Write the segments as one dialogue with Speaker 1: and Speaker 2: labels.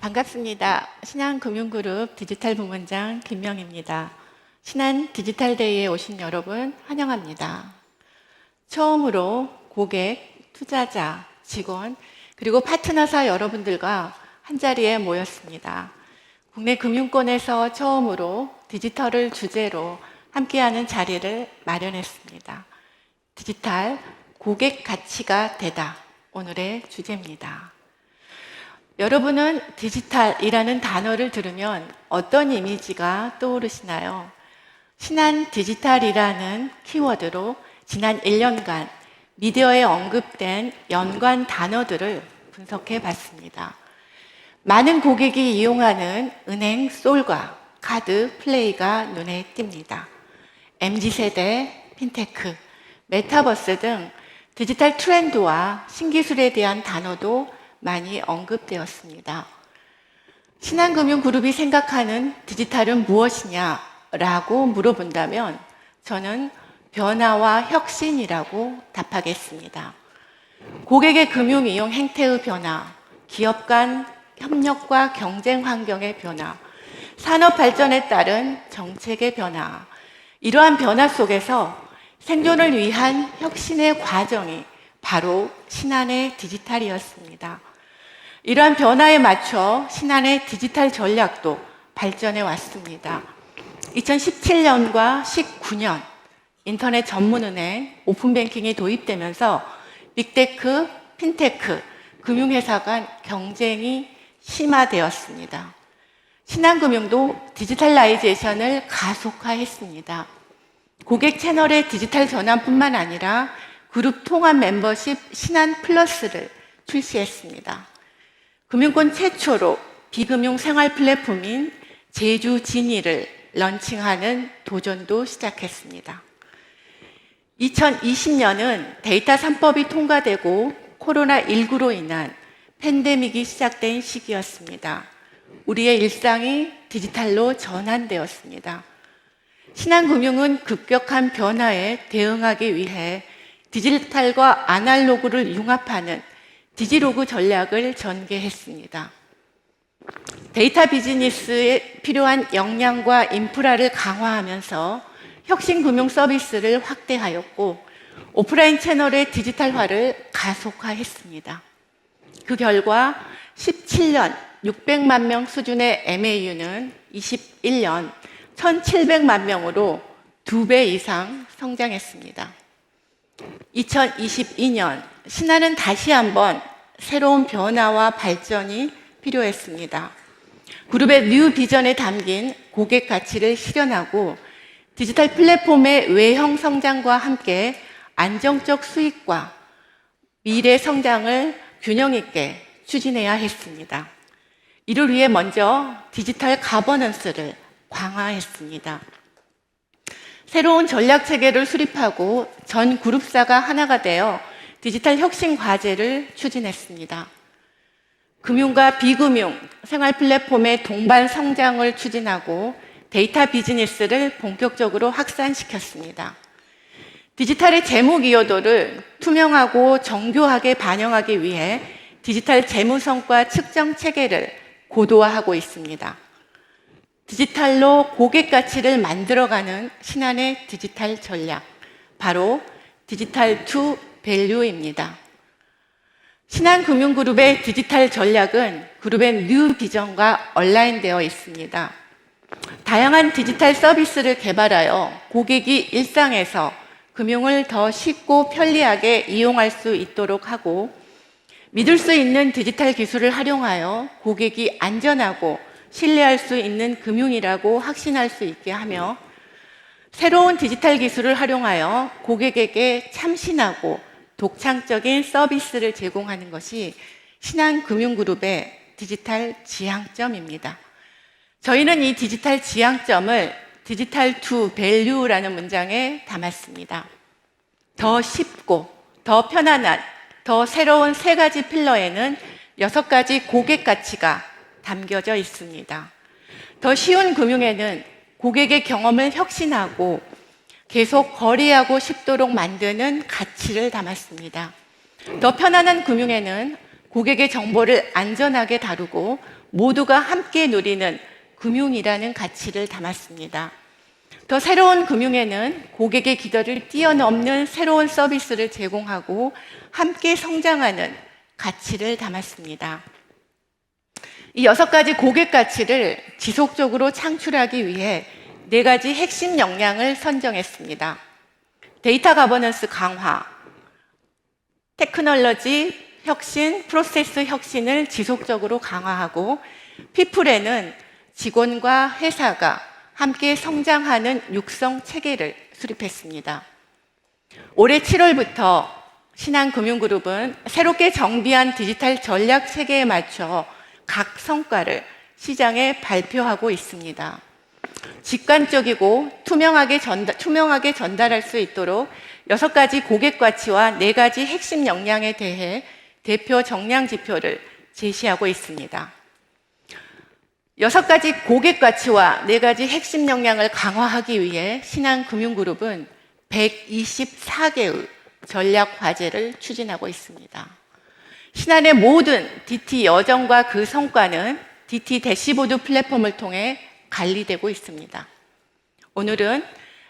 Speaker 1: 반갑습니다. 신한금융그룹 디지털 부문장 김명입니다. 신한 디지털데이에 오신 여러분 환영합니다. 처음으로 고객, 투자자, 직원, 그리고 파트너사 여러분들과 한자리에 모였습니다. 국내 금융권에서 처음으로 디지털을 주제로 함께하는 자리를 마련했습니다. 디지털 고객 가치가 되다. 오늘의 주제입니다. 여러분은 디지털이라는 단어를 들으면 어떤 이미지가 떠오르시나요? 신한 디지털이라는 키워드로 지난 1년간 미디어에 언급된 연관 단어들을 분석해 봤습니다. 많은 고객이 이용하는 은행 솔과 카드 플레이가 눈에 띕니다. MZ세대, 핀테크, 메타버스 등 디지털 트렌드와 신기술에 대한 단어도 많이 언급되었습니다. 신한금융그룹이 생각하는 디지털은 무엇이냐라고 물어본다면 저는 변화와 혁신이라고 답하겠습니다. 고객의 금융 이용 행태의 변화, 기업 간 협력과 경쟁 환경의 변화, 산업 발전에 따른 정책의 변화, 이러한 변화 속에서 생존을 위한 혁신의 과정이 바로 신한의 디지털이었습니다. 이러한 변화에 맞춰 신한의 디지털 전략도 발전해 왔습니다. 2017년과 19년 인터넷 전문은행 오픈뱅킹이 도입되면서 빅테크, 핀테크, 금융회사 간 경쟁이 심화되었습니다. 신한금융도 디지털라이제이션을 가속화했습니다. 고객 채널의 디지털 전환뿐만 아니라 그룹 통합 멤버십 신한 플러스를 출시했습니다. 금융권 최초로 비금융 생활 플랫폼인 제주 지니를 런칭하는 도전도 시작했습니다. 2020년은 데이터 3법이 통과되고 코로나19로 인한 팬데믹이 시작된 시기였습니다. 우리의 일상이 디지털로 전환되었습니다. 신한금융은 급격한 변화에 대응하기 위해 디지털과 아날로그를 융합하는 디지로그 전략을 전개했습니다. 데이터 비즈니스에 필요한 역량과 인프라를 강화하면서 혁신 금융 서비스를 확대하였고 오프라인 채널의 디지털화를 가속화했습니다. 그 결과 17년 600만 명 수준의 MAU는 21년 1,700만 명으로 2배 이상 성장했습니다. 2022년 신한은 다시 한번 새로운 변화와 발전이 필요했습니다. 그룹의 뉴 비전에 담긴 고객 가치를 실현하고 디지털 플랫폼의 외형 성장과 함께 안정적 수익과 미래 성장을 균형 있게 추진해야 했습니다. 이를 위해 먼저 디지털 가버넌스를 강화했습니다. 새로운 전략 체계를 수립하고 전 그룹사가 하나가 되어 디지털 혁신 과제를 추진했습니다. 금융과 비금융, 생활 플랫폼의 동반 성장을 추진하고 데이터 비즈니스를 본격적으로 확산시켰습니다. 디지털의 재무 기여도를 투명하고 정교하게 반영하기 위해 디지털 재무 성과 측정 체계를 고도화하고 있습니다. 디지털로 고객 가치를 만들어가는 신한의 디지털 전략, 바로 디지털 투 밸류입니다. 신한금융그룹의 디지털 전략은 그룹의 뉴 비전과 얼라인되어 있습니다. 다양한 디지털 서비스를 개발하여 고객이 일상에서 금융을 더 쉽고 편리하게 이용할 수 있도록 하고 믿을 수 있는 디지털 기술을 활용하여 고객이 안전하고 신뢰할 수 있는 금융이라고 확신할 수 있게 하며 새로운 디지털 기술을 활용하여 고객에게 참신하고 독창적인 서비스를 제공하는 것이 신한금융그룹의 디지털 지향점입니다. 저희는 이 디지털 지향점을 디지털 투 밸류라는 문장에 담았습니다. 더 쉽고 더 편안한 더 새로운 3가지 필러에는 6가지 고객 가치가 담겨져 있습니다. 더 쉬운 금융에는 고객의 경험을 혁신하고 계속 거래하고 싶도록 만드는 가치를 담았습니다. 더 편안한 금융에는 고객의 정보를 안전하게 다루고 모두가 함께 누리는 금융이라는 가치를 담았습니다. 더 새로운 금융에는 고객의 기대를 뛰어넘는 새로운 서비스를 제공하고 함께 성장하는 가치를 담았습니다. 이 6가지 고객 가치를 지속적으로 창출하기 위해 4가지 핵심 역량을 선정했습니다. 데이터 가버넌스 강화, 테크놀로지 혁신, 프로세스 혁신을 지속적으로 강화하고, 피플에는 직원과 회사가 함께 성장하는 육성 체계를 수립했습니다. 올해 7월부터 신한금융그룹은 새롭게 정비한 디지털 전략 체계에 맞춰 각 성과를 시장에 발표하고 있습니다. 직관적이고 투명하게 전달할 수 있도록 6가지 고객 가치와 4가지 핵심 역량에 대해 대표 정량 지표를 제시하고 있습니다. 6가지 고객 가치와 4가지 핵심 역량을 강화하기 위해 신한금융그룹은 124개의 전략 과제를 추진하고 있습니다. 신한의 모든 DT 여정과 그 성과는 DT 대시보드 플랫폼을 통해 관리되고 있습니다. 오늘은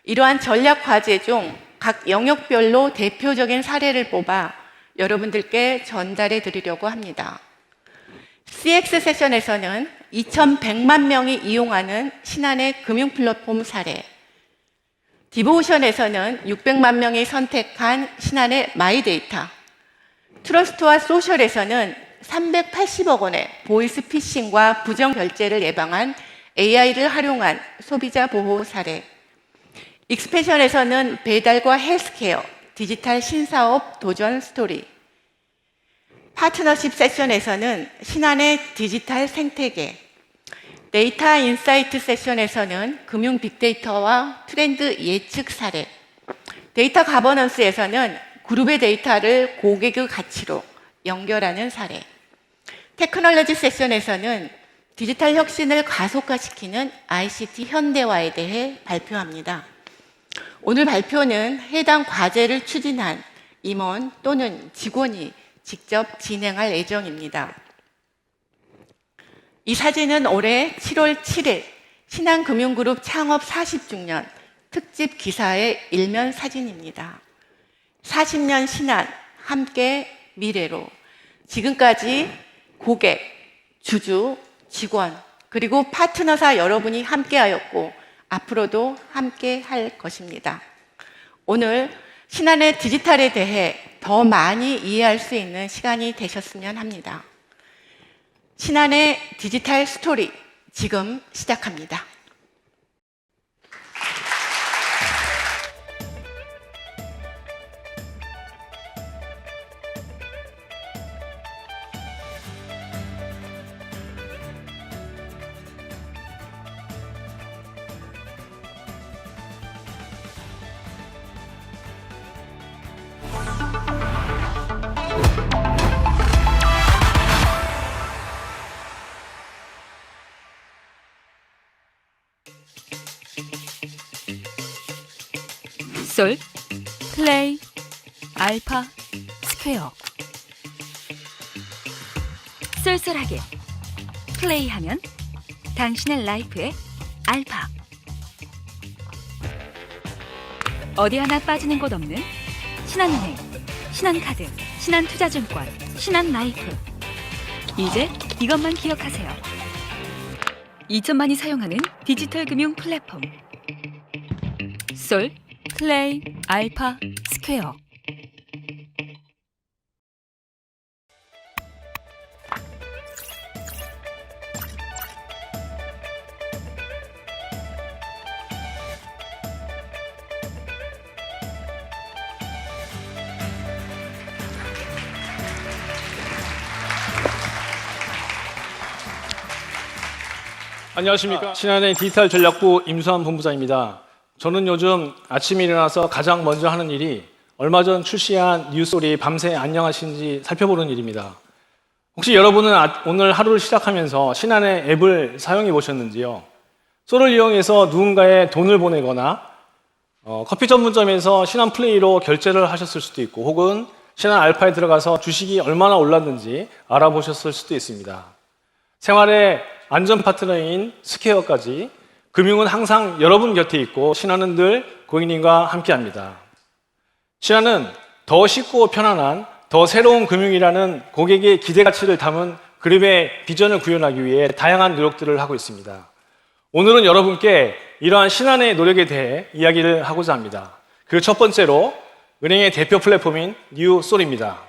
Speaker 1: 이러한 전략 과제 중 각 영역별로 대표적인 사례를 뽑아 여러분들께 전달해 드리려고 합니다. CX 세션에서는 2,100만 명이 이용하는 신한의 금융 플랫폼 사례, 디보션에서는 600만 명이 선택한 신한의 마이데이터, 트러스트와 소셜에서는 380억 원의 보이스 피싱과 부정 결제를 예방한 AI를 활용한 소비자 보호 사례, 익스펜션에서는 배달과 헬스케어, 디지털 신사업 도전 스토리, 파트너십 세션에서는 신한의 디지털 생태계, 데이터 인사이트 세션에서는 금융 빅데이터와 트렌드 예측 사례, 데이터 가버넌스에서는 그룹의 데이터를 고객의 가치로 연결하는 사례, 테크놀로지 세션에서는 디지털 혁신을 가속화시키는 ICT 현대화에 대해 발표합니다. 오늘 발표는 해당 과제를 추진한 임원 또는 직원이 직접 진행할 예정입니다. 이 사진은 올해 7월 7일 신한금융그룹 창업 40주년 특집 기사의 일면 사진입니다. 40년 신한, 함께 미래로. 지금까지 고객, 주주, 직원, 그리고 파트너사 여러분이 함께하였고 앞으로도 함께 할 것입니다. 오늘 신한의 디지털에 대해 더 많이 이해할 수 있는 시간이 되셨으면 합니다. 신한의 디지털 스토리 지금 시작합니다.
Speaker 2: 솔, 플레이, 알파, 스퀘어. 쏠쏠하게 플레이하면 당신의 라이프의 알파. 어디 하나 빠지는 곳 없는 신한은행, 신한카드, 신한투자증권, 신한라이프. 이제 이것만 기억하세요. 2천만이 사용하는 디지털 금융 플랫폼. 솔, 플레이, 알파, 스퀘어.
Speaker 3: 안녕하십니까. 신한은행 디지털 전략부 임수환 본부장입니다. 저는 요즘 아침에 일어나서 가장 먼저 하는 일이 얼마 전 출시한 뉴스토리 밤새 안녕하신지 살펴보는 일입니다. 혹시 여러분은 오늘 하루를 시작하면서 신한의 앱을 사용해 보셨는지요? 솔을 이용해서 누군가에 돈을 보내거나 커피 전문점에서 신한 플레이로 결제를 하셨을 수도 있고, 혹은 신한 알파에 들어가서 주식이 얼마나 올랐는지 알아보셨을 수도 있습니다. 생활의 안전 파트너인 스퀘어까지 금융은 항상 여러분 곁에 있고 신한은 늘 고객님과 함께합니다. 신한은 더 쉽고 편안한 더 새로운 금융이라는 고객의 기대 가치를 담은 그룹의 비전을 구현하기 위해 다양한 노력들을 하고 있습니다. 오늘은 여러분께 이러한 신한의 노력에 대해 이야기를 하고자 합니다. 그 첫 번째로 은행의 대표 플랫폼인 뉴솔입니다.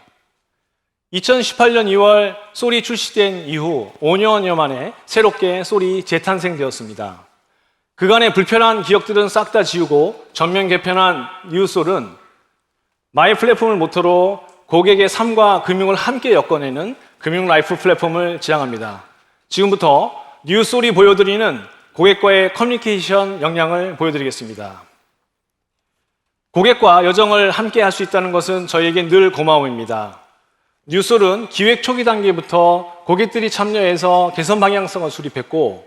Speaker 3: 2018년 2월 솔이 출시된 이후 5년여 만에 새롭게 솔이 재탄생되었습니다. 그간의 불편한 기억들은 싹 다 지우고 전면 개편한 뉴솔은 마이 플랫폼을 모토로 고객의 삶과 금융을 함께 엮어내는 금융 라이프 플랫폼을 지향합니다. 지금부터 뉴솔이 보여드리는 고객과의 커뮤니케이션 역량을 보여드리겠습니다. 고객과 여정을 함께 할 수 있다는 것은 저희에게 늘 고마움입니다. 뉴솔은 기획 초기 단계부터 고객들이 참여해서 개선 방향성을 수립했고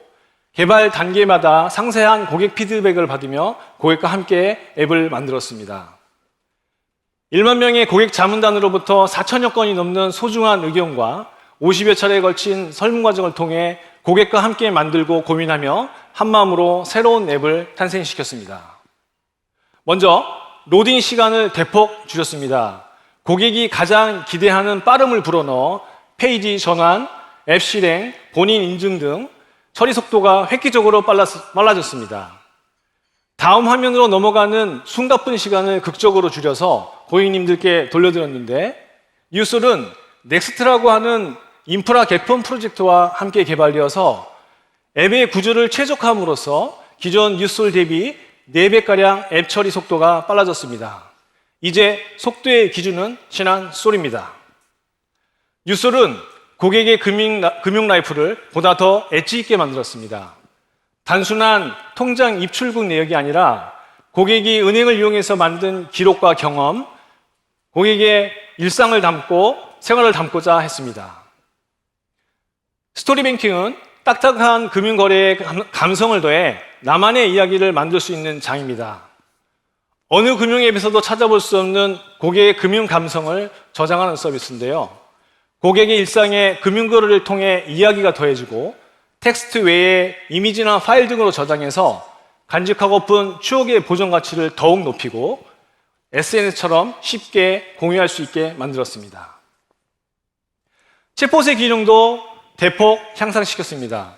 Speaker 3: 개발 단계마다 상세한 고객 피드백을 받으며 고객과 함께 앱을 만들었습니다. 1만 명의 고객 자문단으로부터 4천여 건이 넘는 소중한 의견과 50여 차례에 걸친 설문 과정을 통해 고객과 함께 만들고 고민하며 한마음으로 새로운 앱을 탄생시켰습니다. 먼저 로딩 시간을 대폭 줄였습니다. 고객이 가장 기대하는 빠름을 불어넣어 페이지 전환, 앱 실행, 본인 인증 등 처리 속도가 획기적으로 빨라졌습니다. 다음 화면으로 넘어가는 숨가쁜 시간을 극적으로 줄여서 고객님들께 돌려드렸는데 뉴솔은 넥스트라고 하는 인프라 개편 프로젝트와 함께 개발되어서 앱의 구조를 최적화함으로써 기존 뉴솔 대비 4배가량 앱 처리 속도가 빨라졌습니다. 이제 속도의 기준은 신한솔입니다. 뉴솔은 고객의 금융 라이프를 보다 더 엣지 있게 만들었습니다. 단순한 통장 입출국 내역이 아니라 고객이 은행을 이용해서 만든 기록과 경험, 고객의 일상을 담고 생활을 담고자 했습니다. 스토리뱅킹은 딱딱한 금융거래에 감성을 더해 나만의 이야기를 만들 수 있는 장입니다. 어느 금융앱에서도 찾아볼 수 없는 고객의 금융 감성을 저장하는 서비스인데요. 고객의 일상에 금융거래를 통해 이야기가 더해지고 텍스트 외에 이미지나 파일 등으로 저장해서 간직하고픈 추억의 보존 가치를 더욱 높이고 SNS처럼 쉽게 공유할 수 있게 만들었습니다. 챗봇의 기능도 대폭 향상시켰습니다.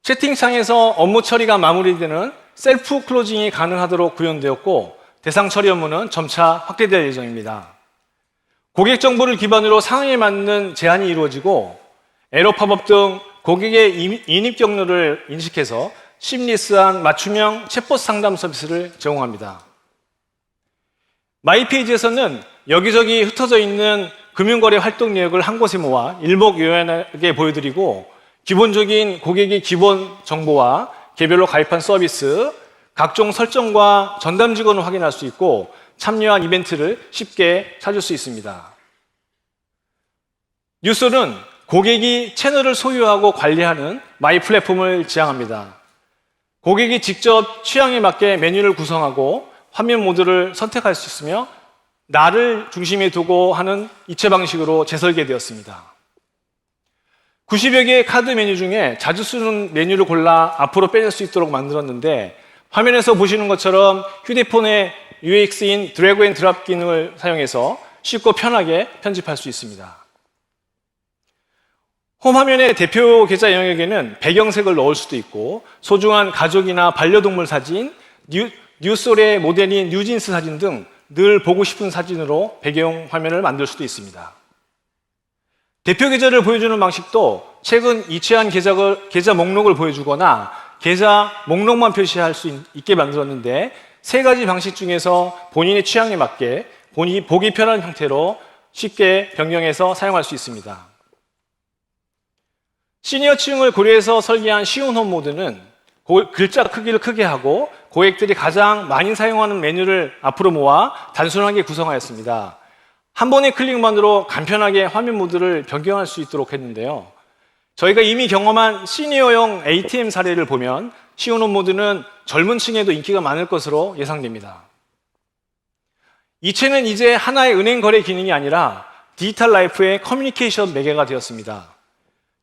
Speaker 3: 채팅창에서 업무 처리가 마무리되는 셀프 클로징이 가능하도록 구현되었고 대상 처리 업무는 점차 확대될 예정입니다. 고객 정보를 기반으로 상황에 맞는 제안이 이루어지고 에러 팝업 등 고객의 인입 경로를 인식해서 심리스한 맞춤형 챗봇 상담 서비스를 제공합니다. 마이페이지에서는 여기저기 흩어져 있는 금융거래 활동 내역을 한 곳에 모아 일목요연하게 보여드리고 기본적인 고객의 기본 정보와 개별로 가입한 서비스, 각종 설정과 전담 직원을 확인할 수 있고 참여한 이벤트를 쉽게 찾을 수 있습니다. 뉴솔은 고객이 채널을 소유하고 관리하는 마이 플랫폼을 지향합니다. 고객이 직접 취향에 맞게 메뉴를 구성하고 화면 모드를 선택할 수 있으며 나를 중심에 두고 하는 이체 방식으로 재설계되었습니다. 90여 개의 카드 메뉴 중에 자주 쓰는 메뉴를 골라 앞으로 빼낼 수 있도록 만들었는데 화면에서 보시는 것처럼 휴대폰의 UX인 드래그 앤 드랍 기능을 사용해서 쉽고 편하게 편집할 수 있습니다. 홈 화면의 대표 계좌 영역에는 배경색을 넣을 수도 있고 소중한 가족이나 반려동물 사진, 뉴솔의 모델인 뉴진스 사진 등 늘 보고 싶은 사진으로 배경 화면을 만들 수도 있습니다. 대표 계좌를 보여주는 방식도 최근 이체한 계좌 목록을 보여주거나 계좌 목록만 표시할 수 있게 만들었는데 세 가지 방식 중에서 본인의 취향에 맞게 보기 편한 형태로 쉽게 변경해서 사용할 수 있습니다. 시니어층을 고려해서 설계한 쉬운 홈 모드는 글자 크기를 크게 하고 고객들이 가장 많이 사용하는 메뉴를 앞으로 모아 단순하게 구성하였습니다. 한 번의 클릭만으로 간편하게 화면 모드를 변경할 수 있도록 했는데요. 저희가 이미 경험한 시니어용 ATM 사례를 보면 쉬운 홈 모드는 젊은 층에도 인기가 많을 것으로 예상됩니다. 이체는 이제 하나의 은행 거래 기능이 아니라 디지털 라이프의 커뮤니케이션 매개가 되었습니다.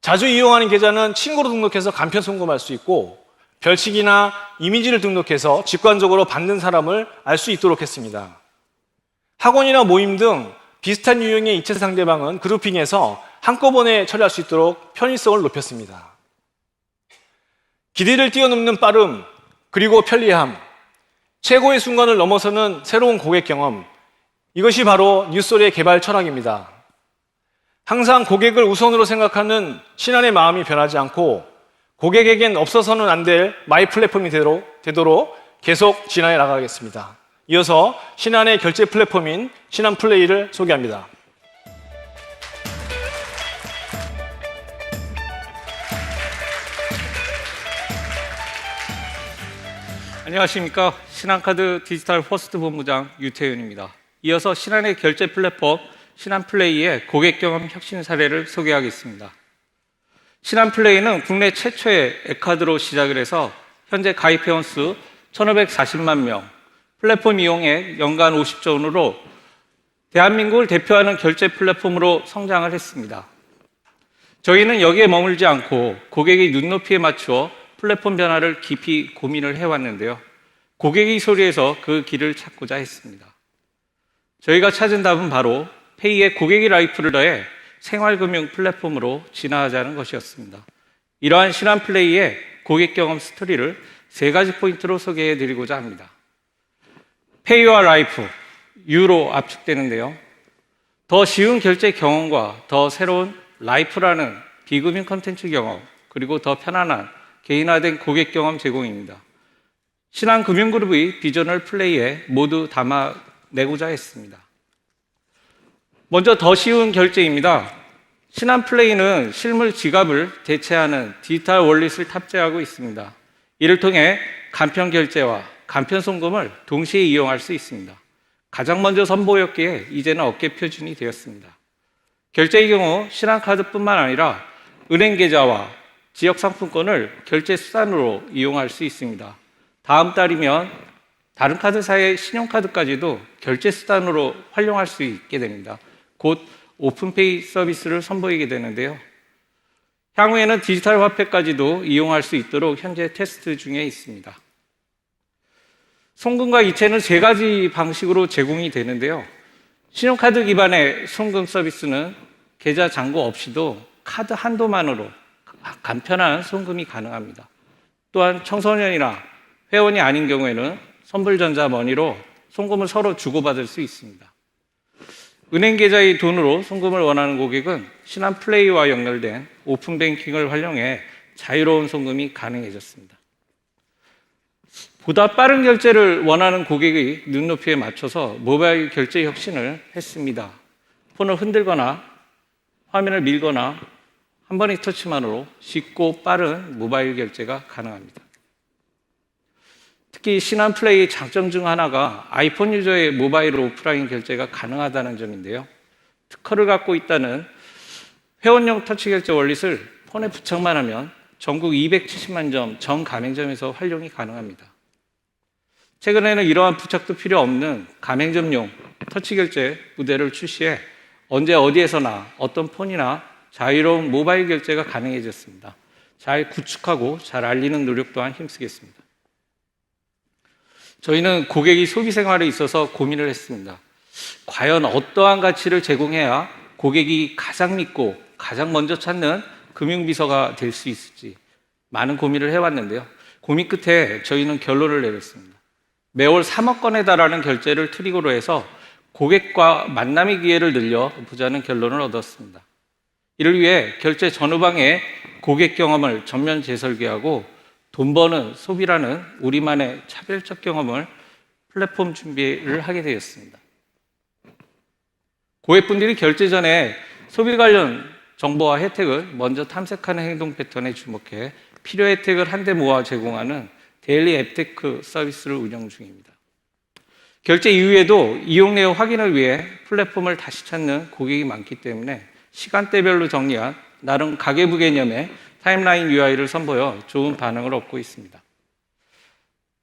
Speaker 3: 자주 이용하는 계좌는 친구로 등록해서 간편 송금할 수 있고 별칭이나 이미지를 등록해서 직관적으로 받는 사람을 알 수 있도록 했습니다. 학원이나 모임 등 비슷한 유형의 이체 상대방은 그룹핑해서 한꺼번에 처리할 수 있도록 편의성을 높였습니다. 기대를 뛰어넘는 빠름, 그리고 편리함, 최고의 순간을 넘어서는 새로운 고객 경험, 이것이 바로 뉴스토리의 개발 철학입니다. 항상 고객을 우선으로 생각하는 신한의 마음이 변하지 않고 고객에겐 없어서는 안 될 마이 플랫폼이 되도록 계속 진화해 나가겠습니다. 이어서 신한의 결제 플랫폼인 신한플레이를 소개합니다.
Speaker 4: 안녕하십니까. 신한카드 디지털 퍼스트 본부장 유태윤입니다. 이어서 신한의 결제 플랫폼 신한플레이의 고객 경험 혁신 사례를 소개하겠습니다. 신한플레이는 국내 최초의 앱카드로 시작을 해서 현재 가입회원 수 1,540만 명, 플랫폼 이용액 연간 50조 원으로 대한민국을 대표하는 결제 플랫폼으로 성장을 했습니다. 저희는 여기에 머물지 않고 고객의 눈높이에 맞추어 플랫폼 변화를 깊이 고민을 해왔는데요. 고객의 소리에서 그 길을 찾고자 했습니다. 저희가 찾은 답은 바로 페이에 고객의 라이프를 더해 생활금융 플랫폼으로 진화하자는 것이었습니다. 이러한 신한플레이의 고객 경험 스토리를 3가지 포인트로 소개해드리고자 합니다. 페이와 라이프, U로 압축되는데요. 더 쉬운 결제 경험과 더 새로운 라이프라는 비금융 콘텐츠 경험, 그리고 더 편안한 개인화된 고객 경험 제공입니다. 신한금융그룹의 비전을 플레이에 모두 담아내고자 했습니다. 먼저 더 쉬운 결제입니다. 신한플레이는 실물 지갑을 대체하는 디지털 월릿을 탑재하고 있습니다. 이를 통해 간편 결제와 간편 송금을 동시에 이용할 수 있습니다. 가장 먼저 선보였기에 이제는 업계 표준이 되었습니다. 결제의 경우 신한카드뿐만 아니라 은행 계좌와 지역 상품권을 결제 수단으로 이용할 수 있습니다. 다음 달이면 다른 카드사의 신용카드까지도 결제 수단으로 활용할 수 있게 됩니다. 곧 오픈페이 서비스를 선보이게 되는데요. 향후에는 디지털 화폐까지도 이용할 수 있도록 현재 테스트 중에 있습니다. 송금과 이체는 3가지 방식으로 제공이 되는데요. 신용카드 기반의 송금 서비스는 계좌 잔고 없이도 카드 한도만으로 간편한 송금이 가능합니다. 또한 청소년이나 회원이 아닌 경우에는 선불전자 머니로 송금을 서로 주고받을 수 있습니다. 은행 계좌의 돈으로 송금을 원하는 고객은 신한플레이와 연결된 오픈뱅킹을 활용해 자유로운 송금이 가능해졌습니다. 보다 빠른 결제를 원하는 고객의 눈높이에 맞춰서 모바일 결제 혁신을 했습니다. 폰을 흔들거나 화면을 밀거나 한 번의 터치만으로 쉽고 빠른 모바일 결제가 가능합니다. 특히 신한플레이의 장점 중 하나가 아이폰 유저의 모바일 오프라인 결제가 가능하다는 점인데요. 특허를 갖고 있다는 회원용 터치 결제 월릿을 폰에 부착만 하면 전국 270만 점 전 가맹점에서 활용이 가능합니다. 최근에는 이러한 부착도 필요 없는 가맹점용 터치 결제 모델을 출시해 언제 어디에서나 어떤 폰이나 자유로운 모바일 결제가 가능해졌습니다. 잘 구축하고 잘 알리는 노력 또한 힘쓰겠습니다. 저희는 고객이 소비 생활에 있어서 고민을 했습니다. 과연 어떠한 가치를 제공해야 고객이 가장 믿고 가장 먼저 찾는 금융비서가 될 수 있을지 많은 고민을 해왔는데요. 고민 끝에 저희는 결론을 내렸습니다. 매월 3억 건에 달하는 결제를 트리거로 해서 고객과 만남의 기회를 늘려보자는 결론을 얻었습니다. 이를 위해 결제 전후방에 고객 경험을 전면 재설계하고 돈 버는 소비라는 우리만의 차별적 경험을 플랫폼 준비를 하게 되었습니다. 고객분들이 결제 전에 소비 관련 정보와 혜택을 먼저 탐색하는 행동 패턴에 주목해 필요 혜택을 한데 모아 제공하는 데일리 앱테크 서비스를 운영 중입니다. 결제 이후에도 이용 내역 확인을 위해 플랫폼을 다시 찾는 고객이 많기 때문에 시간대별로 정리한 나름 가계부 개념의 타임라인 UI를 선보여 좋은 반응을 얻고 있습니다.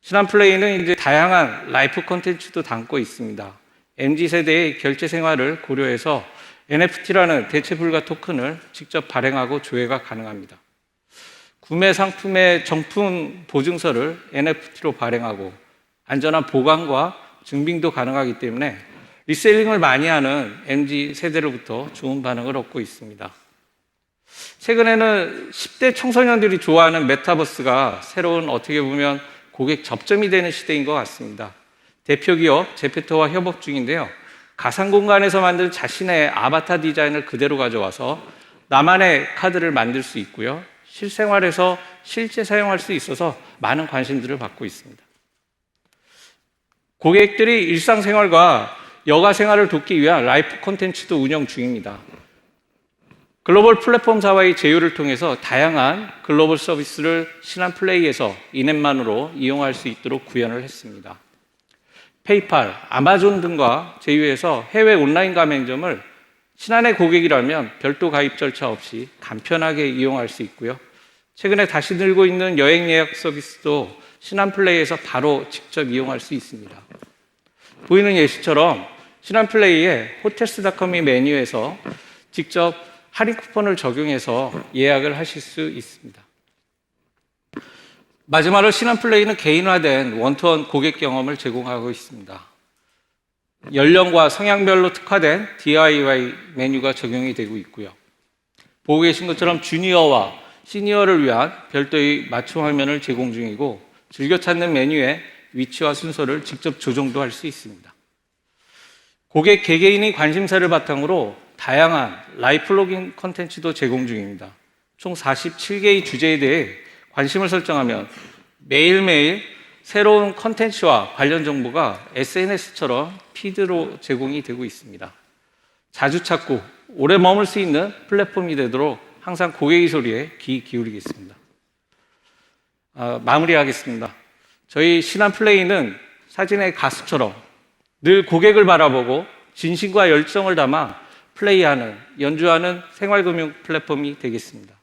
Speaker 4: 신한플레이는 이제 다양한 라이프 콘텐츠도 담고 있습니다. MZ세대의 결제 생활을 고려해서 NFT라는 대체 불가 토큰을 직접 발행하고 조회가 가능합니다. 구매 상품의 정품 보증서를 NFT로 발행하고 안전한 보관과 증빙도 가능하기 때문에 리셀링을 많이 하는 MZ 세대로부터 좋은 반응을 얻고 있습니다. 최근에는 10대 청소년들이 좋아하는 메타버스가 새로운 어떻게 보면 고객 접점이 되는 시대인 것 같습니다. 대표 기업 제페토와 협업 중인데요. 가상 공간에서 만든 자신의 아바타 디자인을 그대로 가져와서 나만의 카드를 만들 수 있고요. 실생활에서 실제 사용할 수 있어서 많은 관심들을 받고 있습니다. 고객들이 일상생활과 여가 생활을 돕기 위한 라이프 콘텐츠도 운영 중입니다. 글로벌 플랫폼사와의 제휴를 통해서 다양한 글로벌 서비스를 신한플레이에서 인앱만으로 이용할 수 있도록 구현을 했습니다. 페이팔, 아마존 등과 제휴해서 해외 온라인 가맹점을 신한의 고객이라면 별도 가입 절차 없이 간편하게 이용할 수 있고요. 최근에 다시 늘고 있는 여행 예약 서비스도 신한플레이에서 바로 직접 이용할 수 있습니다. 보이는 예시처럼 신한플레이의 호텔스닷컴의 메뉴에서 직접 할인 쿠폰을 적용해서 예약을 하실 수 있습니다. 마지막으로 신한플레이는 개인화된 원투원 고객 경험을 제공하고 있습니다. 연령과 성향별로 특화된 DIY 메뉴가 적용이 되고 있고요. 보고 계신 것처럼 주니어와 시니어를 위한 별도의 맞춤 화면을 제공 중이고 즐겨 찾는 메뉴의 위치와 순서를 직접 조정도 할 수 있습니다. 고객 개개인의 관심사를 바탕으로 다양한 라이프 로깅 콘텐츠도 제공 중입니다. 총 47개의 주제에 대해 관심을 설정하면 매일매일 새로운 콘텐츠와 관련 정보가 SNS처럼 피드로 제공이 되고 있습니다. 자주 찾고 오래 머물 수 있는 플랫폼이 되도록 항상 고객의 소리에 귀 기울이겠습니다. 마무리하겠습니다. 저희 신한플레이는 사진의 가수처럼 늘 고객을 바라보고 진심과 열정을 담아 플레이하는, 연주하는 생활금융 플랫폼이 되겠습니다.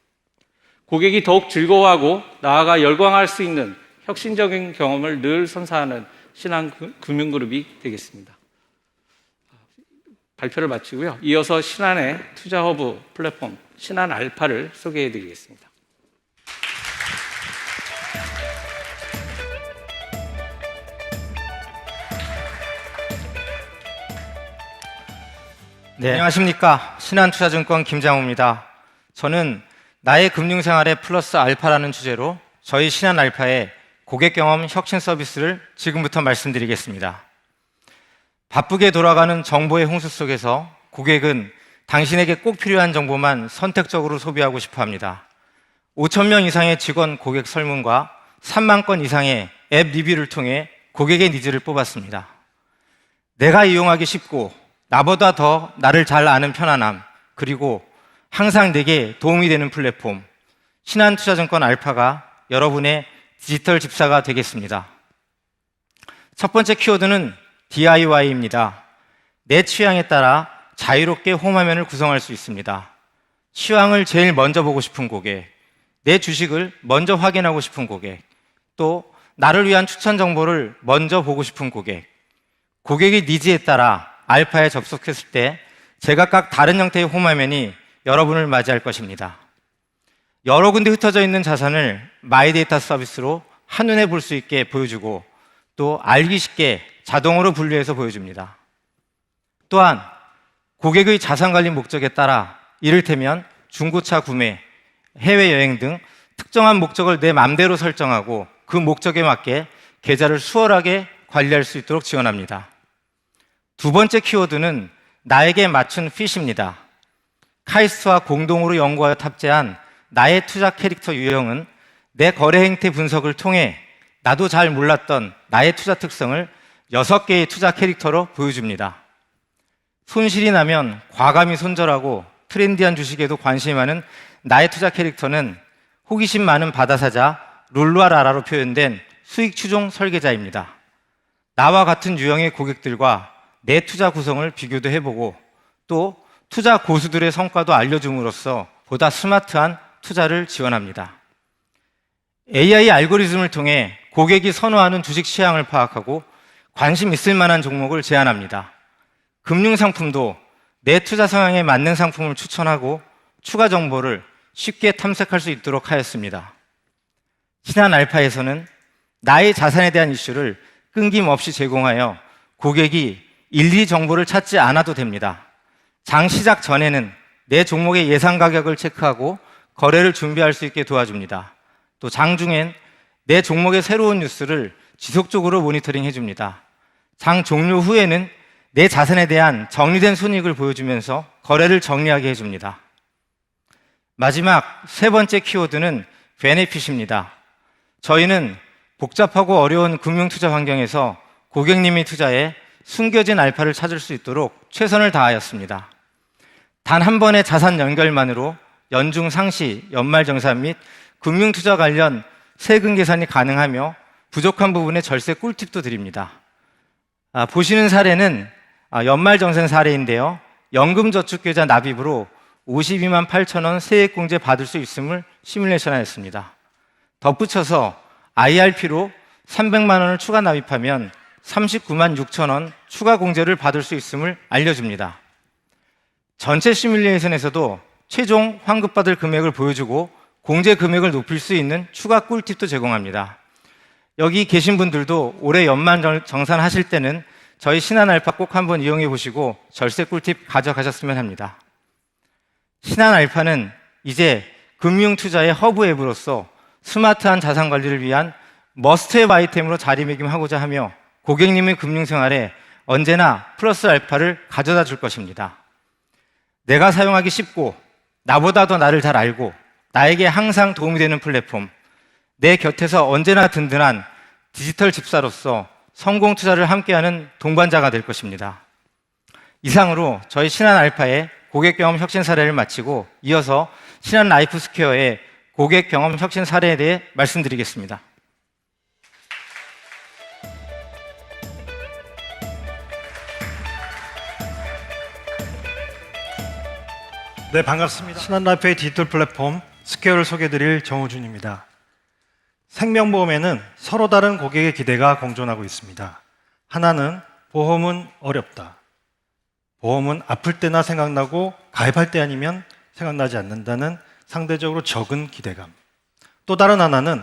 Speaker 4: 고객이 더욱 즐거워하고 나아가 열광할 수 있는 혁신적인 경험을 늘 선사하는 신한금융그룹이 되겠습니다. 발표를 마치고요. 이어서 신한의 투자허브 플랫폼 신한알파를 소개해드리겠습니다.
Speaker 5: 네, 안녕하십니까. 신한투자증권 김장호입니다. 저는 나의 금융생활에 플러스 알파라는 주제로 저희 신한알파의 고객 경험 혁신 서비스를 지금부터 말씀드리겠습니다. 바쁘게 돌아가는 정보의 홍수 속에서 고객은 당신에게 꼭 필요한 정보만 선택적으로 소비하고 싶어 합니다. 5,000명 이상의 직원 고객 설문과 3만 건 이상의 앱 리뷰를 통해 고객의 니즈를 뽑았습니다. 내가 이용하기 쉽고 나보다 더 나를 잘 아는 편안함, 그리고 항상 내게 도움이 되는 플랫폼 신한투자증권 알파가 여러분의 디지털 집사가 되겠습니다. 첫 번째 키워드는 DIY입니다. 내 취향에 따라 자유롭게 홈화면을 구성할 수 있습니다. 취향을 제일 먼저 보고 싶은 고객, 내 주식을 먼저 확인하고 싶은 고객, 또 나를 위한 추천 정보를 먼저 보고 싶은 고객, 고객의 니즈에 따라 알파에 접속했을 때 제각각 다른 형태의 홈화면이 여러분을 맞이할 것입니다. 여러 군데 흩어져 있는 자산을 마이데이터 서비스로 한눈에 볼 수 있게 보여주고 또 알기 쉽게 자동으로 분류해서 보여줍니다. 또한 고객의 자산관리 목적에 따라 이를테면 중고차 구매, 해외여행 등 특정한 목적을 내 맘대로 설정하고 그 목적에 맞게 계좌를 수월하게 관리할 수 있도록 지원합니다. 두 번째 키워드는 나에게 맞춘 핏입니다. 카이스트와 공동으로 연구하여 탑재한 나의 투자 캐릭터 유형은 내 거래 행태 분석을 통해 나도 잘 몰랐던 나의 투자 특성을 6개의 투자 캐릭터로 보여줍니다. 손실이 나면 과감히 손절하고 트렌디한 주식에도 관심이 많은 나의 투자 캐릭터는 호기심 많은 바다사자 룰루아라라로 표현된 수익 추종 설계자입니다. 나와 같은 유형의 고객들과 내 투자 구성을 비교도 해보고 또 투자 고수들의 성과도 알려줌으로써 보다 스마트한 투자를 지원합니다. AI 알고리즘을 통해 고객이 선호하는 주식 취향을 파악하고 관심 있을 만한 종목을 제안합니다. 금융상품도 내 투자 성향에 맞는 상품을 추천하고 추가 정보를 쉽게 탐색할 수 있도록 하였습니다. 신한알파에서는 나의 자산에 대한 이슈를 끊김없이 제공하여 고객이 일일이 정보를 찾지 않아도 됩니다. 장 시작 전에는 내 종목의 예상 가격을 체크하고 거래를 준비할 수 있게 도와줍니다. 또 장 중엔 내 종목의 새로운 뉴스를 지속적으로 모니터링 해줍니다. 장 종료 후에는 내 자산에 대한 정리된 손익을 보여주면서 거래를 정리하게 해줍니다. 마지막 세 번째 키워드는 베네핏입니다. 저희는 복잡하고 어려운 금융투자 환경에서 고객님이 투자에 숨겨진 알파를 찾을 수 있도록 최선을 다하였습니다. 단 한 번의 자산 연결만으로 연중 상시, 연말정산 및 금융투자 관련 세금 계산이 가능하며 부족한 부분에 절세 꿀팁도 드립니다. 보시는 사례는 연말정산 사례인데요. 연금저축계좌 납입으로 52만 8천 원 세액공제 받을 수 있음을 시뮬레이션하였습니다. 덧붙여서 IRP로 300만 원을 추가 납입하면 39만 6천 원 추가 공제를 받을 수 있음을 알려줍니다. 전체 시뮬레이션에서도 최종 환급받을 금액을 보여주고 공제 금액을 높일 수 있는 추가 꿀팁도 제공합니다. 여기 계신 분들도 올해 연말 정산하실 때는 저희 신한알파 꼭 한번 이용해 보시고 절세 꿀팁 가져가셨으면 합니다. 신한알파는 이제 금융투자의 허브 앱으로서 스마트한 자산 관리를 위한 머스트헤브 아이템으로 자리매김하고자 하며 고객님의 금융생활에 언제나 플러스 알파를 가져다 줄 것입니다. 내가 사용하기 쉽고 나보다 더 나를 잘 알고 나에게 항상 도움이 되는 플랫폼, 내 곁에서 언제나 든든한 디지털 집사로서 성공 투자를 함께하는 동반자가 될 것입니다. 이상으로 저희 신한알파의 고객 경험 혁신 사례를 마치고 이어서 신한라이프 스퀘어의 고객 경험 혁신 사례에 대해 말씀드리겠습니다.
Speaker 6: 네, 반갑습니다. 신한라이프의 디지털 플랫폼 스퀘어를 소개해드릴 정우준입니다. 생명보험에는 서로 다른 고객의 기대가 공존하고 있습니다. 하나는 보험은 어렵다. 보험은 아플 때나 생각나고 가입할 때 아니면 생각나지 않는다는 상대적으로 적은 기대감. 또 다른 하나는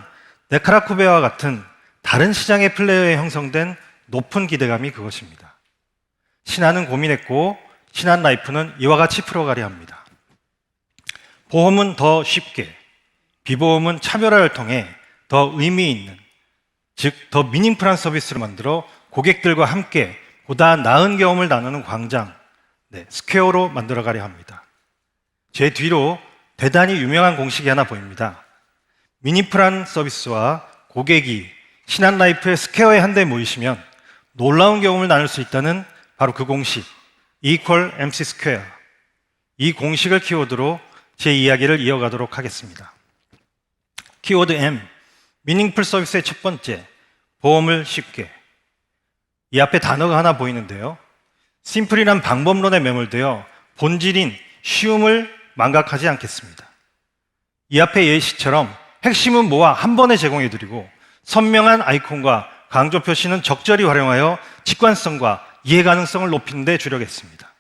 Speaker 6: 네카라쿠베와 같은 다른 시장의 플레이어에 형성된 높은 기대감이 그것입니다. 신한은 고민했고 신한라이프는 이와 같이 풀어가려 합니다. 보험은 더 쉽게, 비보험은 차별화를 통해 더 의미 있는, 즉 더 미닝풀한 서비스를 만들어 고객들과 함께 보다 나은 경험을 나누는 광장, 스퀘어로 만들어가려 합니다. 제 뒤로 대단히 유명한 공식이 하나 보입니다. 미니풀한 서비스와 고객이 신한라이프의 스퀘어에 한데 모이시면 놀라운 경험을 나눌 수 있다는 바로 그 공식, equal MC 스퀘어. 이 공식을 키워드로 제 이야기를 이어가도록 하겠습니다. 키워드 M, 미닝풀 서비스의 첫 번째, 보험을 쉽게. 이 앞에 단어가 하나 보이는데요. 심플이란 방법론에 매몰되어 본질인 쉬움을 망각하지 않겠습니다. 이 앞에 예시처럼 핵심은 모아 한 번에 제공해드리고 선명한 아이콘과 강조 표시는 적절히 활용하여 직관성과 이해 가능성을 높이는 데 주력했습니다.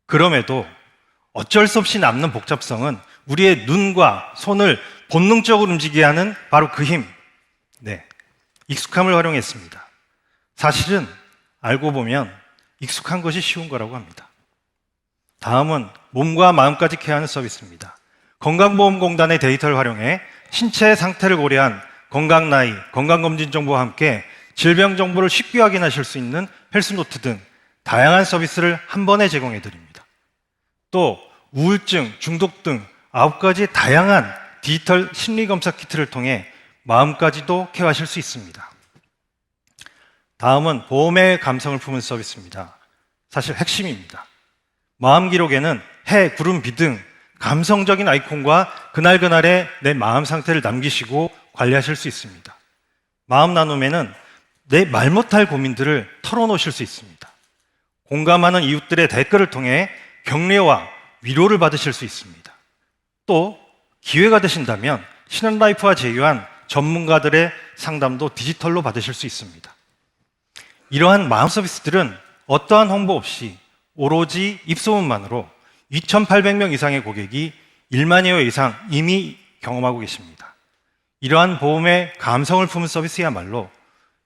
Speaker 6: 그럼에도 어쩔 수 없이 남는 복잡성은 우리의 눈과 손을 본능적으로 움직이게 하는 바로 그 힘, 익숙함을 활용했습니다. 사실은 알고 보면 익숙한 것이 쉬운 거라고 합니다. 다음은 몸과 마음까지 케어하는 서비스입니다. 건강보험공단의 데이터를 활용해 신체 상태를 고려한 건강 나이, 건강검진 정보와 함께 질병 정보를 쉽게 확인하실 수 있는 헬스노트 등 다양한 서비스를 한 번에 제공해 드립니다. 또 우울증, 중독 등 9가지 다양한 디지털 심리검사 키트를 통해 마음까지도 케어하실 수 있습니다. 다음은 보험의 감성을 품은 서비스입니다. 사실 핵심입니다. 마음 기록에는 해, 구름, 비 등 감성적인 아이콘과 그날그날의 내 마음 상태를 남기시고 관리하실 수 있습니다. 마음 나눔에는 내 말 못할 고민들을 털어놓으실 수 있습니다. 공감하는 이웃들의 댓글을 통해 격려와 위로를 받으실 수 있습니다. 또 기회가 되신다면 신한라이프와 제휴한 전문가들의 상담도 디지털로 받으실 수 있습니다. 이러한 마음 서비스들은 어떠한 홍보 없이 오로지 입소문만으로 2,800명 이상의 고객이 1만여 회 이상 이미 경험하고 계십니다. 이러한 보험의 감성을 품은 서비스야말로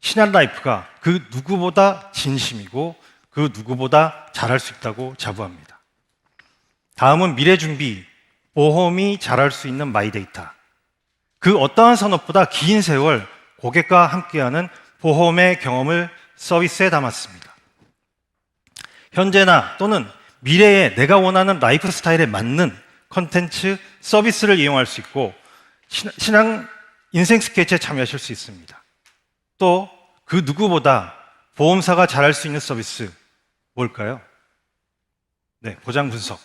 Speaker 6: 신한라이프가 그 누구보다 진심이고 그 누구보다 잘할 수 있다고 자부합니다. 다음은 미래준비, 보험이 잘할 수 있는 마이데이터. 그 어떠한 산업보다 긴 세월 고객과 함께하는 보험의 경험을 서비스에 담았습니다. 현재나 또는 미래에 내가 원하는 라이프 스타일에 맞는 컨텐츠, 서비스를 이용할 수 있고 신앙 인생 스케치에 참여하실 수 있습니다. 또 그 누구보다 보험사가 잘할 수 있는 서비스 뭘까요? 네, 보장 분석.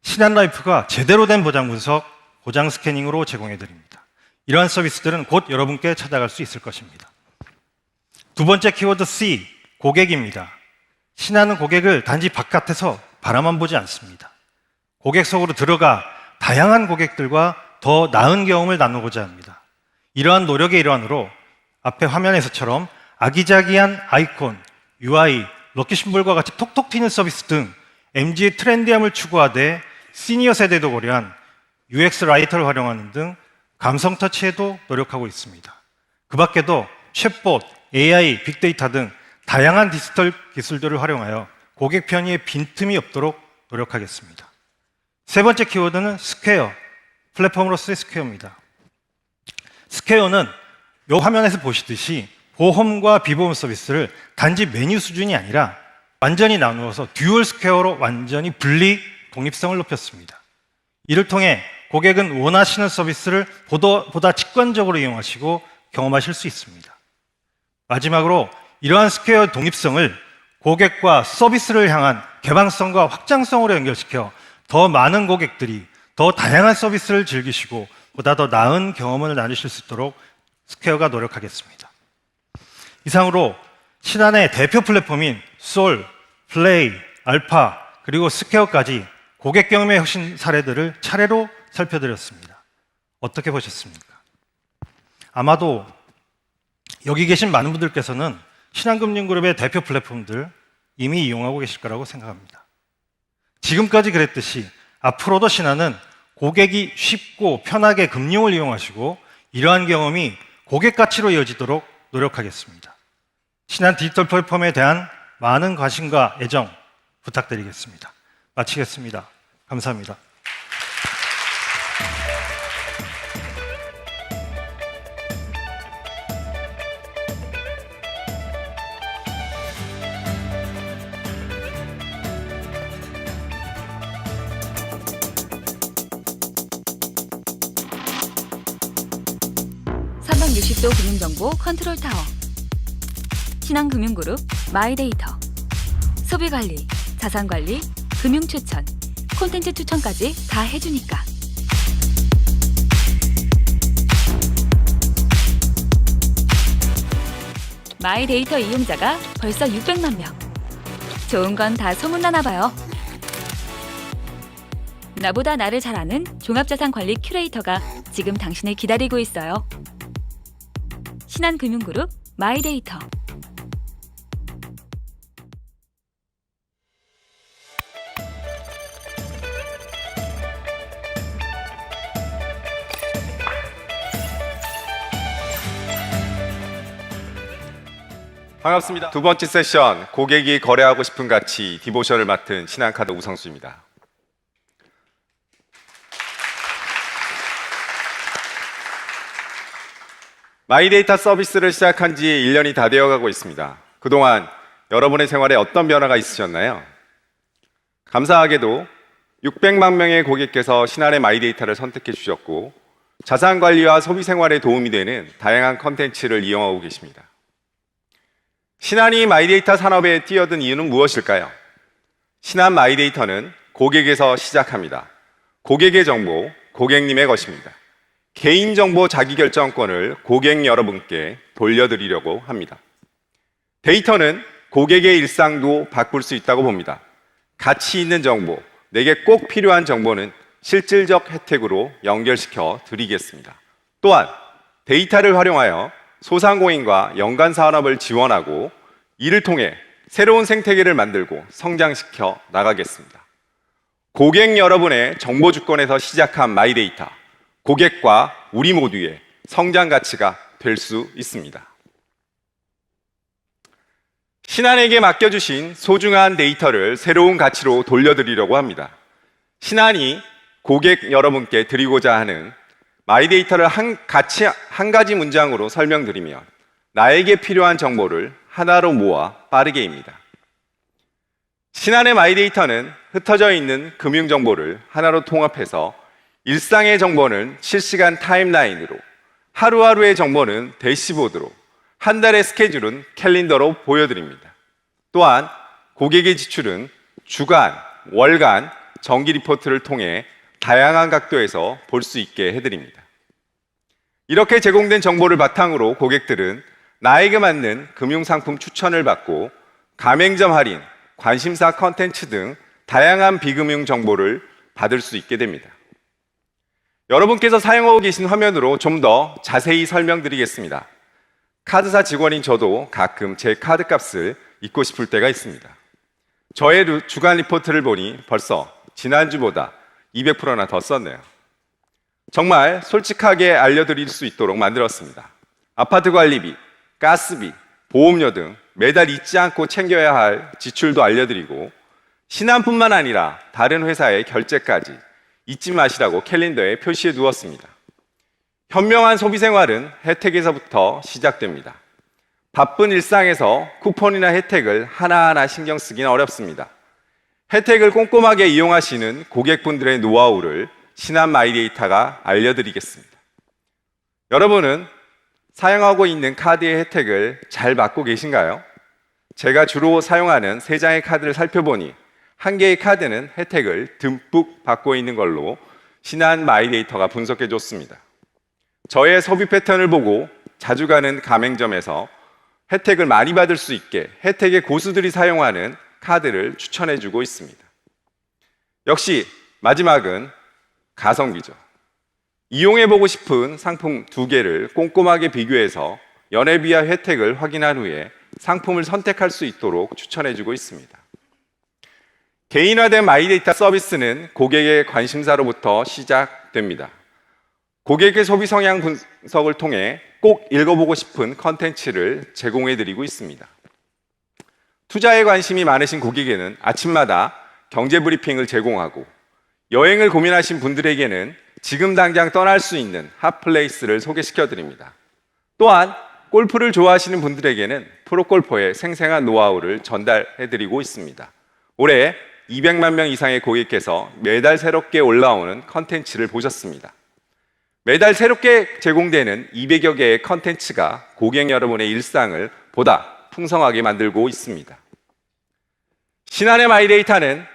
Speaker 6: 신한라이프가 제대로 된 보장 분석, 보장 스캐닝으로 제공해 드립니다. 이러한 서비스들은 곧 여러분께 찾아갈 수 있을 것입니다. 두 번째 키워드 C, 고객입니다. 신한은 고객을 단지 바깥에서 바라만 보지 않습니다. 고객 속으로 들어가 다양한 고객들과 더 나은 경험을 나누고자 합니다. 이러한 노력의 일환으로 앞에 화면에서처럼 아기자기한 아이콘, UI, 럭키 심볼과 같이 톡톡 튀는 서비스 등 MZ의 트렌디함을 추구하되 시니어 세대도 고려한 UX 라이터를 활용하는 등 감성 터치에도 노력하고 있습니다. 그 밖에도 챗봇, AI, 빅데이터 등 다양한 디지털 기술들을 활용하여 고객 편의에 빈틈이 없도록 노력하겠습니다. 세 번째 키워드는 스퀘어, 플랫폼으로서의 스퀘어입니다. 스퀘어는 이 화면에서 보시듯이 보험과 비보험 서비스를 단지 메뉴 수준이 아니라 완전히 나누어서 듀얼 스퀘어로 완전히 분리 독립성을 높였습니다. 이를 통해 고객은 원하시는 서비스를 보다 직관적으로 이용하시고 경험하실 수 있습니다. 마지막으로 이러한 스퀘어 독립성을 고객과 서비스를 향한 개방성과 확장성으로 연결시켜 더 많은 고객들이 더 다양한 서비스를 즐기시고 보다 더 나은 경험을 나누실 수 있도록 스퀘어가 노력하겠습니다. 이상으로 신한의 대표 플랫폼인 솔, 플레이, 알파, 그리고 스퀘어까지 고객 경험의 혁신 사례들을 차례로 살펴드렸습니다. 어떻게 보셨습니까? 아마도 여기 계신 많은 분들께서는 신한금융그룹의 대표 플랫폼들 이미 이용하고 계실 거라고 생각합니다. 지금까지 그랬듯이 앞으로도 신한은 고객이 쉽고 편하게 금융을 이용하시고 이러한 경험이 고객 가치로 이어지도록 노력하겠습니다. 신한 디지털 플랫폼에 대한 많은 관심과 애정 부탁드리겠습니다. 마치겠습니다. 감사합니다.
Speaker 2: (360도) 금융정보 컨트롤 타워, 신한금융그룹 마이데이터, 소비관리, 자산관리, 금융추천, 콘텐츠 추천까지 다 해주니까. 마이데이터 이용자가 벌써 600만 명. 좋은 건 다 소문나나 봐요. 나보다 나를 잘 아는 종합자산관리 큐레이터가 지금 당신을 기다리고 있어요. 신한금융그룹 마이데이터.
Speaker 7: 반갑습니다. 두 번째 세션, 고객이 거래하고 싶은 가치 디보션을 맡은 신한카드 우상수입니다. 마이데이터 서비스를 시작한 지 1년이 다 되어가고 있습니다. 그동안 여러분의 생활에 어떤 변화가 있으셨나요? 감사하게도 600만 명의 고객께서 신한의 마이데이터를 선택해 주셨고 자산관리와 소비생활에 도움이 되는 다양한 컨텐츠를 이용하고 계십니다. 신한이 마이데이터 산업에 뛰어든 이유는 무엇일까요? 신한 마이데이터는 고객에서 시작합니다. 고객의 정보, 고객님의 것입니다. 개인정보 자기결정권을 고객 여러분께 돌려드리려고 합니다. 데이터는 고객의 일상도 바꿀 수 있다고 봅니다. 가치 있는 정보, 내게 꼭 필요한 정보는 실질적 혜택으로 연결시켜 드리겠습니다. 또한 데이터를 활용하여 소상공인과 연간 산업을 지원하고 이를 통해 새로운 생태계를 만들고 성장시켜 나가겠습니다. 고객 여러분의 정보 주권에서 시작한 마이데이터, 고객과 우리 모두의 성장 가치가 될 수 있습니다. 신한에게 맡겨주신 소중한 데이터를 새로운 가치로 돌려드리려고 합니다. 신한이 고객 여러분께 드리고자 하는 마이데이터를 한 가지 문장으로 설명드리면 나에게 필요한 정보를 하나로 모아 빠르게입니다. 신한의 마이데이터는 흩어져 있는 금융 정보를 하나로 통합해서 일상의 정보는 실시간 타임라인으로, 하루하루의 정보는 대시보드로, 한 달의 스케줄은 캘린더로 보여드립니다. 또한 고객의 지출은 주간, 월간, 정기 리포트를 통해 다양한 각도에서 볼 수 있게 해드립니다. 이렇게 제공된 정보를 바탕으로 고객들은 나에게 맞는 금융상품 추천을 받고 가맹점 할인, 관심사 컨텐츠 등 다양한 비금융 정보를 받을 수 있게 됩니다. 여러분께서 사용하고 계신 화면으로 좀 더 자세히 설명드리겠습니다. 카드사 직원인 저도 가끔 제 카드 값을 잊고 싶을 때가 있습니다. 저의 주간 리포트를 보니 벌써 지난주보다 200%나 더 썼네요. 정말 솔직하게 알려드릴 수 있도록 만들었습니다. 아파트 관리비, 가스비, 보험료 등 매달 잊지 않고 챙겨야 할 지출도 알려드리고 신한뿐만 아니라 다른 회사의 결제까지 잊지 마시라고 캘린더에 표시해 두었습니다. 현명한 소비 생활은 혜택에서부터 시작됩니다. 바쁜 일상에서 쿠폰이나 혜택을 하나하나 신경 쓰기는 어렵습니다. 혜택을 꼼꼼하게 이용하시는 고객분들의 노하우를 신한 마이데이터가 알려드리겠습니다. 여러분은 사용하고 있는 카드의 혜택을 잘 받고 계신가요? 제가 주로 사용하는 3장의 카드를 살펴보니 한 개의 카드는 혜택을 듬뿍 받고 있는 걸로 신한 마이데이터가 분석해 줬습니다. 저의 소비 패턴을 보고 자주 가는 가맹점에서 혜택을 많이 받을 수 있게 혜택의 고수들이 사용하는 카드를 추천해 주고 있습니다. 역시 마지막은 가성비죠. 이용해 보고 싶은 상품 2개를 꼼꼼하게 비교해서 연회비와 혜택을 확인한 후에 상품을 선택할 수 있도록 추천해 주고 있습니다. 개인화된 마이데이터 서비스는 고객의 관심사로부터 시작됩니다. 고객의 소비 성향 분석을 통해 꼭 읽어보고 싶은 컨텐츠를 제공해 드리고 있습니다. 투자에 관심이 많으신 고객에게는 아침마다 경제 브리핑을 제공하고 여행을 고민하신 분들에게는 지금 당장 떠날 수 있는 핫플레이스를 소개시켜 드립니다. 또한 골프를 좋아하시는 분들에게는 프로골퍼의 생생한 노하우를 전달해 드리고 있습니다. 올해 200만 명 이상의 고객께서 매달 새롭게 올라오는 컨텐츠를 보셨습니다. 매달 새롭게 제공되는 200여 개의 컨텐츠가 고객 여러분의 일상을 보다 풍성하게 만들고 있습니다. 신한의 마이데이터는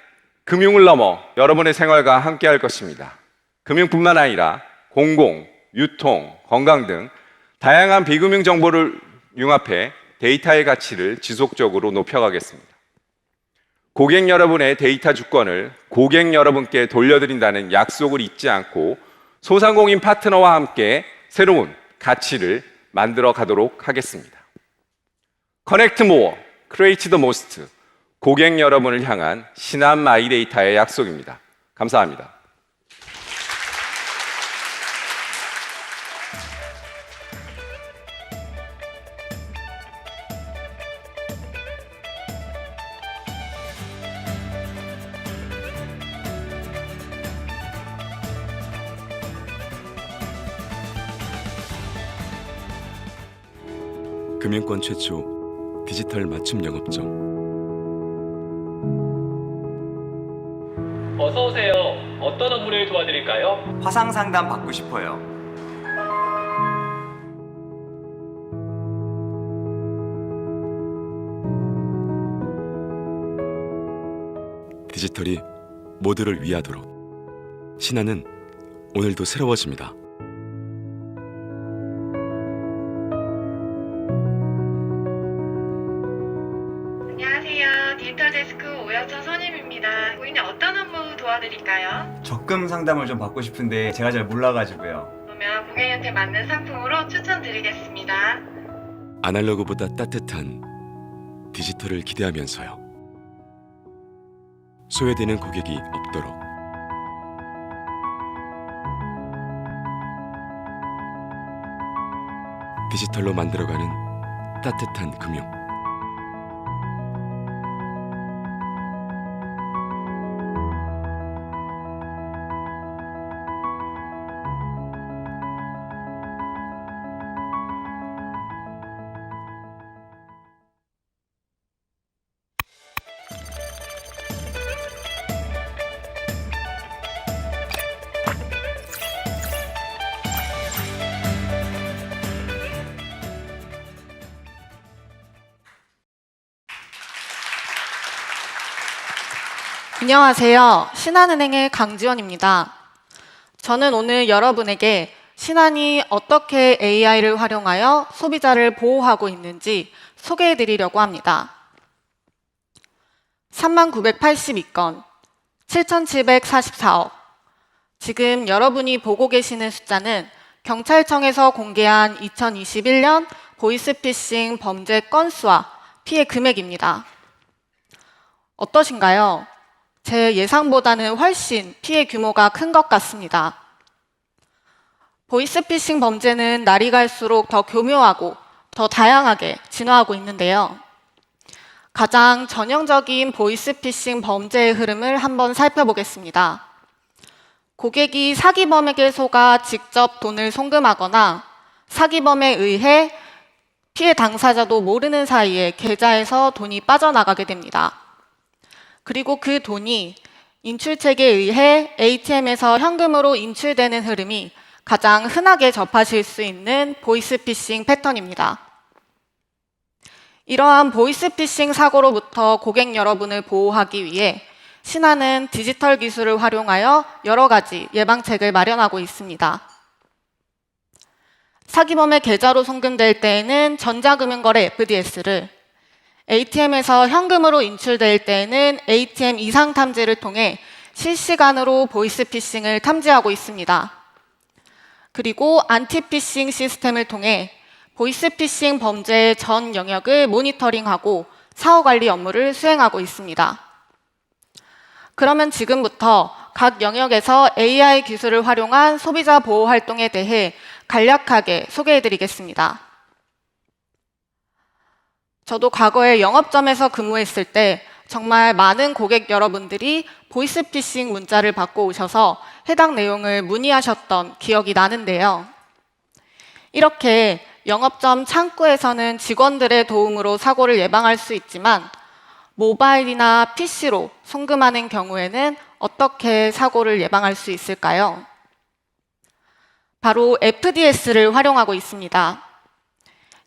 Speaker 7: 금융을 넘어 여러분의 생활과 함께할 것입니다. 금융뿐만 아니라 공공, 유통, 건강 등 다양한 비금융 정보를 융합해 데이터의 가치를 지속적으로 높여가겠습니다. 고객 여러분의 데이터 주권을 고객 여러분께 돌려드린다는 약속을 잊지 않고 소상공인 파트너와 함께 새로운 가치를 만들어 가도록 하겠습니다. Connect More, Create the Most, 고객 여러분을 향한 신한 마이데이터의 약속입니다. 감사합니다.
Speaker 8: 금융권 최초 디지털 맞춤 영업점.
Speaker 9: 어서 오세요. 어떤 업무를 도와드릴까요?
Speaker 10: 화상 상담 받고 싶어요.
Speaker 8: 디지털이 모두를 위하도록 신한은 오늘도 새로워집니다.
Speaker 11: 안녕하세요. 디지털 데스크 오영천 선임입니다. 고객님 어떤 업무 도와드릴까요?
Speaker 10: 적금 상담을 좀 받고 싶은데 제가 잘 몰라가지고요.
Speaker 11: 그러면 고객님한테 맞는 상품으로 추천드리겠습니다.
Speaker 8: 아날로그보다 따뜻한 디지털을 기대하면서요. 소외되는 고객이 없도록 디지털로 만들어가는 따뜻한 금융.
Speaker 12: 안녕하세요. 신한은행의 강지원입니다. 저는 오늘 여러분에게 신한이 어떻게 AI를 활용하여 소비자를 보호하고 있는지 소개해 드리려고 합니다. 3982건, 7744억. 지금 여러분이 보고 계시는 숫자는 경찰청에서 공개한 2021년 보이스피싱 범죄 건수와 피해 금액입니다. 어떠신가요? 제 예상보다는 훨씬 피해 규모가 큰 것 같습니다. 보이스피싱 범죄는 날이 갈수록 더 교묘하고 더 다양하게 진화하고 있는데요. 가장 전형적인 보이스피싱 범죄의 흐름을 한번 살펴보겠습니다. 고객이 사기범에게 속아 직접 돈을 송금하거나 사기범에 의해 피해 당사자도 모르는 사이에 계좌에서 돈이 빠져나가게 됩니다. 그리고 그 돈이 인출책에 의해 ATM에서 현금으로 인출되는 흐름이 가장 흔하게 접하실 수 있는 보이스피싱 패턴입니다. 이러한 보이스피싱 사고로부터 고객 여러분을 보호하기 위해 신한은 디지털 기술을 활용하여 여러 가지 예방책을 마련하고 있습니다. 사기범의 계좌로 송금될 때에는 전자금융거래 FDS를, ATM에서 현금으로 인출될 때에는 ATM 이상 탐지를 통해 실시간으로 보이스피싱을 탐지하고 있습니다. 그리고 안티피싱 시스템을 통해 보이스피싱 범죄의 전 영역을 모니터링하고 사후관리 업무를 수행하고 있습니다. 그러면 지금부터 각 영역에서 AI 기술을 활용한 소비자 보호 활동에 대해 간략하게 소개해드리겠습니다. 저도 과거에 영업점에서 근무했을 때 정말 많은 고객 여러분들이 보이스피싱 문자를 받고 오셔서 해당 내용을 문의하셨던 기억이 나는데요. 이렇게 영업점 창구에서는 직원들의 도움으로 사고를 예방할 수 있지만 모바일이나 PC로 송금하는 경우에는 어떻게 사고를 예방할 수 있을까요? 바로 FDS를 활용하고 있습니다.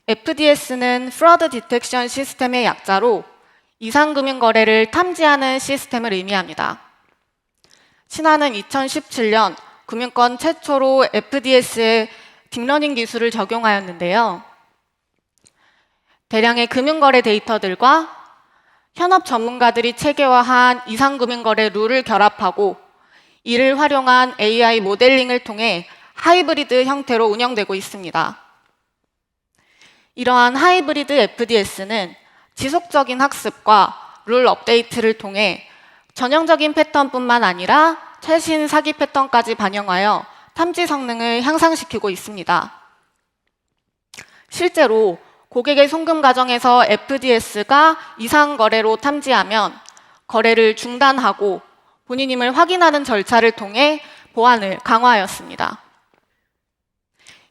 Speaker 12: FDS는 Fraud Detection 시스템의 약자로 이상금융거래를 탐지하는 시스템을 의미합니다. 신한은 2017년 금융권 최초로 FDS의 딥러닝 기술을 적용하였는데요. 대량의 금융거래 데이터들과 현업 전문가들이 체계화한 이상금융거래 룰을 결합하고 이를 활용한 AI 모델링을 통해 하이브리드 형태로 운영되고 있습니다. 이러한 하이브리드 FDS는 지속적인 학습과 룰 업데이트를 통해 전형적인 패턴뿐만 아니라 최신 사기 패턴까지 반영하여 탐지 성능을 향상시키고 있습니다. 실제로 고객의 송금 과정에서 FDS가 이상 거래로 탐지하면 거래를 중단하고 본인임을 확인하는 절차를 통해 보안을 강화하였습니다.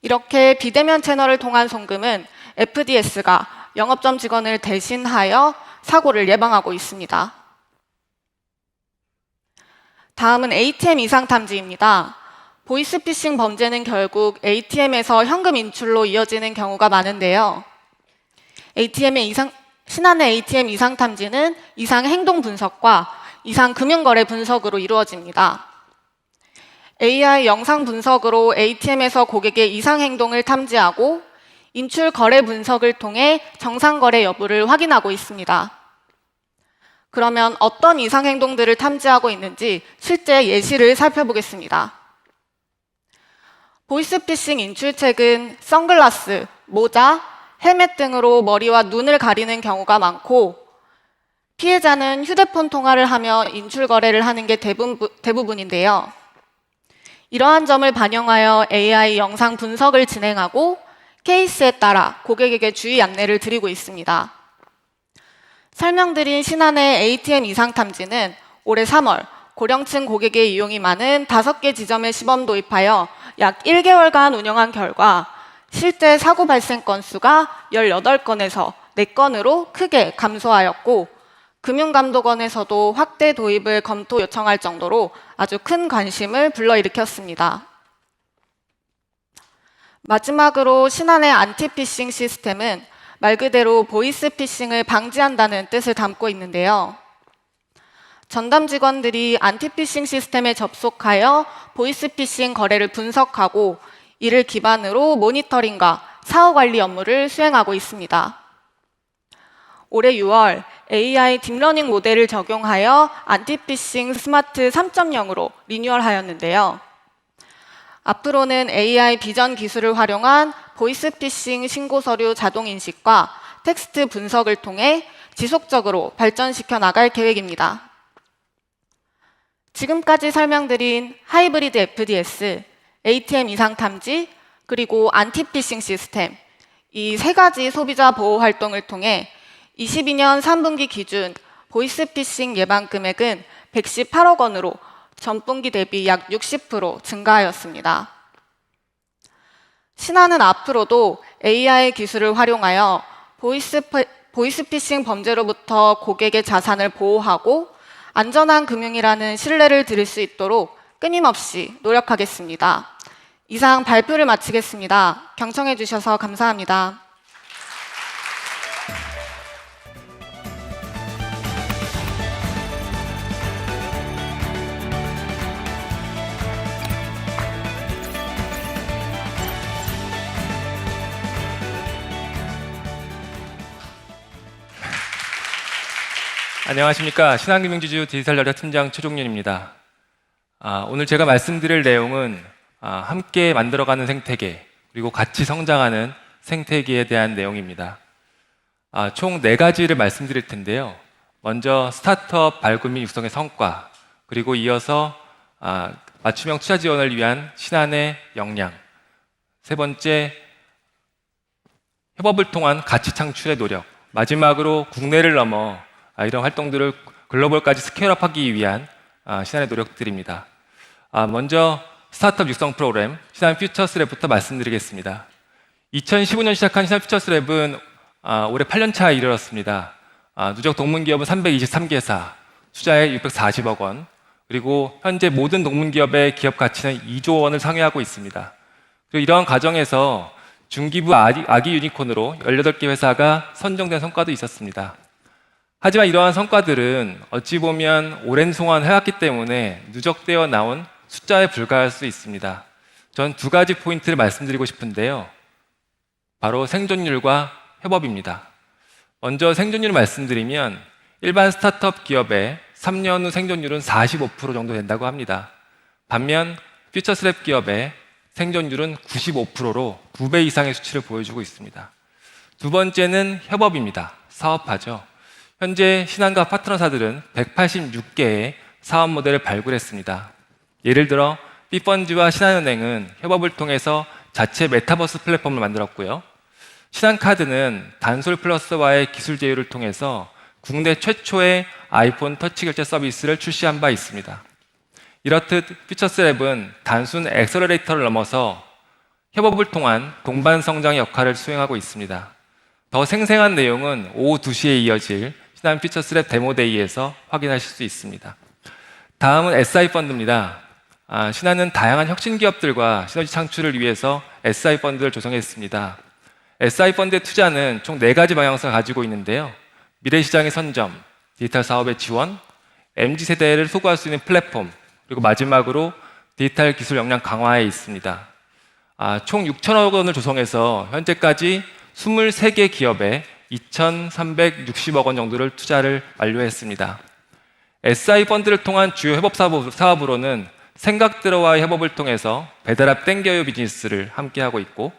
Speaker 12: 이렇게 비대면 채널을 통한 송금은 FDS가 영업점 직원을 대신하여 사고를 예방하고 있습니다. 다음은 ATM 이상 탐지입니다. 보이스피싱 범죄는 결국 ATM에서 현금 인출로 이어지는 경우가 많은데요. 신한의 ATM 이상 탐지는 이상 행동 분석과 이상 금융거래 분석으로 이루어집니다. AI 영상 분석으로 ATM에서 고객의 이상 행동을 탐지하고 인출 거래 분석을 통해 정상 거래 여부를 확인하고 있습니다. 그러면 어떤 이상 행동들을 탐지하고 있는지 실제 예시를 살펴보겠습니다. 보이스피싱 인출책은 선글라스, 모자, 헬멧 등으로 머리와 눈을 가리는 경우가 많고 피해자는 휴대폰 통화를 하며 인출 거래를 하는 게 대부분인데요. 이러한 점을 반영하여 AI 영상 분석을 진행하고 케이스에 따라 고객에게 주의 안내를 드리고 있습니다. 설명드린 신한의 ATM 이상 탐지는 올해 3월 고령층 고객의 이용이 많은 5개 지점에 시범 도입하여 약 1개월간 운영한 결과 실제 사고 발생 건수가 18건에서 4건으로 크게 감소하였고 금융감독원에서도 확대 도입을 검토 요청할 정도로 아주 큰 관심을 불러일으켰습니다. 마지막으로 신한의 안티피싱 시스템은 말 그대로 보이스피싱을 방지한다는 뜻을 담고 있는데요. 전담 직원들이 안티피싱 시스템에 접속하여 보이스피싱 거래를 분석하고 이를 기반으로 모니터링과 사후 관리 업무를 수행하고 있습니다. 올해 6월 AI 딥러닝 모델을 적용하여 안티피싱 스마트 3.0으로 리뉴얼하였는데요. 앞으로는 AI 비전 기술을 활용한 보이스피싱 신고 서류 자동 인식과 텍스트 분석을 통해 지속적으로 발전시켜 나갈 계획입니다. 지금까지 설명드린 하이브리드 FDS, ATM 이상 탐지, 그리고 안티피싱 시스템, 이 3가지 소비자 보호 활동을 통해 22년 3분기 기준 보이스피싱 예방 금액은 118억 원으로 전분기 대비 약 60% 증가하였습니다. 신한은 앞으로도 AI 기술을 활용하여 보이스피싱 범죄로부터 고객의 자산을 보호하고 안전한 금융이라는 신뢰를 드릴 수 있도록 끊임없이 노력하겠습니다. 이상 발표를 마치겠습니다. 경청해 주셔서 감사합니다.
Speaker 13: 안녕하십니까. 신한금융지주 디지털전략 팀장 최종윤입니다. 오늘 제가 말씀드릴 내용은 함께 만들어가는 생태계 그리고 같이 성장하는 생태계에 대한 내용입니다. 총 4가지를 말씀드릴 텐데요. 먼저 스타트업 발굴 및 육성의 성과, 그리고 이어서 맞춤형 투자 지원을 위한 신한의 역량, 3번째 협업을 통한 가치 창출의 노력, 마지막으로 국내를 넘어 이런 활동들을 글로벌까지 스케일업하기 위한 신한의 노력들입니다. 먼저 스타트업 육성 프로그램 신한 퓨처스랩부터 말씀드리겠습니다. 2015년 시작한 신한 퓨처스랩은 올해 8년 차에 이르렀습니다. 누적 동문기업은 323개사, 투자액 640억 원, 그리고 현재 모든 동문기업의 기업 가치는 2조 원을 상회하고 있습니다. 그리고 이러한 과정에서 중기부 아기 유니콘으로 18개 회사가 선정된 성과도 있었습니다. 하지만 이러한 성과들은 어찌 보면 오랜 동안 해왔기 때문에 누적되어 나온 숫자에 불과할 수 있습니다. 전 2가지 포인트를 말씀드리고 싶은데요. 바로 생존율과 협업입니다. 먼저 생존율을 말씀드리면 일반 스타트업 기업의 3년 후 생존율은 45% 정도 된다고 합니다. 반면 퓨처스랩 기업의 생존율은 95%로 9배 이상의 수치를 보여주고 있습니다. 2번째는 협업입니다. 사업화죠. 현재 신한과 파트너사들은 186개의 사업 모델을 발굴했습니다. 예를 들어 B펀즈와 신한은행은 협업을 통해서 자체 메타버스 플랫폼을 만들었고요. 신한카드는 단솔 플러스와의 기술 제휴를 통해서 국내 최초의 아이폰 터치 결제 서비스를 출시한 바 있습니다. 이렇듯 퓨처스랩은 단순 엑셀러레이터를 넘어서 협업을 통한 동반 성장의 역할을 수행하고 있습니다. 더 생생한 내용은 오후 2시에 이어질 신한 퓨처스랩 데모데이에서 확인하실 수 있습니다. 다음은 SI펀드입니다. 신한은 다양한 혁신 기업들과 시너지 창출을 위해서 SI펀드를 조성했습니다. SI펀드의 투자는 총 4가지 방향성을 가지고 있는데요. 미래시장의 선점, 디지털 사업의 지원, MZ세대를 소구할 수 있는 플랫폼, 그리고 마지막으로 디지털 기술 역량 강화에 있습니다. 총 6천억 원을 조성해서 현재까지 23개 기업에 2,360억 원 정도를 투자를 완료했습니다. SI펀드를 통한 주요 협업 사업으로는 생각들어와의 협업을 통해서 배달앱 땡겨요 비즈니스를 함께하고 있고,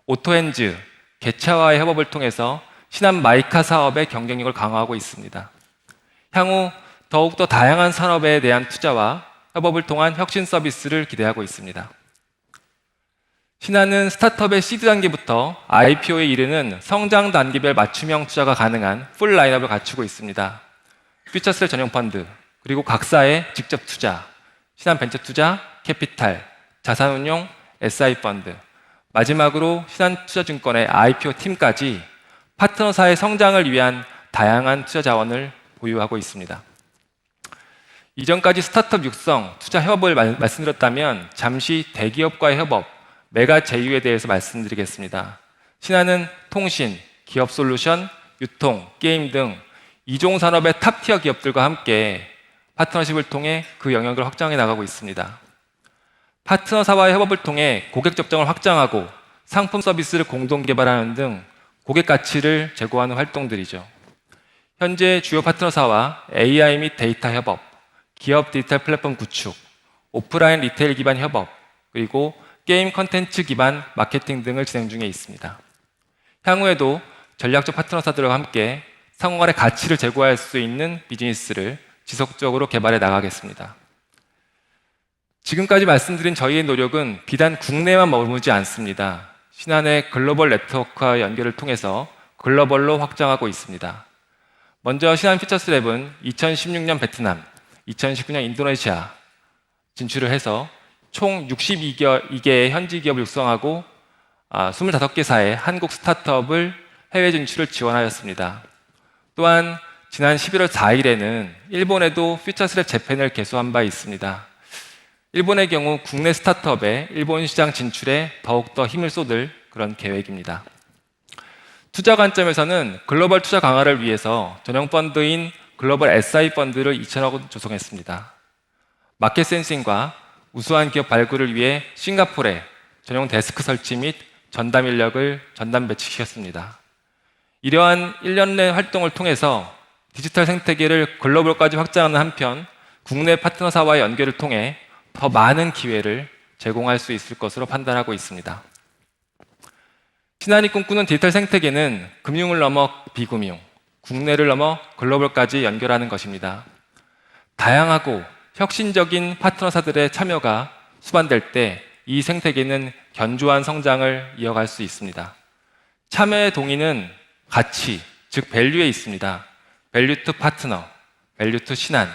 Speaker 13: 오토핸즈, 개차와의 협업을 통해서 신한 마이카 사업의 경쟁력을 강화하고 있습니다. 향후 더욱더 다양한 산업에 대한 투자와 협업을 통한 혁신 서비스를 기대하고 있습니다. 신한은 스타트업의 시드 단계부터 IPO에 이르는 성장 단계별 맞춤형 투자가 가능한 풀 라인업을 갖추고 있습니다. 퓨처스랩 전용 펀드, 그리고 각사의 직접 투자, 신한 벤처 투자, 캐피탈, 자산운용, SI 펀드, 마지막으로 신한투자증권의 IPO 팀까지 파트너사의 성장을 위한 다양한 투자 자원을 보유하고 있습니다. 이전까지 스타트업 육성, 투자 협업을 말씀드렸다면 잠시 대기업과의 협업, 메가 제휴에 대해서 말씀드리겠습니다. 신한은 통신, 기업 솔루션, 유통, 게임 등 이종 산업의 탑티어 기업들과 함께 파트너십을 통해 그 영역을 확장해 나가고 있습니다. 파트너사와의 협업을 통해 고객 접점을 확장하고 상품 서비스를 공동 개발하는 등 고객 가치를 제고하는 활동들이죠. 현재 주요 파트너사와 AI 및 데이터 협업, 기업 디지털 플랫폼 구축, 오프라인 리테일 기반 협업, 그리고 게임 컨텐츠 기반 마케팅 등을 진행 중에 있습니다. 향후에도 전략적 파트너사들과 함께 상호 간의 가치를 제고할 수 있는 비즈니스를 지속적으로 개발해 나가겠습니다. 지금까지 말씀드린 저희의 노력은 비단 국내만 머무르지 않습니다. 신한의 글로벌 네트워크와 연결을 통해서 글로벌로 확장하고 있습니다. 먼저 신한 퓨처스랩은 2016년 베트남, 2019년 인도네시아 진출을 해서 총 62개의 현지 기업을 육성하고 25개사의 한국 스타트업을 해외 진출을 지원하였습니다. 또한 지난 11월 4일에는 일본에도 퓨처스랩 재팬을 개소한 바 있습니다. 일본의 경우 국내 스타트업의 일본 시장 진출에 더욱더 힘을 쏟을 그런 계획입니다. 투자 관점에서는 글로벌 투자 강화를 위해서 전용 펀드인 글로벌 SI 펀드를 2,000억 원 조성했습니다. 마켓 센싱과 우수한 기업 발굴을 위해 싱가포르에 전용 데스크 설치 및 전담 인력을 전담 배치시켰습니다. 이러한 1년 내 활동을 통해서 디지털 생태계를 글로벌까지 확장하는 한편 국내 파트너사와의 연결을 통해 더 많은 기회를 제공할 수 있을 것으로 판단하고 있습니다. 신한이 꿈꾸는 디지털 생태계는 금융을 넘어 비금융, 국내를 넘어 글로벌까지 연결하는 것입니다. 다양하고 혁신적인 파트너사들의 참여가 수반될 때 이 생태계는 견조한 성장을 이어갈 수 있습니다. 참여의 동의는 가치, 즉 밸류에 있습니다. 밸류 투 파트너, 밸류 투 신한,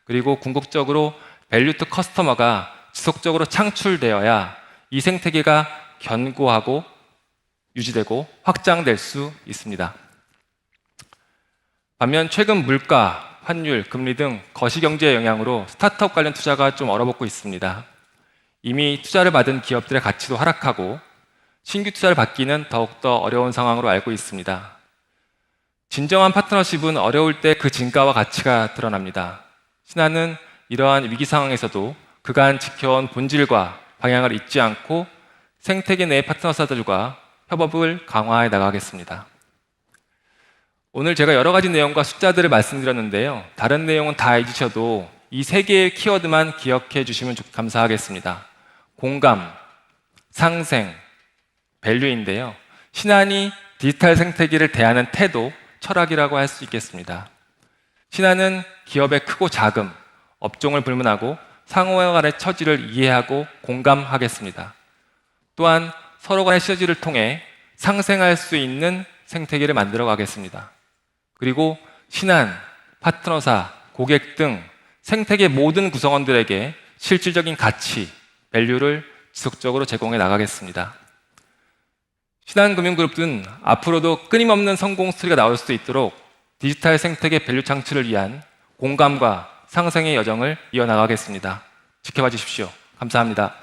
Speaker 13: 그리고 궁극적으로 밸류 투 커스터머가 지속적으로 창출되어야 이 생태계가 견고하고 유지되고 확장될 수 있습니다. 반면 최근 물가, 환율, 금리 등 거시경제의 영향으로 스타트업 관련 투자가 좀 얼어붙고 있습니다. 이미 투자를 받은 기업들의 가치도 하락하고 신규 투자를 받기는 더욱더 어려운 상황으로 알고 있습니다. 진정한 파트너십은 어려울 때 그 진가와 가치가 드러납니다. 신한은 이러한 위기 상황에서도 그간 지켜온 본질과 방향을 잊지 않고 생태계 내 파트너사들과 협업을 강화해 나가겠습니다. 오늘 제가 여러 가지 내용과 숫자들을 말씀드렸는데요. 다른 내용은 다 잊으셔도 이 세 개의 키워드만 기억해 주시면 감사하겠습니다. 공감, 상생, 밸류인데요. 신한이 디지털 생태계를 대하는 태도, 철학이라고 할 수 있겠습니다. 신한은 기업의 크고 작음, 업종을 불문하고 상호 간의 처지를 이해하고 공감하겠습니다. 또한 서로 간의 시너지를 통해 상생할 수 있는 생태계를 만들어 가겠습니다. 그리고 신한, 파트너사, 고객 등 생태계 모든 구성원들에게 실질적인 가치, 밸류를 지속적으로 제공해 나가겠습니다. 신한금융그룹은 앞으로도 끊임없는 성공 스토리가 나올 수 있도록 디지털 생태계 밸류 창출을 위한 공감과 상생의 여정을 이어나가겠습니다. 지켜봐 주십시오. 감사합니다.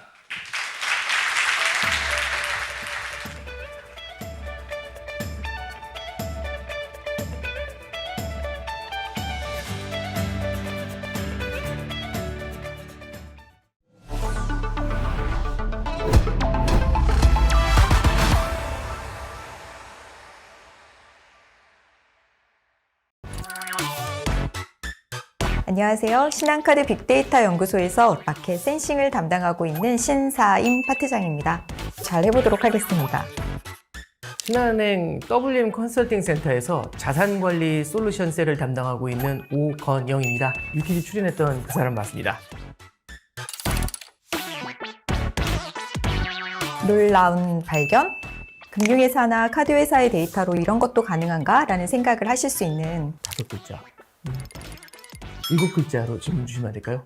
Speaker 14: 안녕하세요. 신한카드 빅데이터 연구소에서 마켓 센싱을 담당하고 있는 신사임 파트장입니다. 잘 해보도록 하겠습니다.
Speaker 15: 신한은행 WM 컨설팅 센터에서 자산관리 솔루션 셀을 담당하고 있는 오건영입니다. 유퀴즈 출연했던 그 사람 맞습니다.
Speaker 14: 놀라운 발견? 금융회사나 카드회사의 데이터로 이런 것도 가능한가? 라는 생각을 하실 수 있는
Speaker 15: 5글자. 7글자로 질문 주시면 안 될까요?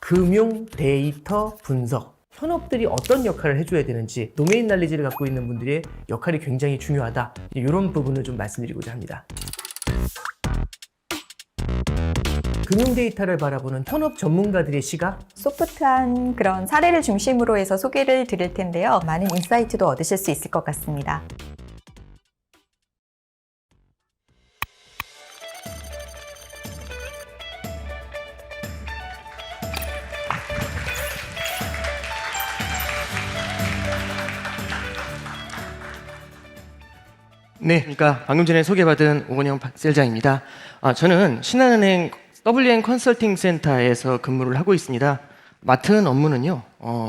Speaker 15: 금융 데이터 분석. 현업들이 어떤 역할을 해줘야 되는지, 도메인 날리지를 갖고 있는 분들의 역할이 굉장히 중요하다. 이런 부분을 좀 말씀드리고자 합니다. 금융 데이터를 바라보는 현업 전문가들의 시각?
Speaker 14: 소프트한 그런 사례를 중심으로 해서 소개를 드릴 텐데요. 많은 인사이트도 얻으실 수 있을 것 같습니다.
Speaker 16: 네, 그러니까 방금 전에 소개받은 오건영 셀장입니다. 저는 신한은행 WM 컨설팅 센터에서 근무를 하고 있습니다. 맡은 업무는요,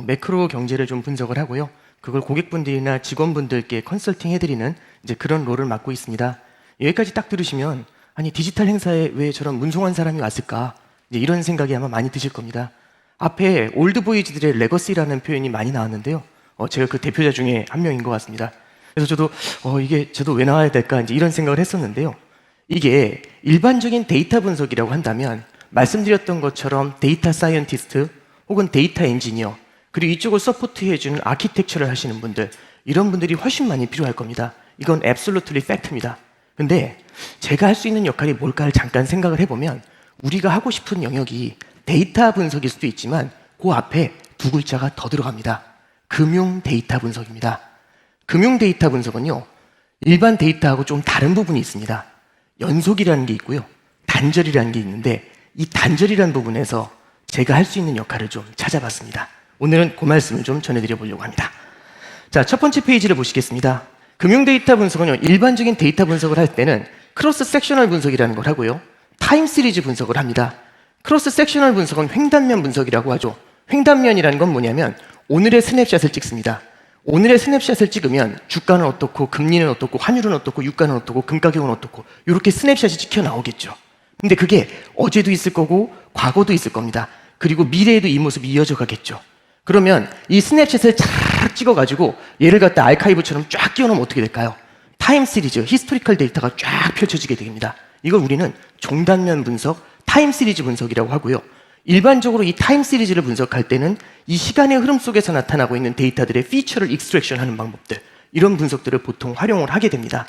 Speaker 16: 매크로 경제를 좀 분석을 하고요. 그걸 고객분들이나 직원분들께 컨설팅 해드리는 이제 그런 롤을 맡고 있습니다. 여기까지 딱 들으시면, 아니, 디지털 행사에 왜 저런 문송한 사람이 왔을까? 이제 이런 생각이 아마 많이 드실 겁니다. 앞에 올드보이즈들의 레거시라는 표현이 많이 나왔는데요. 제가 그 대표자 중에 한 명인 것 같습니다. 그래서 저도 저도 왜 나와야 될까 이제 이런 생각을 했었는데요. 이게 일반적인 데이터 분석이라고 한다면 말씀드렸던 것처럼 데이터 사이언티스트 혹은 데이터 엔지니어 그리고 이쪽을 서포트해주는 아키텍처를 하시는 분들 이런 분들이 훨씬 많이 필요할 겁니다. 이건 absolutely fact입니다. 근데 제가 할 수 있는 역할이 뭘까를 잠깐 생각을 해보면 우리가 하고 싶은 영역이 데이터 분석일 수도 있지만 그 앞에 2글자가 더 들어갑니다. 금융 데이터 분석입니다. 금융 데이터 분석은요, 일반 데이터하고 좀 다른 부분이 있습니다. 연속이라는 게 있고요, 단절이라는 게 있는데 이 단절이라는 부분에서 제가 할 수 있는 역할을 좀 찾아봤습니다. 오늘은 그 말씀을 좀 전해드려 보려고 합니다. 자, 첫 번째 페이지를 보시겠습니다. 금융 데이터 분석은요, 일반적인 데이터 분석을 할 때는 크로스 섹셔널 분석이라는 걸 하고요, 타임 시리즈 분석을 합니다. 크로스 섹셔널 분석은 횡단면 분석이라고 하죠. 횡단면이라는 건 뭐냐면 오늘의 스냅샷을 찍습니다. 오늘의 스냅샷을 찍으면 주가는 어떻고 금리는 어떻고 환율은 어떻고 유가는 어떻고 금 가격은 어떻고 이렇게 스냅샷이 찍혀 나오겠죠. 근데 그게 어제도 있을 거고 과거도 있을 겁니다. 그리고 미래에도 이 모습이 이어져 가겠죠. 그러면 이 스냅샷을 쫙 찍어가지고 얘를 갖다 아카이브처럼 쫙 끼워놓으면 어떻게 될까요? 타임 시리즈, 히스토리컬 데이터가 쫙 펼쳐지게 됩니다. 이걸 우리는 종단면 분석, 타임 시리즈 분석이라고 하고요. 일반적으로 이 타임 시리즈를 분석할 때는 이 시간의 흐름 속에서 나타나고 있는 데이터들의 피처를 익스트랙션 하는 방법들, 이런 분석들을 보통 활용을 하게 됩니다.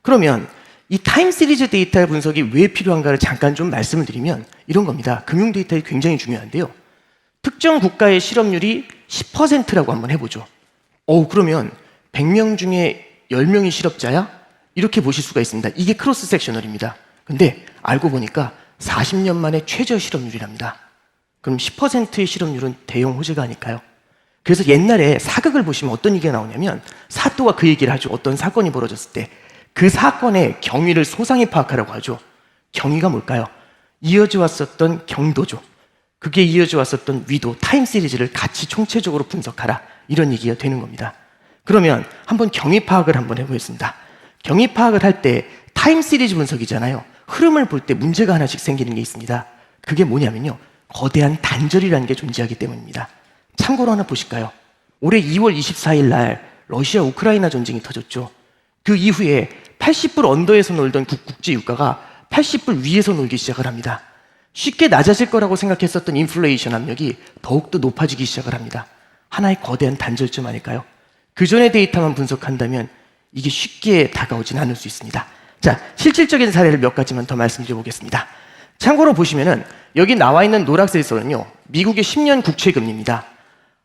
Speaker 16: 그러면 이 타임 시리즈 데이터의 분석이 왜 필요한가를 잠깐 좀 말씀을 드리면 이런 겁니다. 금융 데이터가 굉장히 중요한데요. 특정 국가의 실업률이 10%라고 한번 해보죠. 그러면 100명 중에 10명이 실업자야? 이렇게 보실 수가 있습니다. 이게 크로스 섹셔널입니다. 근데 알고 보니까 40년 만에 최저 실업률이랍니다. 그럼 10%의 실업률은 대형 호재가 아닐까요? 그래서 옛날에 사극을 보시면 어떤 얘기가 나오냐면 사또가 그 얘기를 하죠. 어떤 사건이 벌어졌을 때 그 사건의 경위를 소상히 파악하라고 하죠. 경위가 뭘까요? 이어져 왔었던 경도죠. 그게 이어져 왔었던 위도, 타임 시리즈를 같이 총체적으로 분석하라. 이런 얘기가 되는 겁니다. 그러면 한번 경위 파악을 한번 해보겠습니다. 경위 파악을 할 때 타임 시리즈 분석이잖아요. 흐름을 볼 때 문제가 하나씩 생기는 게 있습니다. 그게 뭐냐면요, 거대한 단절이라는 게 존재하기 때문입니다. 참고로 하나 보실까요? 올해 2월 24일 날 러시아 우크라이나 전쟁이 터졌죠. 그 이후에 80불 언더에서 놀던 국제 유가가 80불 위에서 놀기 시작을 합니다. 쉽게 낮아질 거라고 생각했었던 인플레이션 압력이 더욱더 높아지기 시작을 합니다. 하나의 거대한 단절점 아닐까요? 그 전의 데이터만 분석한다면 이게 쉽게 다가오진 않을 수 있습니다. 자, 실질적인 사례를 몇 가지만 더 말씀드려 보겠습니다. 참고로 보시면은 여기 나와 있는 노란색 선은요, 미국의 10년 국채금리입니다.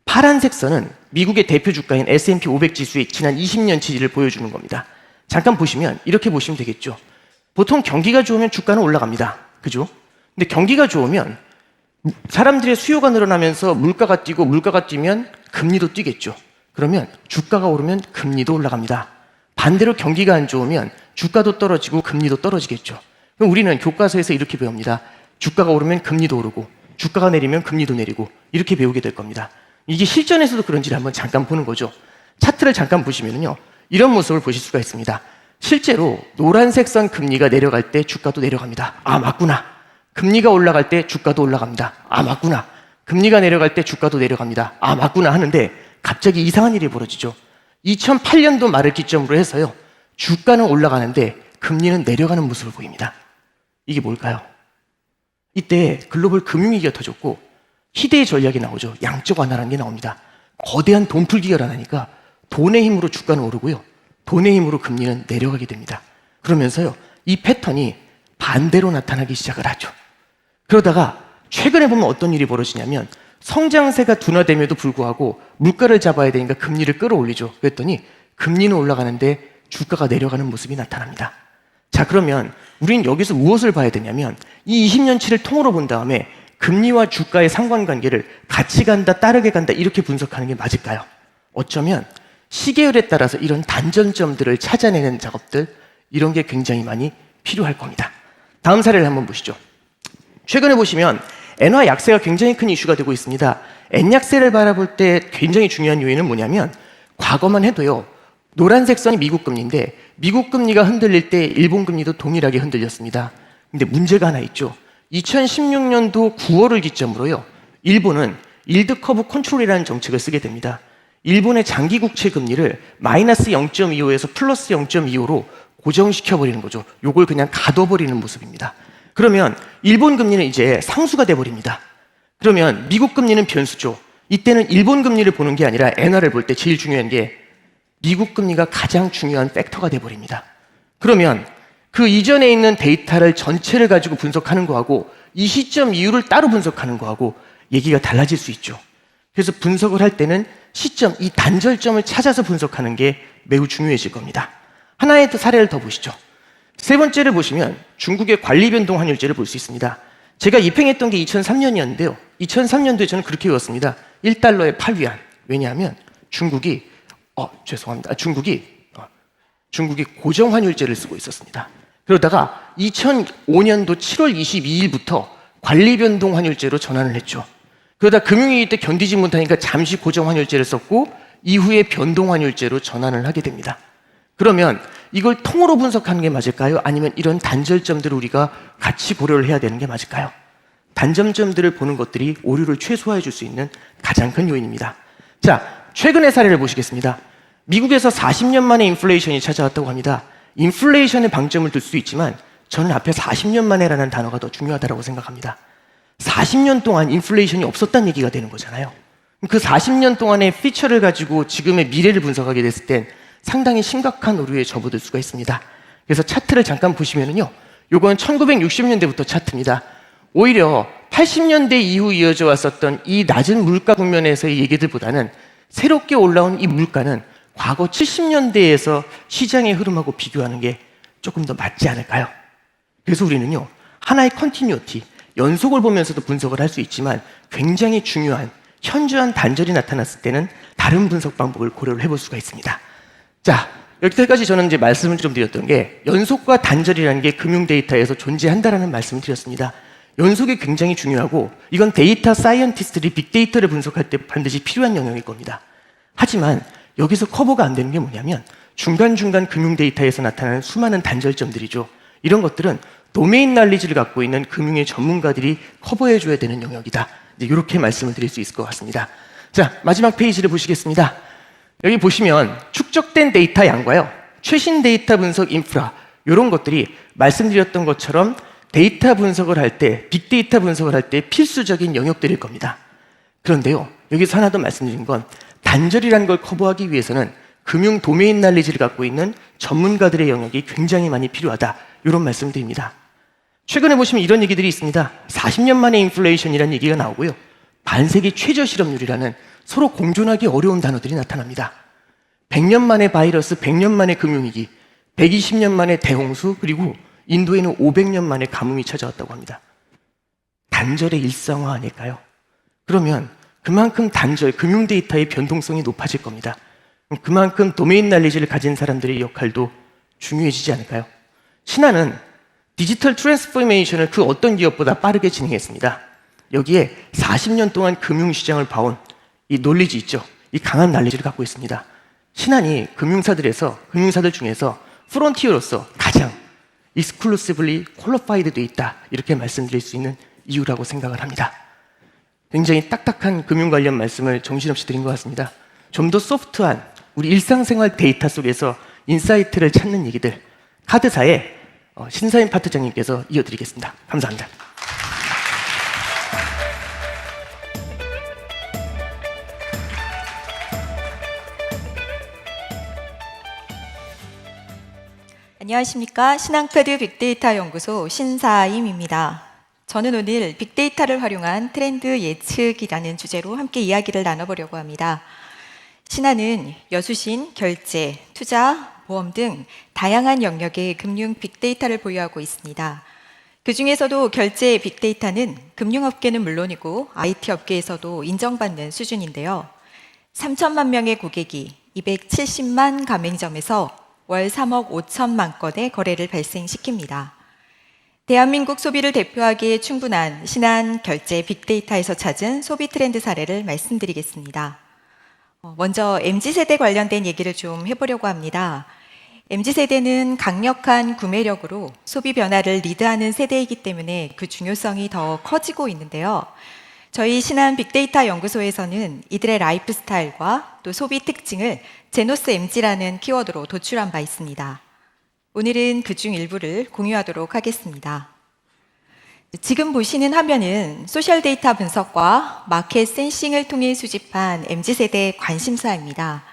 Speaker 16: 파란색 선은 미국의 대표 주가인 S&P 500 지수의 지난 20년 지지를 보여주는 겁니다. 잠깐 보시면 이렇게 보시면 되겠죠. 보통 경기가 좋으면 주가는 올라갑니다. 그죠? 근데 경기가 좋으면 사람들의 수요가 늘어나면서 물가가 뛰고 물가가 뛰면 금리도 뛰겠죠. 그러면 주가가 오르면 금리도 올라갑니다. 반대로 경기가 안 좋으면 주가도 떨어지고 금리도 떨어지겠죠. 그럼 우리는 교과서에서 이렇게 배웁니다. 주가가 오르면 금리도 오르고 주가가 내리면 금리도 내리고 이렇게 배우게 될 겁니다. 이게 실전에서도 그런지를 한번 잠깐 보는 거죠. 차트를 잠깐 보시면요. 이런 모습을 보실 수가 있습니다. 실제로 노란색 선 금리가 내려갈 때 주가도 내려갑니다. 아, 맞구나. 금리가 올라갈 때 주가도 올라갑니다. 아, 맞구나. 금리가 내려갈 때 주가도 내려갑니다. 아, 맞구나 하는데 갑자기 이상한 일이 벌어지죠. 2008년도 말을 기점으로 해서요. 주가는 올라가는데 금리는 내려가는 모습을 보입니다. 이게 뭘까요? 이때 글로벌 금융위기가 터졌고 희대의 전략이 나오죠. 양적 완화라는 게 나옵니다. 거대한 돈풀기가 일어나니까 돈의 힘으로 주가는 오르고요. 돈의 힘으로 금리는 내려가게 됩니다. 그러면서요. 이 패턴이 반대로 나타나기 시작을 하죠. 그러다가 최근에 보면 어떤 일이 벌어지냐면 성장세가 둔화됨에도 불구하고 물가를 잡아야 되니까 금리를 끌어올리죠. 그랬더니 금리는 올라가는데 주가가 내려가는 모습이 나타납니다. 자, 그러면 우린 여기서 무엇을 봐야 되냐면 이 20년치를 통으로 본 다음에 금리와 주가의 상관관계를 같이 간다, 따르게 간다 이렇게 분석하는 게 맞을까요? 어쩌면 시계열에 따라서 이런 단전점들을 찾아내는 작업들 이런 게 굉장히 많이 필요할 겁니다. 다음 사례를 한번 보시죠. 최근에 보시면 엔화 약세가 굉장히 큰 이슈가 되고 있습니다. 엔 약세를 바라볼 때 굉장히 중요한 요인은 뭐냐면 과거만 해도요. 노란색 선이 미국 금리인데 미국 금리가 흔들릴 때 일본 금리도 동일하게 흔들렸습니다. 근데 문제가 하나 있죠. 2016년도 9월을 기점으로요. 일본은 일드 커브 컨트롤이라는 정책을 쓰게 됩니다. 일본의 장기 국채 금리를 마이너스 0.25에서 플러스 0.25로 고정시켜버리는 거죠. 요걸 그냥 가둬버리는 모습입니다. 그러면 일본 금리는 이제 상수가 돼버립니다. 그러면 미국 금리는 변수죠. 이때는 일본 금리를 보는 게 아니라 엔화를 볼 때 제일 중요한 게 미국 금리가 가장 중요한 팩터가 돼버립니다. 그러면 그 이전에 있는 데이터를 전체를 가지고 분석하는 거하고 이 시점 이후를 따로 분석하는 거하고 얘기가 달라질 수 있죠. 그래서 분석을 할 때는 시점, 이 단절점을 찾아서 분석하는 게 매우 중요해질 겁니다. 하나의 사례를 더 보시죠. 세 번째를 보시면 중국의 관리변동 환율제를 볼 수 있습니다. 제가 입행했던 게 2003년이었는데요. 2003년도에 저는 그렇게 외웠습니다. 1달러에 8위안. 왜냐하면 중국이 고정환율제를 쓰고 있었습니다. 그러다가 2005년도 7월 22일부터 관리변동 환율제로 전환을 했죠. 그러다 금융위기 때 견디지 못하니까 잠시 고정환율제를 썼고 이후에 변동환율제로 전환을 하게 됩니다. 그러면 이걸 통으로 분석하는 게 맞을까요? 아니면 이런 단절점들을 우리가 같이 고려를 해야 되는 게 맞을까요? 단점점들을 보는 것들이 오류를 최소화해 줄 수 있는 가장 큰 요인입니다. 자, 최근의 사례를 보시겠습니다. 미국에서 40년 만에 인플레이션이 찾아왔다고 합니다. 인플레이션에 방점을 둘 수 있지만 저는 앞에 40년 만에라는 단어가 더 중요하다고 생각합니다. 40년 동안 인플레이션이 없었다는 얘기가 되는 거잖아요. 그 40년 동안의 피처를 가지고 지금의 미래를 분석하게 됐을 땐 상당히 심각한 오류에 접어들 수가 있습니다. 그래서 차트를 잠깐 보시면은요. 요건 1960년대부터 차트입니다. 오히려 80년대 이후 이어져 왔었던 이 낮은 물가 국면에서의 얘기들보다는 새롭게 올라온 이 물가는 과거 70년대에서 시장의 흐름하고 비교하는 게 조금 더 맞지 않을까요? 그래서 우리는요. 하나의 컨티뉴어티, 연속을 보면서도 분석을 할 수 있지만 굉장히 중요한 현저한 단절이 나타났을 때는 다른 분석 방법을 고려를 해볼 수가 있습니다. 자, 여기까지 저는 이제 말씀을 좀 드렸던 게 연속과 단절이라는 게 금융 데이터에서 존재한다라는 말씀을 드렸습니다. 연속이 굉장히 중요하고 이건 데이터 사이언티스트들이 빅데이터를 분석할 때 반드시 필요한 영역일 겁니다. 하지만 여기서 커버가 안 되는 게 뭐냐면 중간중간 금융 데이터에서 나타나는 수많은 단절점들이죠. 이런 것들은 도메인 날리지를 갖고 있는 금융의 전문가들이 커버해 줘야 되는 영역이다. 이제 이렇게 말씀을 드릴 수 있을 것 같습니다. 자, 마지막 페이지를 보시겠습니다. 여기 보시면 축적된 데이터 양과요. 최신 데이터 분석 인프라 이런 것들이 말씀드렸던 것처럼 데이터 분석을 할 때, 빅데이터 분석을 할 때 필수적인 영역들일 겁니다. 그런데요. 여기서 하나 더 말씀드린 건 단절이라는 걸 커버하기 위해서는 금융 도메인 날리지를 갖고 있는 전문가들의 영역이 굉장히 많이 필요하다. 이런 말씀을 드립니다. 최근에 보시면 이런 얘기들이 있습니다. 40년 만에 인플레이션이라는 얘기가 나오고요. 반세기 최저 실업률이라는 서로 공존하기 어려운 단어들이 나타납니다. 100년 만에 바이러스, 100년 만에 금융위기, 120년 만에 대홍수, 그리고 인도에는 500년 만에 가뭄이 찾아왔다고 합니다. 단절의 일상화 아닐까요? 그러면 그만큼 단절, 금융 데이터의 변동성이 높아질 겁니다. 그만큼 도메인 날리지를 가진 사람들의 역할도 중요해지지 않을까요? 신한은 디지털 트랜스포메이션을 그 어떤 기업보다 빠르게 진행했습니다. 여기에 40년 동안 금융시장을 봐온 이 논리지 있죠. 이 강한 난리지를 갖고 있습니다. 신한이 금융사들 중에서 프론티어로서 가장 exclusively qualified 돼 있다. 이렇게 말씀드릴 수 있는 이유라고 생각을 합니다. 굉장히 딱딱한 금융 관련 말씀을 정신없이 드린 것 같습니다. 좀 더 소프트한 우리 일상생활 데이터 속에서 인사이트를 찾는 얘기들, 카드사의 신사임 파트장님께서 이어드리겠습니다. 감사합니다.
Speaker 17: 안녕하십니까. 신한카드 빅데이터 연구소 신사임입니다. 저는 오늘 빅데이터를 활용한 트렌드 예측이라는 주제로 함께 이야기를 나눠보려고 합니다. 신한은 여수신, 결제, 투자, 보험 등 다양한 영역의 금융 빅데이터를 보유하고 있습니다. 그 중에서도 결제 빅데이터는 금융업계는 물론이고 IT 업계에서도 인정받는 수준인데요. 3천만 명의 고객이 270만 가맹점에서 월 3억 5천만 건의 거래를 발생시킵니다. 대한민국 소비를 대표하기에 충분한 신한 결제 빅데이터에서 찾은 소비 트렌드 사례를 말씀드리겠습니다. 먼저 MZ세대 관련된 얘기를 좀 해보려고 합니다. MZ세대는 강력한 구매력으로 소비 변화를 리드하는 세대이기 때문에 그 중요성이 더 커지고 있는데요. 저희 신한 빅데이터 연구소에서는 이들의 라이프 스타일과 또 소비 특징을 제노스 MZ라는 키워드로 도출한 바 있습니다. 오늘은 그중 일부를 공유하도록 하겠습니다. 지금 보시는 화면은 소셜 데이터 분석과 마켓 센싱을 통해 수집한 MZ세대 관심사입니다.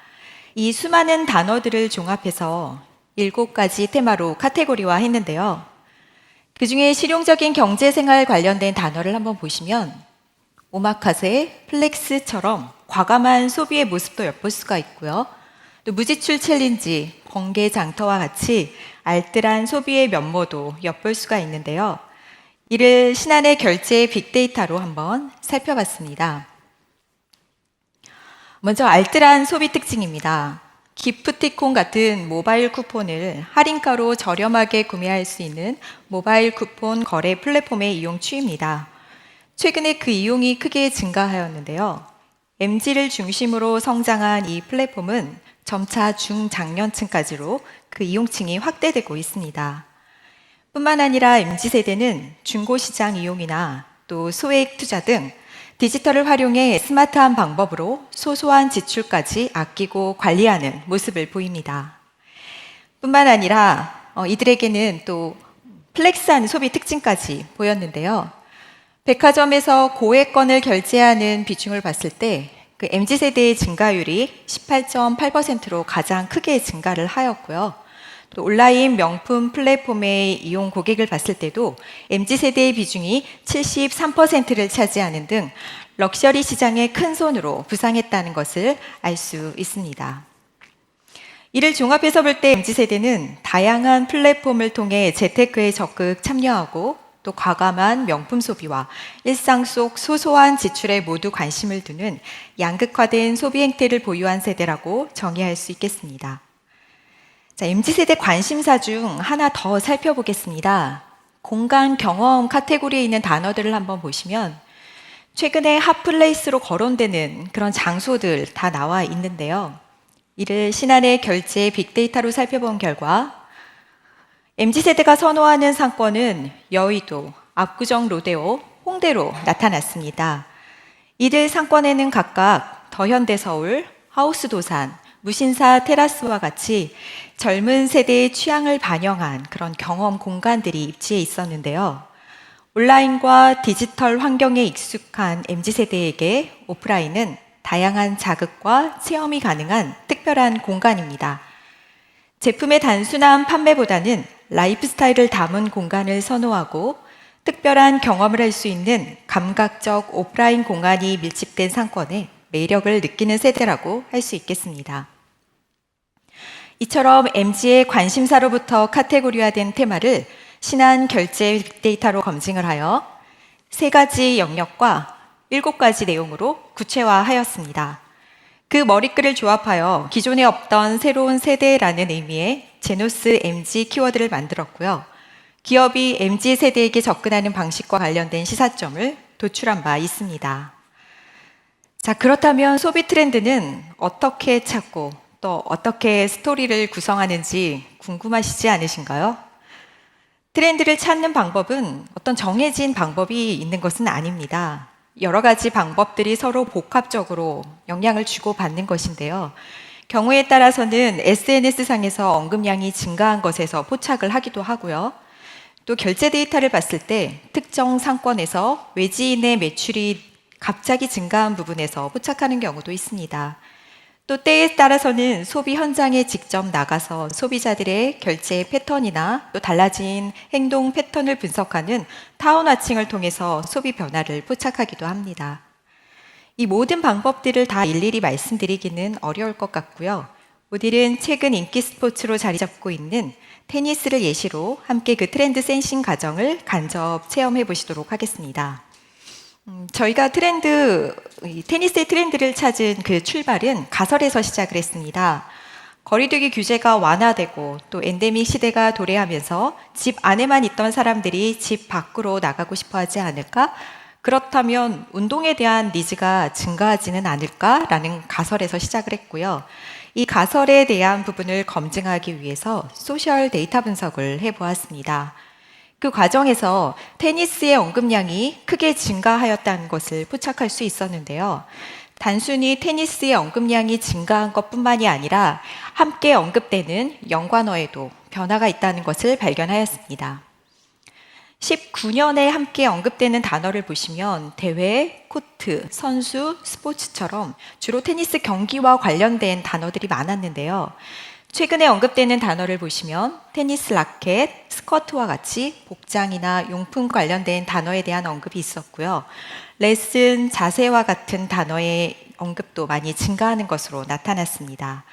Speaker 17: 이 수많은 단어들을 종합해서 7가지 테마로 카테고리화 했는데요. 그 중에 실용적인 경제생활 관련된 단어를 한번 보시면 오마카세, 플렉스처럼 과감한 소비의 모습도 엿볼 수가 있고요. 또 무지출 챌린지, 번개 장터와 같이 알뜰한 소비의 면모도 엿볼 수가 있는데요. 이를 신한의 결제 빅데이터로 한번 살펴봤습니다. 먼저 알뜰한 소비 특징입니다. 기프티콘 같은 모바일 쿠폰을 할인가로 저렴하게 구매할 수 있는 모바일 쿠폰 거래 플랫폼의 이용 추이입니다. 최근에 그 이용이 크게 증가하였는데요. MZ를 중심으로 성장한 이 플랫폼은 점차 중장년층까지로 그 이용층이 확대되고 있습니다. 뿐만 아니라 MZ세대는 중고시장 이용이나 또 소액 투자 등 디지털을 활용해 스마트한 방법으로 소소한 지출까지 아끼고 관리하는 모습을 보입니다. 뿐만 아니라 이들에게는 또 플렉스한 소비 특징까지 보였는데요. 백화점에서 고액권을 결제하는 비중을 봤을 때 그 MZ세대의 증가율이 18.8%로 가장 크게 증가를 하였고요. 또 온라인 명품 플랫폼의 이용 고객을 봤을 때도 MZ세대의 비중이 73%를 차지하는 등 럭셔리 시장의 큰 손으로 부상했다는 것을 알 수 있습니다. 이를 종합해서 볼 때 MZ세대는 다양한 플랫폼을 통해 재테크에 적극 참여하고 또 과감한 명품 소비와 일상 속 소소한 지출에 모두 관심을 두는 양극화된 소비 행태를 보유한 세대라고 정의할 수 있겠습니다. 자, MZ세대 관심사 중 하나 더 살펴보겠습니다. 공간 경험 카테고리에 있는 단어들을 한번 보시면 최근에 핫플레이스로 거론되는 그런 장소들 다 나와 있는데요. 이를 신한의 결제 빅데이터로 살펴본 결과 MZ세대가 선호하는 상권은 여의도, 압구정 로데오, 홍대로 나타났습니다. 이들 상권에는 각각 더현대서울, 하우스도산, 무신사 테라스와 같이 젊은 세대의 취향을 반영한 그런 경험 공간들이 입지해 있었는데요. 온라인과 디지털 환경에 익숙한 MZ세대에게 오프라인은 다양한 자극과 체험이 가능한 특별한 공간입니다. 제품의 단순한 판매보다는 라이프 스타일을 담은 공간을 선호하고 특별한 경험을 할 수 있는 감각적 오프라인 공간이 밀집된 상권에 매력을 느끼는 세대라고 할 수 있겠습니다. 이처럼 MZ의 관심사로부터 카테고리화된 테마를 신한 결제 빅데이터로 검증을 하여 3가지 영역과 7가지 내용으로 구체화하였습니다. 그 머리글을 조합하여 기존에 없던 새로운 세대라는 의미의 제노스 MZ 키워드를 만들었고요. 기업이 MZ 세대에게 접근하는 방식과 관련된 시사점을 도출한 바 있습니다. 자, 그렇다면 소비 트렌드는 어떻게 찾고 또 어떻게 스토리를 구성하는지 궁금하시지 않으신가요? 트렌드를 찾는 방법은 어떤 정해진 방법이 있는 것은 아닙니다. 여러 가지 방법들이 서로 복합적으로 영향을 주고받는 것인데요. 경우에 따라서는 SNS상에서 언급량이 증가한 것에서 포착을 하기도 하고요. 또 결제 데이터를 봤을 때 특정 상권에서 외지인의 매출이 갑자기 증가한 부분에서 포착하는 경우도 있습니다. 또 때에 따라서는 소비 현장에 직접 나가서 소비자들의 결제 패턴이나 또 달라진 행동 패턴을 분석하는 타운워칭을 통해서 소비 변화를 포착하기도 합니다. 이 모든 방법들을 다 일일이 말씀드리기는 어려울 것 같고요. 오늘은 최근 인기 스포츠로 자리 잡고 있는 테니스를 예시로 함께 그 트렌드 센싱 과정을 간접 체험해 보시도록 하겠습니다. 저희가 테니스의 트렌드를 찾은 그 출발은 가설에서 시작을 했습니다. 거리두기 규제가 완화되고 또 엔데믹 시대가 도래하면서 집 안에만 있던 사람들이 집 밖으로 나가고 싶어 하지 않을까? 그렇다면 운동에 대한 니즈가 증가하지는 않을까라는 가설에서 시작을 했고요. 이 가설에 대한 부분을 검증하기 위해서 소셜 데이터 분석을 해보았습니다. 그 과정에서 테니스의 언급량이 크게 증가하였다는 것을 포착할 수 있었는데요. 단순히 테니스의 언급량이 증가한 것뿐만이 아니라 함께 언급되는 연관어에도 변화가 있다는 것을 발견하였습니다. 19년에 함께 언급되는 단어를 보시면 대회, 코트, 선수, 스포츠처럼 주로 테니스 경기와 관련된 단어들이 많았는데요. 최근에 언급되는 단어를 보시면 테니스 라켓, 스커트와 같이 복장이나 용품 관련된 단어에 대한 언급이 있었고요. 레슨, 자세와 같은 단어의 언급도 많이 증가하는 것으로 나타났습니다.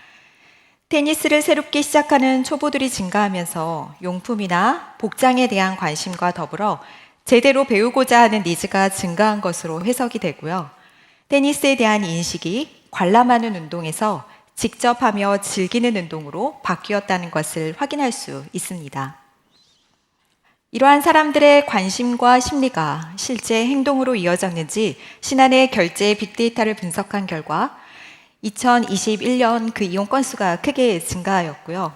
Speaker 17: 테니스를 새롭게 시작하는 초보들이 증가하면서 용품이나 복장에 대한 관심과 더불어 제대로 배우고자 하는 니즈가 증가한 것으로 해석이 되고요. 테니스에 대한 인식이 관람하는 운동에서 직접 하며 즐기는 운동으로 바뀌었다는 것을 확인할 수 있습니다. 이러한 사람들의 관심과 심리가 실제 행동으로 이어졌는지 신한의 결제 빅데이터를 분석한 결과 2021년 그 이용 건수가 크게 증가하였고요.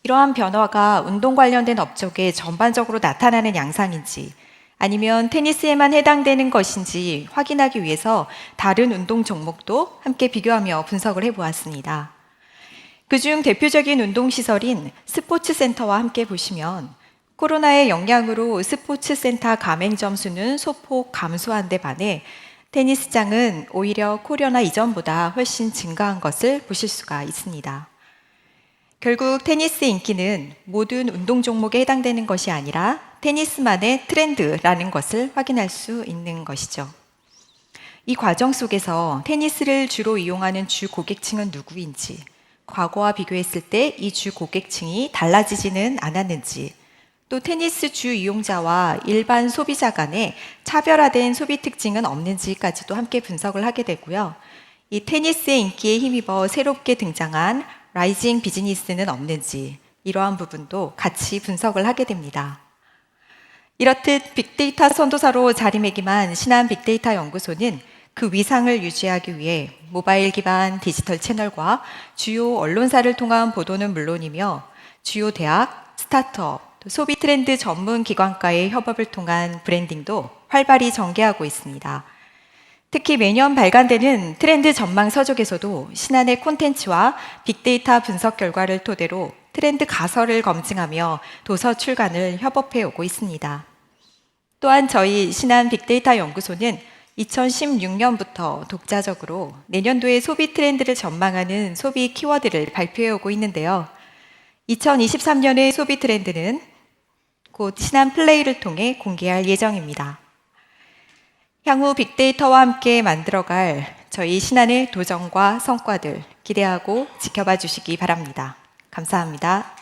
Speaker 17: 이러한 변화가 운동 관련된 업적에 전반적으로 나타나는 양상인지 아니면 테니스에만 해당되는 것인지 확인하기 위해서 다른 운동 종목도 함께 비교하며 분석을 해보았습니다. 그중 대표적인 운동시설인 스포츠센터와 함께 보시면 코로나의 영향으로 스포츠센터 가맹점 수는 소폭 감소한 데 반해 테니스장은 오히려 코로나 이전보다 훨씬 증가한 것을 보실 수가 있습니다. 결국 테니스의 인기는 모든 운동 종목에 해당되는 것이 아니라 테니스만의 트렌드라는 것을 확인할 수 있는 것이죠. 이 과정 속에서 테니스를 주로 이용하는 주 고객층은 누구인지, 과거와 비교했을 때 이 주 고객층이 달라지지는 않았는지, 또 테니스 주 이용자와 일반 소비자 간에 차별화된 소비 특징은 없는지까지도 함께 분석을 하게 되고요. 이 테니스의 인기에 힘입어 새롭게 등장한 라이징 비즈니스는 없는지 이러한 부분도 같이 분석을 하게 됩니다. 이렇듯 빅데이터 선도사로 자리매김한 신한 빅데이터 연구소는 그 위상을 유지하기 위해 모바일 기반 디지털 채널과 주요 언론사를 통한 보도는 물론이며 주요 대학, 스타트업, 소비 트렌드 전문 기관과의 협업을 통한 브랜딩도 활발히 전개하고 있습니다. 특히 매년 발간되는 트렌드 전망 서적에서도 신한의 콘텐츠와 빅데이터 분석 결과를 토대로 트렌드 가설을 검증하며 도서 출간을 협업해 오고 있습니다. 또한 저희 신한 빅데이터 연구소는 2016년부터 독자적으로 내년도의 소비 트렌드를 전망하는 소비 키워드를 발표해 오고 있는데요. 2023년의 소비 트렌드는 곧 신한 플레이를 통해 공개할 예정입니다. 향후 빅데이터와 함께 만들어갈 저희 신한의 도전과 성과들 기대하고 지켜봐 주시기 바랍니다. 감사합니다.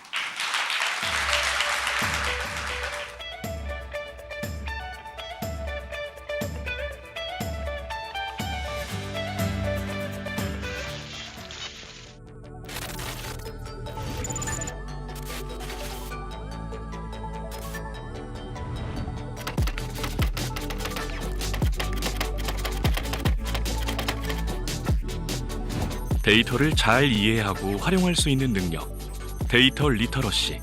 Speaker 18: 데이터를 잘 이해하고 활용할 수 있는 능력, 데이터 리터러시,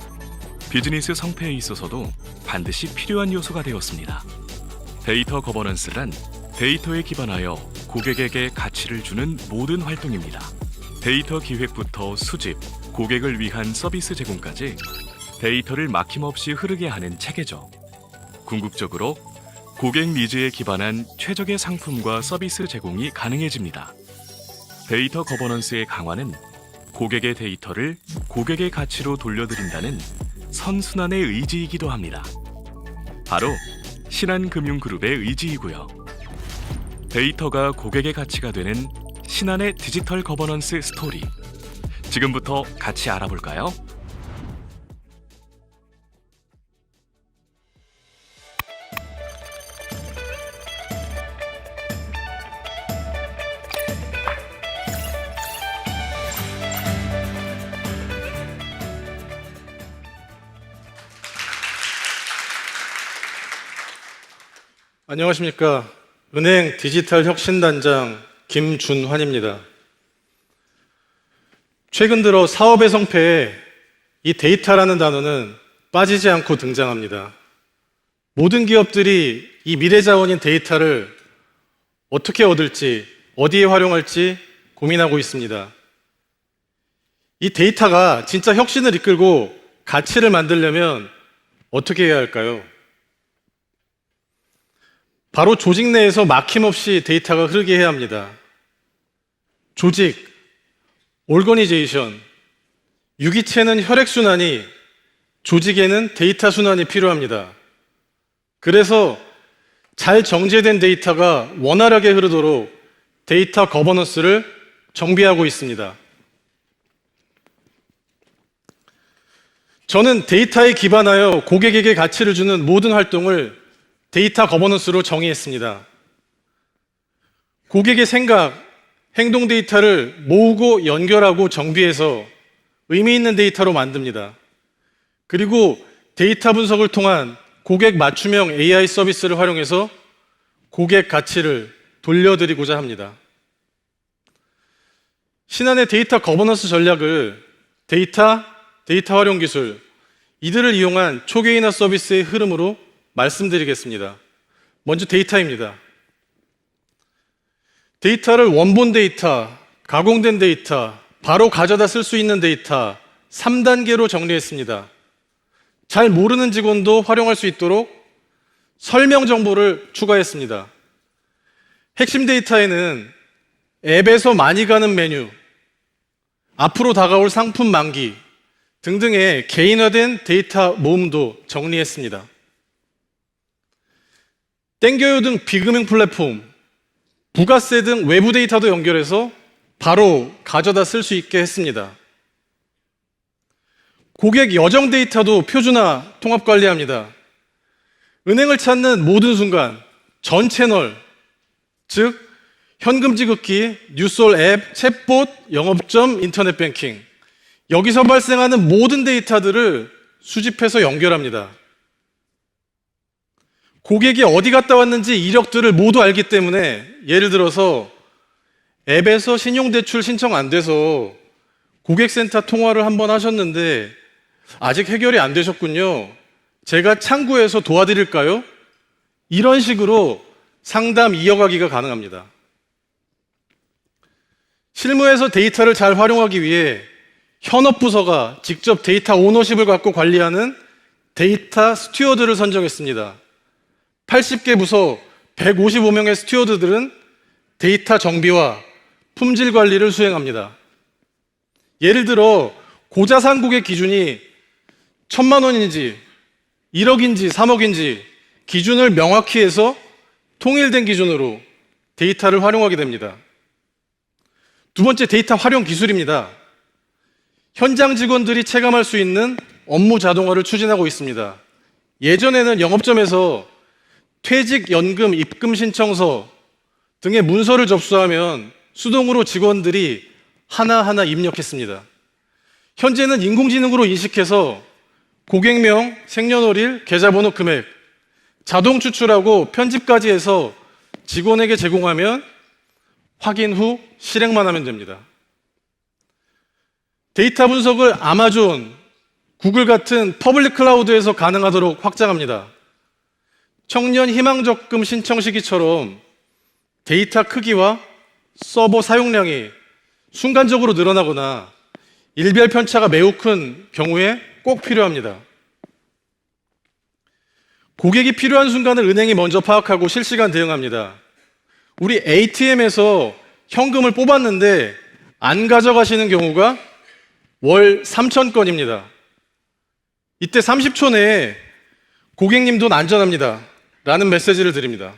Speaker 18: 비즈니스 성패에 있어서도 반드시 필요한 요소가 되었습니다. 데이터 거버넌스란 데이터에 기반하여 고객에게 가치를 주는 모든 활동입니다. 데이터 기획부터 수집, 고객을 위한 서비스 제공까지 데이터를 막힘없이 흐르게 하는 체계죠. 궁극적으로 고객 니즈에 기반한 최적의 상품과 서비스 제공이 가능해집니다. 데이터 거버넌스의 강화는 고객의 데이터를 고객의 가치로 돌려드린다는 선순환의 의지이기도 합니다. 바로 신한금융그룹의 의지이고요. 데이터가 고객의 가치가 되는 신한의 디지털 거버넌스 스토리. 지금부터 같이 알아볼까요?
Speaker 6: 안녕하십니까. 은행 디지털 혁신단장 김준환입니다. 최근 들어 사업의 성패에 이 데이터라는 단어는 빠지지 않고 등장합니다. 모든 기업들이 이 미래 자원인 데이터를 어떻게 얻을지, 어디에 활용할지 고민하고 있습니다. 이 데이터가 진짜 혁신을 이끌고 가치를 만들려면 어떻게 해야 할까요? 바로 조직 내에서 막힘없이 데이터가 흐르게 해야 합니다. 조직, 올거니제이션, 유기체는 혈액순환이, 조직에는 데이터 순환이 필요합니다. 그래서 잘 정제된 데이터가 원활하게 흐르도록 데이터 거버넌스를 정비하고 있습니다. 저는 데이터에 기반하여 고객에게 가치를 주는 모든 활동을 데이터 거버넌스로 정의했습니다. 고객의 생각, 행동 데이터를 모으고 연결하고 정비해서 의미 있는 데이터로 만듭니다. 그리고 데이터 분석을 통한 고객 맞춤형 AI 서비스를 활용해서 고객 가치를 돌려드리고자 합니다. 신한의 데이터 거버넌스 전략을 데이터 활용 기술, 이들을 이용한 초개인화 서비스의 흐름으로 말씀드리겠습니다. 먼저 데이터입니다. 데이터를 원본 데이터, 가공된 데이터, 바로 가져다 쓸 수 있는 데이터 3단계로 정리했습니다. 잘 모르는 직원도 활용할 수 있도록 설명 정보를 추가했습니다. 핵심 데이터에는 앱에서 많이 가는 메뉴, 앞으로 다가올 상품 만기 등등의 개인화된 데이터 모음도 정리했습니다. 땡겨요 등 비금융 플랫폼, 부가세 등 외부 데이터도 연결해서 바로 가져다 쓸 수 있게 했습니다. 고객 여정 데이터도 표준화 통합 관리합니다. 은행을 찾는 모든 순간 전 채널, 즉 현금 지급기, 뉴스홀 앱, 챗봇, 영업점, 인터넷 뱅킹, 여기서 발생하는 모든 데이터들을 수집해서 연결합니다. 고객이 어디 갔다 왔는지 이력들을 모두 알기 때문에 예를 들어서 앱에서 신용대출 신청 안 돼서 고객센터 통화를 한번 하셨는데 아직 해결이 안 되셨군요. 제가 창구에서 도와드릴까요? 이런 식으로 상담 이어가기가 가능합니다. 실무에서 데이터를 잘 활용하기 위해 현업부서가 직접 데이터 오너십을 갖고 관리하는 데이터 스튜어드를 선정했습니다. 80개 부서 155명의 스튜어드들은 데이터 정비와 품질 관리를 수행합니다. 예를 들어 고자산 고객 기준이 1,000만 원인지 1억인지 3억인지 기준을 명확히 해서 통일된 기준으로 데이터를 활용하게 됩니다. 두 번째, 데이터 활용 기술입니다. 현장 직원들이 체감할 수 있는 업무 자동화를 추진하고 있습니다. 예전에는 영업점에서 퇴직 연금 입금 신청서 등의 문서를 접수하면 수동으로 직원들이 하나하나 입력했습니다. 현재는 인공지능으로 인식해서 고객명, 생년월일, 계좌번호, 금액 자동 추출하고 편집까지 해서 직원에게 제공하면 확인 후 실행만 하면 됩니다.
Speaker 3: 데이터 분석을 아마존, 구글 같은 퍼블릭 클라우드에서 가능하도록 확장합니다. 청년 희망 적금 신청 시기처럼 데이터 크기와 서버 사용량이 순간적으로 늘어나거나 일별 편차가 매우 큰 경우에 꼭 필요합니다. 고객이 필요한 순간을 은행이 먼저 파악하고 실시간 대응합니다. 우리 ATM에서 현금을 뽑았는데 안 가져가시는 경우가 월 3,000건입니다. 이때 30초 내에 고객님 돈 안전합니다 라는 메시지를 드립니다.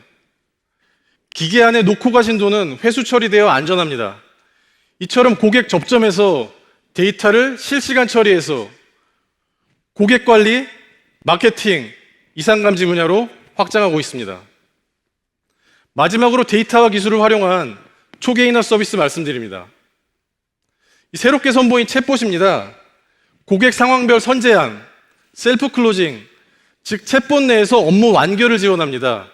Speaker 3: 기계 안에 놓고 가신 돈은 회수 처리되어 안전합니다. 이처럼 고객 접점에서 데이터를 실시간 처리해서 고객 관리, 마케팅, 이상감지 분야로 확장하고 있습니다. 마지막으로 데이터와 기술을 활용한 초개인화 서비스 말씀드립니다. 새롭게 선보인 챗봇입니다. 고객 상황별 선제안, 셀프 클로징, 즉 챗봇 내에서 업무 완결을 지원합니다.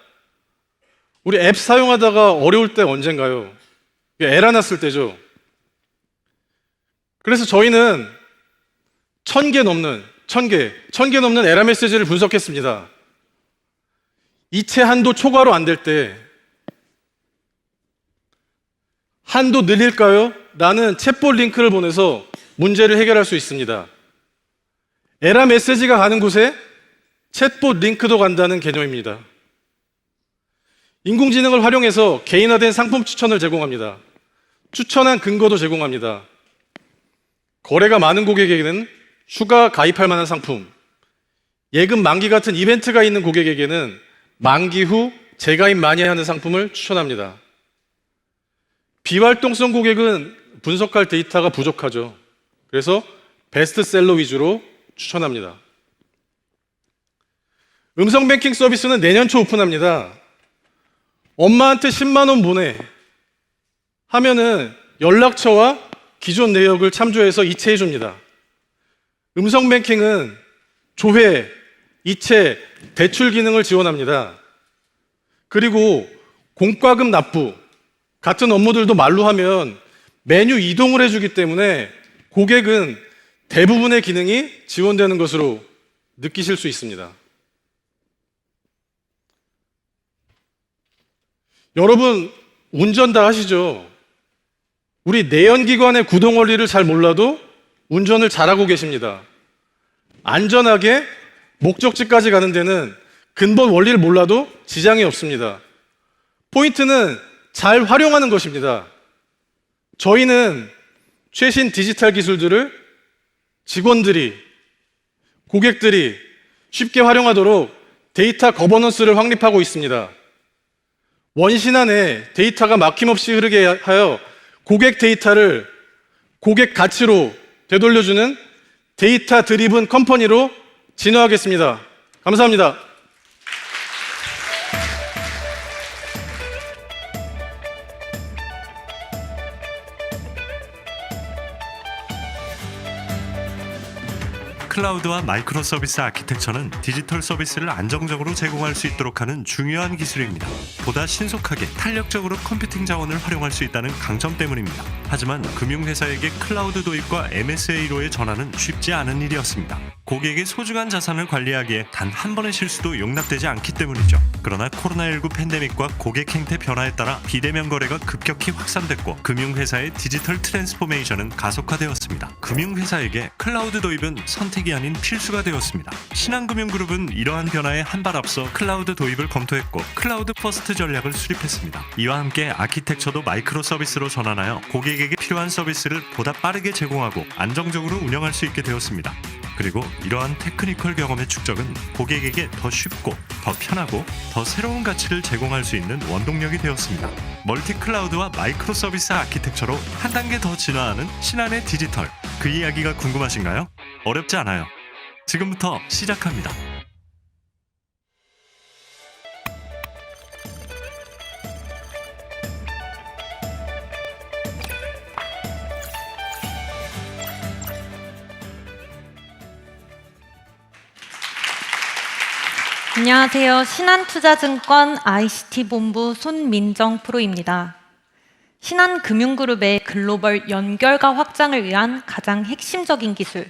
Speaker 3: 우리 앱 사용하다가 어려울 때 언젠가요? 에러 났을 때죠. 그래서 저희는 1,000개 넘는 에러 메시지를 분석했습니다. 이체 한도 초과로 안 될 때 한도 늘릴까요? 라는 챗봇 링크를 보내서 문제를 해결할 수 있습니다. 에러 메시지가 가는 곳에 챗봇 링크도 간다는 개념입니다. 인공지능을 활용해서 개인화된 상품 추천을 제공합니다. 추천한 근거도 제공합니다. 거래가 많은 고객에게는 추가 가입할 만한 상품, 예금 만기 같은 이벤트가 있는 고객에게는 만기 후 재가입 많이 하는 상품을 추천합니다. 비활동성 고객은 분석할 데이터가 부족하죠. 그래서 베스트셀러 위주로 추천합니다. 음성 뱅킹 서비스는 내년 초 오픈합니다. 엄마한테 10만 원 보내 하면은 연락처와 기존 내역을 참조해서 이체해 줍니다. 음성 뱅킹은 조회, 이체, 대출 기능을 지원합니다. 그리고 공과금 납부 같은 업무들도 말로 하면 메뉴 이동을 해주기 때문에 고객은 대부분의 기능이 지원되는 것으로 느끼실 수 있습니다. 여러분 운전 다 하시죠? 우리 내연기관의 구동 원리를 잘 몰라도 운전을 잘하고 계십니다. 안전하게 목적지까지 가는 데는 근본 원리를 몰라도 지장이 없습니다. 포인트는 잘 활용하는 것입니다. 저희는 최신 디지털 기술들을 직원들이, 고객들이 쉽게 활용하도록 데이터 거버넌스를 확립하고 있습니다. 원신 안에 데이터가 막힘없이 흐르게 하여 고객 데이터를 고객 가치로 되돌려주는 데이터 드리븐 컴퍼니로 진화하겠습니다. 감사합니다.
Speaker 19: 클라우드와 마이크로 서비스 아키텍처는 디지털 서비스를 안정적으로 제공할 수 있도록 하는 중요한 기술입니다. 보다 신속하게 탄력적으로 컴퓨팅 자원을 활용할 수 있다는 강점 때문입니다. 하지만 금융회사에게 클라우드 도입과 MSA로의 전환은 쉽지 않은 일이었습니다. 고객의 소중한 자산을 관리하기에 단 한 번의 실수도 용납되지 않기 때문이죠. 그러나 코로나19 팬데믹과 고객 행태 변화에 따라 비대면 거래가 급격히 확산됐고 금융회사의 디지털 트랜스포메이션은 가속화되었습니다. 금융회사에게 클라우드 도입은 선택이 아닌 필수가 되었습니다. 신한금융그룹은 이러한 변화에 한 발 앞서 클라우드 도입을 검토했고 클라우드 퍼스트 전략을 수립했습니다. 이와 함께 아키텍처도 마이크로 서비스로 전환하여 고객에게 필요한 서비스를 보다 빠르게 제공하고 안정적으로 운영할 수 있게 되었습니다. 그리고 이러한 테크니컬 경험의 축적은 고객에게 더 쉽고 더 편하고 더 새로운 가치를 제공할 수 있는 원동력이 되었습니다. 멀티 클라우드와 마이크로 서비스 아키텍처로 한 단계 더 진화하는 신한의 디지털, 그 이야기가 궁금하신가요? 어렵지 않아요. 지금부터 시작합니다.
Speaker 20: 안녕하세요. 신한투자증권 ICT 본부 손민정 프로입니다. 신한금융그룹의 글로벌 연결과 확장을 위한 가장 핵심적인 기술,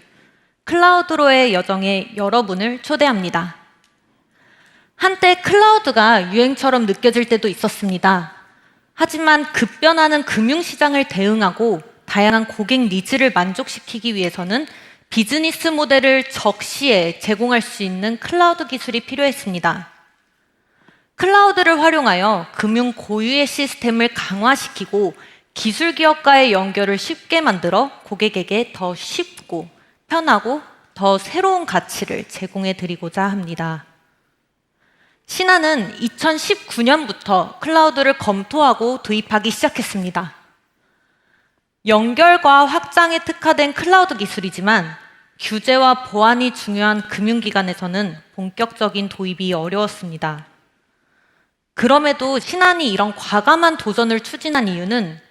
Speaker 20: 클라우드로의 여정에 여러분을 초대합니다. 한때 클라우드가 유행처럼 느껴질 때도 있었습니다. 하지만 급변하는 금융시장을 대응하고 다양한 고객 니즈를 만족시키기 위해서는 비즈니스 모델을 적시에 제공할 수 있는 클라우드 기술이 필요했습니다. 클라우드를 활용하여 금융 고유의 시스템을 강화시키고 기술 기업과의 연결을 쉽게 만들어 고객에게 더 쉽고 편하고 더 새로운 가치를 제공해 드리고자 합니다. 신한은 2019년부터 클라우드를 검토하고 도입하기 시작했습니다. 연결과 확장에 특화된 클라우드 기술이지만 규제와 보안이 중요한 금융기관에서는 본격적인 도입이 어려웠습니다. 그럼에도 신한이 이런 과감한 도전을 추진한 이유는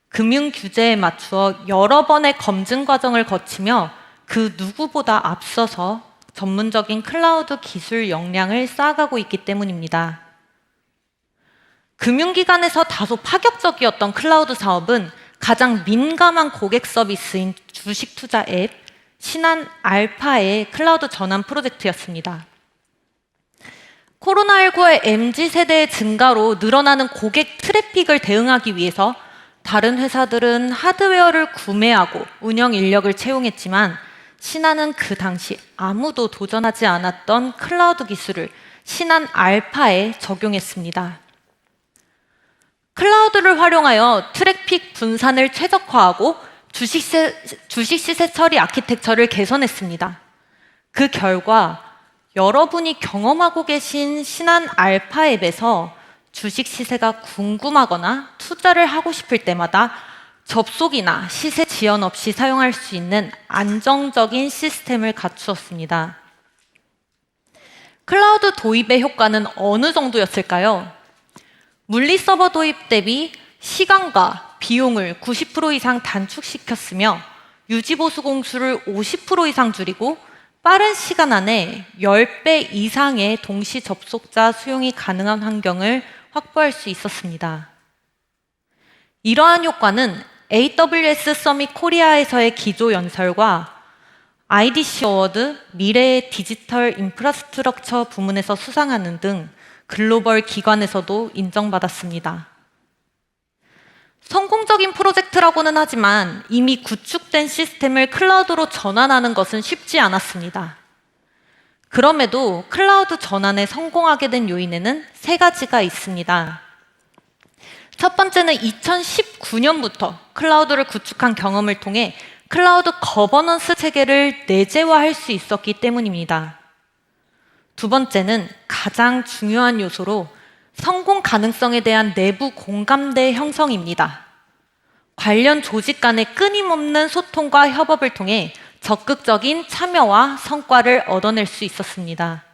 Speaker 20: 금융 규제에 맞추어 여러 번의 검증 과정을 거치며 그 누구보다 앞서서 전문적인 클라우드 기술 역량을 쌓아가고 있기 때문입니다. 금융기관에서 다소 파격적이었던 클라우드 사업은 가장 민감한 고객 서비스인 주식 투자 앱 신한 알파의 클라우드 전환 프로젝트였습니다. 코로나19의 MZ세대의 증가로 늘어나는 고객 트래픽을 대응하기 위해서 다른 회사들은 하드웨어를 구매하고 운영 인력을 채용했지만 신한은 그 당시 아무도 도전하지 않았던 클라우드 기술을 신한 알파에 적용했습니다. 클라우드를 활용하여 트래픽 분산을 최적화하고 주식 시세 처리 아키텍처를 개선했습니다. 그 결과 여러분이 경험하고 계신 신한 알파 앱에서 주식 시세가 궁금하거나 투자를 하고 싶을 때마다 접속이나 시세 지연 없이 사용할 수 있는 안정적인 시스템을 갖추었습니다. 클라우드 도입의 효과는 어느 정도였을까요? 물리 서버 도입 대비 시간과 비용을 90% 이상 단축시켰으며 유지보수 공수를 50% 이상 줄이고 빠른 시간 안에 10배 이상의 동시 접속자 수용이 가능한 환경을 확보할 수 있었습니다. 이러한 효과는 AWS 서밋 코리아에서의 기조 연설과 IDC 어워드 미래의 디지털 인프라스트럭처 부문에서 수상하는 등 글로벌 기관에서도 인정받았습니다. 성공적인 프로젝트라고는 하지만 이미 구축된 시스템을 클라우드로 전환하는 것은 쉽지 않았습니다. 그럼에도 클라우드 전환에 성공하게 된 요인에는 3가지가 있습니다. 첫 번째는 2019년부터 클라우드를 구축한 경험을 통해 클라우드 거버넌스 체계를 내재화할 수 있었기 때문입니다. 두 번째는 가장 중요한 요소로 성공 가능성에 대한 내부 공감대 형성입니다. 관련 조직 간의 끊임없는 소통과 협업을 통해 적극적인 참여와 성과를 얻어낼 수 있었습니다.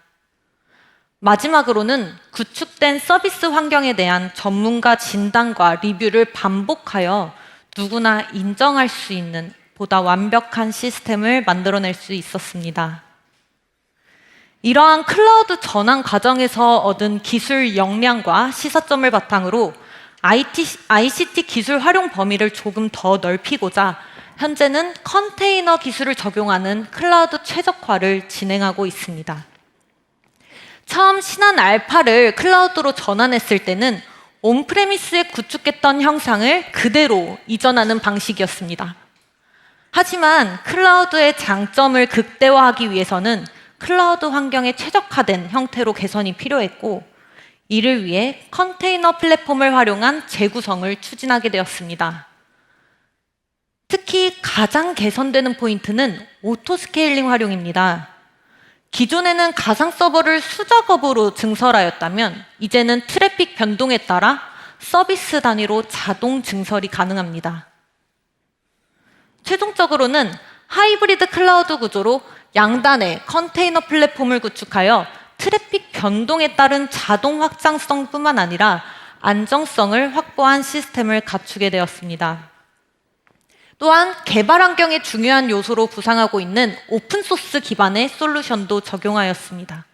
Speaker 20: 마지막으로는 구축된 서비스 환경에 대한 전문가 진단과 리뷰를 반복하여 누구나 인정할 수 있는 보다 완벽한 시스템을 만들어낼 수 있었습니다. 이러한 클라우드 전환 과정에서 얻은 기술 역량과 시사점을 바탕으로 ICT 기술 활용 범위를 조금 더 넓히고자 현재는 컨테이너 기술을 적용하는 클라우드 최적화를 진행하고 있습니다. 처음 신한 알파를 클라우드로 전환했을 때는 온프레미스에 구축했던 형상을 그대로 이전하는 방식이었습니다. 하지만 클라우드의 장점을 극대화하기 위해서는 클라우드 환경에 최적화된 형태로 개선이 필요했고 이를 위해 컨테이너 플랫폼을 활용한 재구성을 추진하게 되었습니다. 특히 가장 개선되는 포인트는 오토 스케일링 활용입니다. 기존에는 가상 서버를 수작업으로 증설하였다면 이제는 트래픽 변동에 따라 서비스 단위로 자동 증설이 가능합니다. 최종적으로는 하이브리드 클라우드 구조로 양단의 컨테이너 플랫폼을 구축하여 트래픽 변동에 따른 자동 확장성뿐만 아니라 안정성을 확보한 시스템을 갖추게 되었습니다. 또한 개발 환경의 중요한 요소로 부상하고 있는 오픈소스 기반의 솔루션도 적용하였습니다.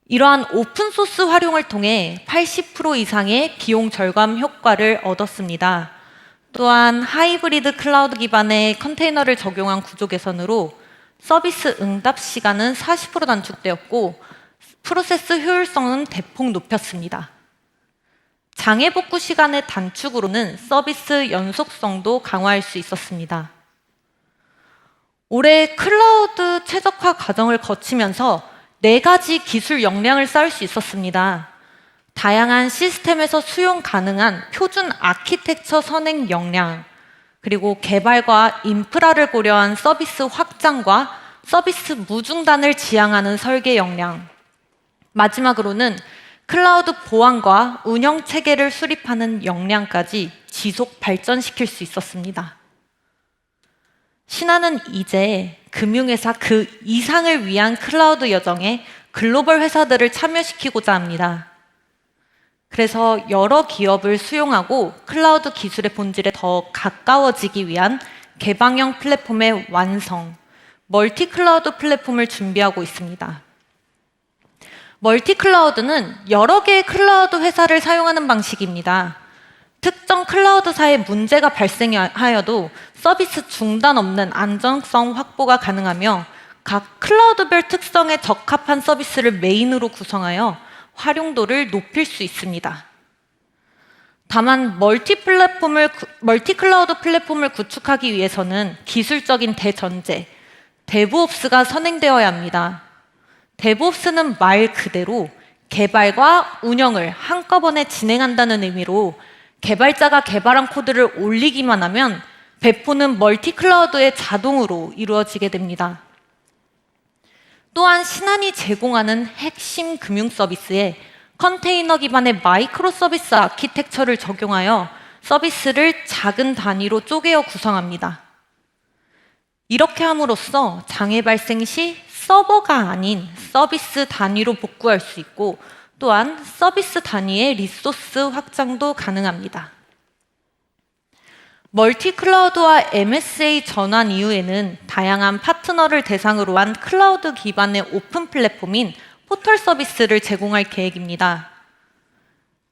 Speaker 20: 이러한 오픈소스 활용을 통해 80% 이상의 비용 절감 효과를 얻었습니다. 또한 하이브리드 클라우드 기반의 컨테이너를 적용한 구조 개선으로 서비스 응답 시간은 40% 단축되었고 프로세스 효율성은 대폭 높였습니다. 장애 복구 시간의 단축으로는 서비스 연속성도 강화할 수 있었습니다. 올해 클라우드 최적화 과정을 거치면서 4가지 기술 역량을 쌓을 수 있었습니다. 다양한 시스템에서 수용 가능한 표준 아키텍처 선행 역량, 그리고 개발과 인프라를 고려한 서비스 확장과 서비스 무중단을 지향하는 설계 역량, 마지막으로는 클라우드 보안과 운영 체계를 수립하는 역량까지 지속 발전시킬 수 있었습니다. 신한은 이제 금융회사 그 이상을 위한 클라우드 여정에 글로벌 회사들을 참여시키고자 합니다. 그래서 여러 기업을 수용하고 클라우드 기술의 본질에 더 가까워지기 위한 개방형 플랫폼의 완성, 멀티 클라우드 플랫폼을 준비하고 있습니다. 멀티 클라우드는 여러 개의 클라우드 회사를 사용하는 방식입니다. 특정 클라우드사에 문제가 발생하여도 서비스 중단 없는 안정성 확보가 가능하며 각 클라우드별 특성에 적합한 서비스를 메인으로 구성하여 활용도를 높일 수 있습니다. 다만 멀티 클라우드 플랫폼을 구축하기 위해서는 기술적인 대전제, 데브옵스가 선행되어야 합니다. 데브옵스는 말 그대로 개발과 운영을 한꺼번에 진행한다는 의미로 개발자가 개발한 코드를 올리기만 하면 배포는 멀티 클라우드에 자동으로 이루어지게 됩니다. 또한 신한이 제공하는 핵심 금융 서비스에 컨테이너 기반의 마이크로 서비스 아키텍처를 적용하여 서비스를 작은 단위로 쪼개어 구성합니다. 이렇게 함으로써 장애 발생 시 서버가 아닌 서비스 단위로 복구할 수 있고 또한 서비스 단위의 리소스 확장도 가능합니다. 멀티 클라우드와 MSA 전환 이후에는 다양한 파트너를 대상으로 한 클라우드 기반의 오픈 플랫폼인 포털 서비스를 제공할 계획입니다.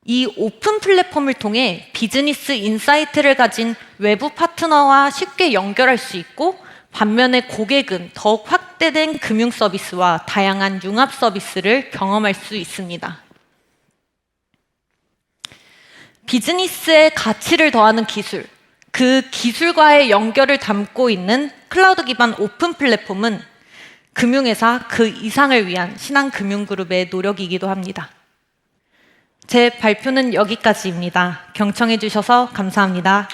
Speaker 20: 이 오픈 플랫폼을 통해 비즈니스 인사이트를 가진 외부 파트너와 쉽게 연결할 수 있고 반면에 고객은 더욱 확대된 금융 서비스와 다양한 융합 서비스를 경험할 수 있습니다. 비즈니스의 가치를 더하는 기술, 그 기술과의 연결을 담고 있는 클라우드 기반 오픈 플랫폼은 금융회사 그 이상을 위한 신한금융그룹의 노력이기도 합니다. 제 발표는 여기까지입니다. 경청해 주셔서 감사합니다.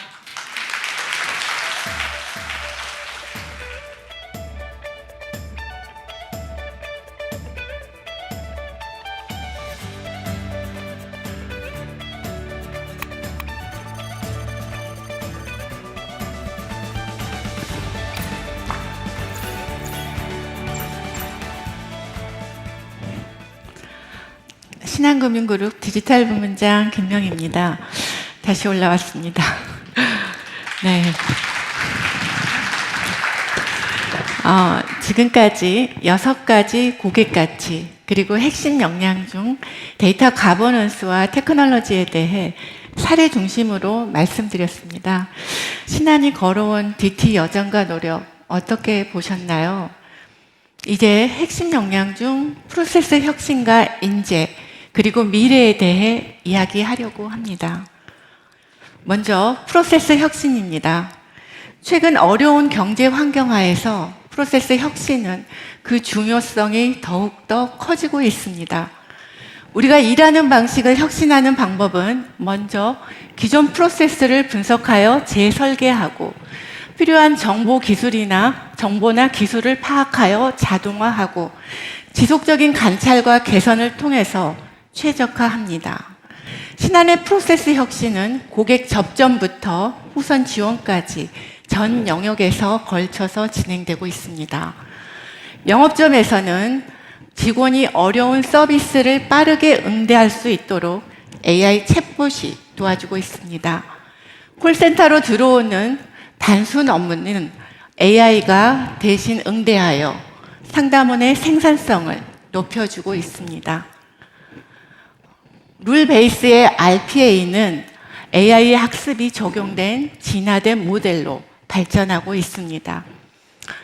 Speaker 1: 신한금융그룹 디지털 부문장 김명희입니다. 다시 올라왔습니다. 네. 지금까지 6가지 고객 가치 그리고 핵심 역량 중 데이터 가버넌스와 테크놀로지에 대해 사례 중심으로 말씀드렸습니다. 신한이 걸어온 DT 여정과 노력 어떻게 보셨나요? 이제 핵심 역량 중 프로세스 혁신과 인재 그리고 미래에 대해 이야기하려고 합니다. 먼저 프로세스 혁신입니다. 최근 어려운 경제 환경하에서 프로세스 혁신은 그 중요성이 더욱더 커지고 있습니다. 우리가 일하는 방식을 혁신하는 방법은 먼저 기존 프로세스를 분석하여 재설계하고 필요한 정보나 기술을 파악하여 자동화하고 지속적인 관찰과 개선을 통해서 최적화합니다. 신한의 프로세스 혁신은 고객 접점부터 후선 지원까지 전 영역에서 걸쳐서 진행되고 있습니다. 영업점에서는 직원이 어려운 서비스를 빠르게 응대할 수 있도록 AI 챗봇이 도와주고 있습니다. 콜센터로 들어오는 단순 업무는 AI가 대신 응대하여 상담원의 생산성을 높여주고 있습니다. 룰 베이스의 RPA는 AI 학습이 적용된 진화된 모델로 발전하고 있습니다.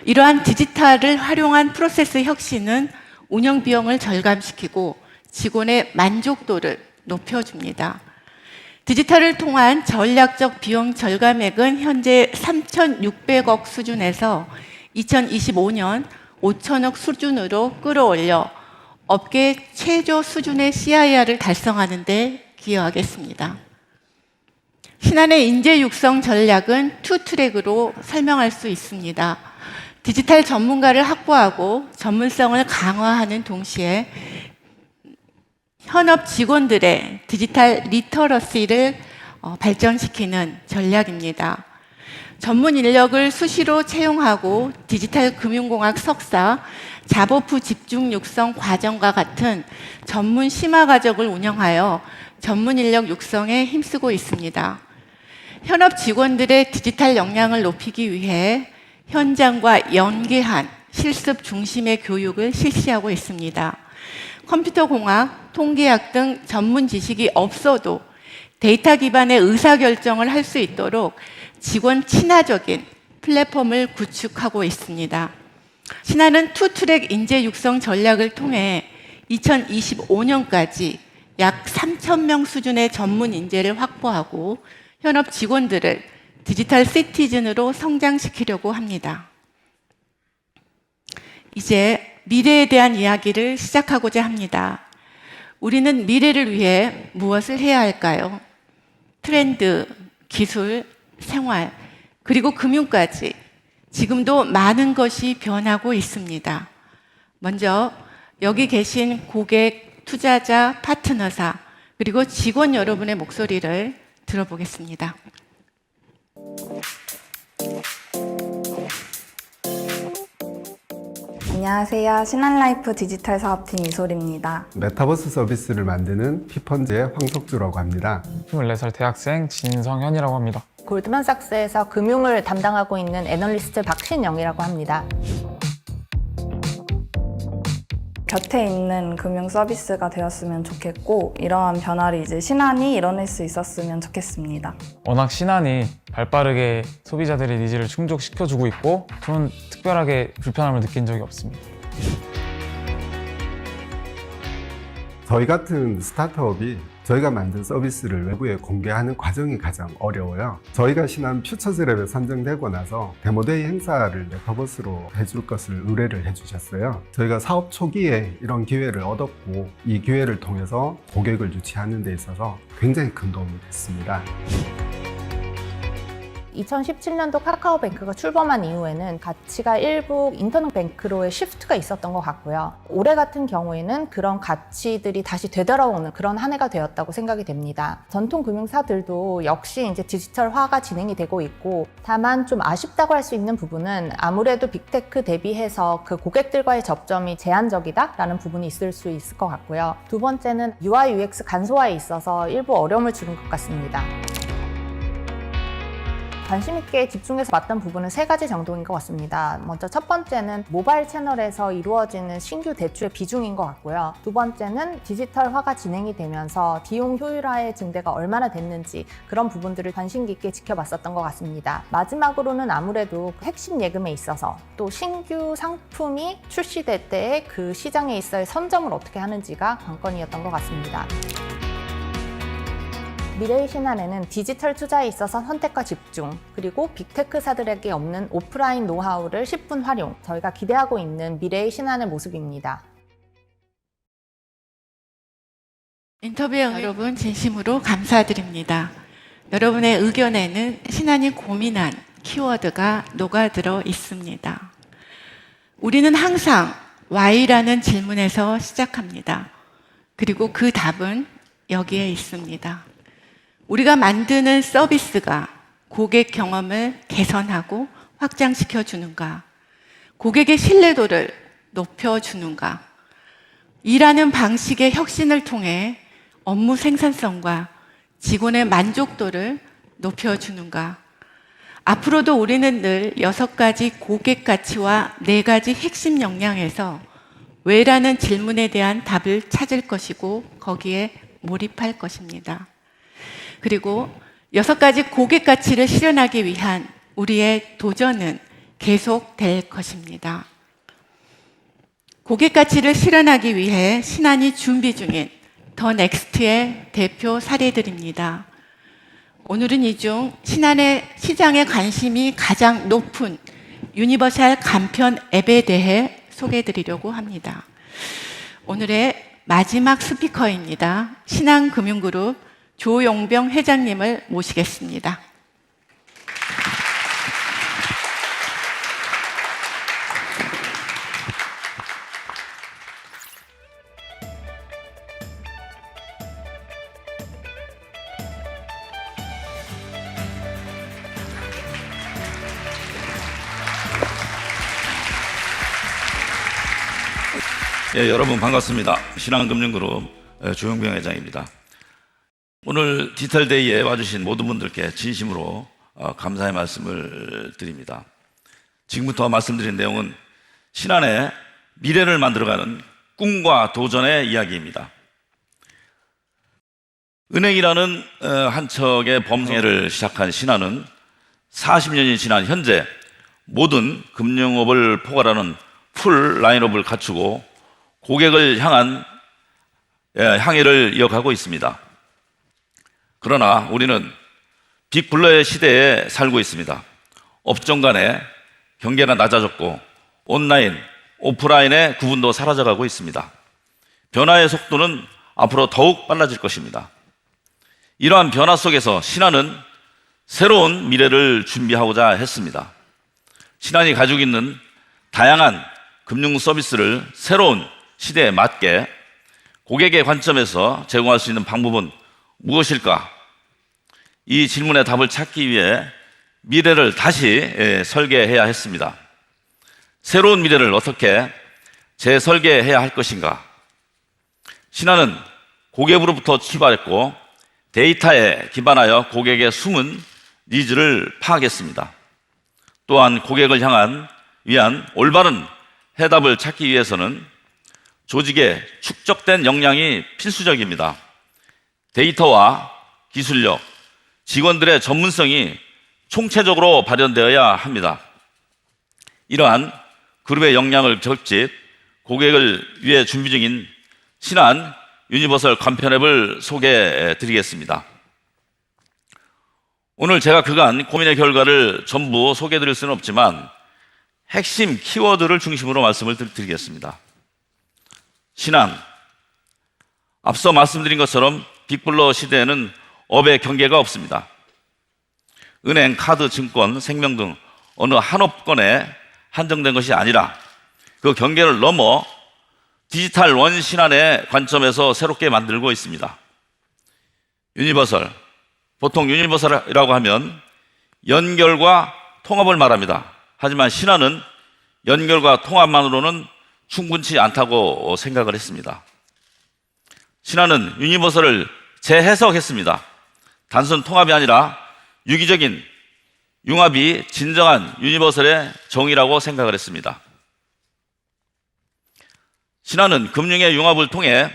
Speaker 1: 이러한 디지털을 활용한 프로세스 혁신은 운영 비용을 절감시키고 직원의 만족도를 높여줍니다. 디지털을 통한 전략적 비용 절감액은 현재 3,600억 수준에서 2025년 5천억 수준으로 끌어올려 업계 최저 수준의 CIR을 달성하는 데 기여하겠습니다. 신한의 인재 육성 전략은 투 트랙으로 설명할 수 있습니다. 디지털 전문가를 확보하고 전문성을 강화하는 동시에 현업 직원들의 디지털 리터러시를 발전시키는 전략입니다. 전문 인력을 수시로 채용하고 디지털 금융공학 석사, 잡업 후 집중 육성 과정과 같은 전문 심화 과정을 운영하여 전문 인력 육성에 힘쓰고 있습니다. 현업 직원들의 디지털 역량을 높이기 위해 현장과 연계한 실습 중심의 교육을 실시하고 있습니다. 컴퓨터공학, 통계학 등 전문 지식이 없어도 데이터 기반의 의사결정을 할 수 있도록 직원 친화적인 플랫폼을 구축하고 있습니다. 신한은 투트랙 인재 육성 전략을 통해 2025년까지 약 3,000명 수준의 전문 인재를 확보하고 현업 직원들을 디지털 시티즌으로 성장시키려고 합니다. 이제 미래에 대한 이야기를 시작하고자 합니다. 우리는 미래를 위해 무엇을 해야 할까요? 트렌드, 기술, 생활, 그리고 금융까지 지금도 많은 것이 변하고 있습니다. 먼저 여기 계신 고객, 투자자, 파트너사, 그리고 직원 여러분의 목소리를 들어보겠습니다.
Speaker 21: 안녕하세요. 신한라이프 디지털 사업팀 이솔입니다.
Speaker 22: 메타버스 서비스를 만드는 피펀즈의 황석주라고 합니다.
Speaker 23: 24살 대학생 진성현이라고 합니다.
Speaker 24: 골드만삭스에서 금융을 담당하고 있는 애널리스트 박신영이라고 합니다.
Speaker 21: 곁에 있는 금융 서비스가 되었으면 좋겠고 이러한 변화를 이제 신한이 이뤄낼 수 있었으면 좋겠습니다.
Speaker 23: 워낙 신한이 발빠르게 소비자들의 니즈를 충족시켜주고 있고 저는 특별하게 불편함을 느낀 적이 없습니다.
Speaker 22: 저희 같은 스타트업이 저희가 만든 서비스를 외부에 공개하는 과정이 가장 어려워요. 저희가 신한 퓨처스랩에 선정되고 나서 데모데이 행사를 메타버스로 해줄 것을 의뢰를 해주셨어요. 저희가 사업 초기에 이런 기회를 얻었고 이 기회를 통해서 고객을 유치하는 데 있어서 굉장히 큰 도움이 됐습니다.
Speaker 24: 2017년도 카카오뱅크가 출범한 이후에는 가치가 일부 인터넷뱅크로의 시프트가 있었던 것 같고요. 올해 같은 경우에는 그런 가치들이 다시 되돌아오는 그런 한 해가 되었다고 생각이 됩니다. 전통 금융사들도 역시 이제 디지털화가 진행이 되고 있고, 다만 좀 아쉽다고 할 수 있는 부분은 아무래도 빅테크 대비해서 그 고객들과의 접점이 제한적이다라는 부분이 있을 수 있을 것 같고요. 두 번째는 UI, UX 간소화에 있어서 일부 어려움을 주는 것 같습니다. 관심 있게 집중해서 봤던 부분은 세 가지 정도인 것 같습니다. 먼저 첫 번째는 모바일 채널에서 이루어지는 신규 대출의 비중인 것 같고요. 두 번째는 디지털화가 진행이 되면서 비용 효율화의 증대가 얼마나 됐는지 그런 부분들을 관심 깊게 지켜봤었던 것 같습니다. 마지막으로는 아무래도 핵심 예금에 있어서 또 신규 상품이 출시될 때의 그 시장에 있어의 선점을 어떻게 하는지가 관건이었던 것 같습니다. 미래의 신한에는 디지털 투자에 있어서 선택과 집중, 그리고 빅테크사들에게 없는 오프라인 노하우를 10분 활용, 저희가 기대하고 있는 미래의 신한의 모습입니다.
Speaker 1: 인터뷰에 여러분 진심으로 감사드립니다. 여러분의 의견에는 신한이 고민한 키워드가 녹아들어 있습니다. 우리는 항상 Why라는 질문에서 시작합니다. 그리고 그 답은 여기에 있습니다. 우리가 만드는 서비스가 고객 경험을 개선하고 확장시켜 주는가? 고객의 신뢰도를 높여 주는가? 일하는 방식의 혁신을 통해 업무 생산성과 직원의 만족도를 높여 주는가? 앞으로도 우리는 늘 6가지 고객 가치와 4가지 핵심 역량에서 왜라는 질문에 대한 답을 찾을 것이고 거기에 몰입할 것입니다. 그리고 6가지 고객 가치를 실현하기 위한 우리의 도전은 계속될 것입니다. 고객 가치를 실현하기 위해 신한이 준비 중인 더 넥스트의 대표 사례들입니다. 오늘은 이 중 신한의 시장에 관심이 가장 높은 유니버셜 간편 앱에 대해 소개해드리려고 합니다. 오늘의 마지막 스피커입니다. 신한금융그룹 조용병 회장님을 모시겠습니다.
Speaker 2: 예, 여러분 반갑습니다. 신한금융그룹 조용병 회장입니다. 오늘 디지털데이에 와주신 모든 분들께 진심으로 감사의 말씀을 드립니다. 지금부터 말씀드린 내용은 신한의 미래를 만들어가는 꿈과 도전의 이야기입니다. 은행이라는 한 척의 범행을 시작한 신한은 40년이 지난 현재 모든 금융업을 포괄하는 풀 라인업을 갖추고 고객을 향한 향해를 이어가고 있습니다. 그러나 우리는 빅블러의 시대에 살고 있습니다. 업종 간의 경계가 낮아졌고 온라인, 오프라인의 구분도 사라져가고 있습니다. 변화의 속도는 앞으로 더욱 빨라질 것입니다. 이러한 변화 속에서 신한은 새로운 미래를 준비하고자 했습니다. 신한이 가지고 있는 다양한 금융 서비스를 새로운 시대에 맞게 고객의 관점에서 제공할 수 있는 방법은 무엇일까? 이 질문의 답을 찾기 위해 미래를 다시 설계해야 했습니다. 새로운 미래를 어떻게 재설계해야 할 것인가? 신한은 고객으로부터 출발했고 데이터에 기반하여 고객의 숨은 니즈를 파악했습니다. 또한 고객을 위한 올바른 해답을 찾기 위해서는 조직의 축적된 역량이 필수적입니다. 데이터와 기술력, 직원들의 전문성이 총체적으로 발현되어야 합니다. 이러한 그룹의 역량을 적집 고객을 위해 준비 중인 신한 유니버설 간편 앱을 소개해 드리겠습니다. 오늘 제가 그간 고민의 결과를 전부 소개해 드릴 수는 없지만 핵심 키워드를 중심으로 말씀을 드리겠습니다. 신한, 앞서 말씀드린 것처럼 빅블러 시대에는 업의 경계가 없습니다. 은행, 카드, 증권, 생명 등 어느 한 업권에 한정된 것이 아니라 그 경계를 넘어 디지털 원 신한의 관점에서 새롭게 만들고 있습니다. 유니버설, 보통 유니버설이라고 하면 연결과 통합을 말합니다. 하지만 신한은 연결과 통합만으로는 충분치 않다고 생각을 했습니다. 신한은 유니버설을 재해석했습니다. 단순 통합이 아니라 유기적인 융합이 진정한 유니버설의 정의라고 생각을 했습니다. 신한은 금융의 융합을 통해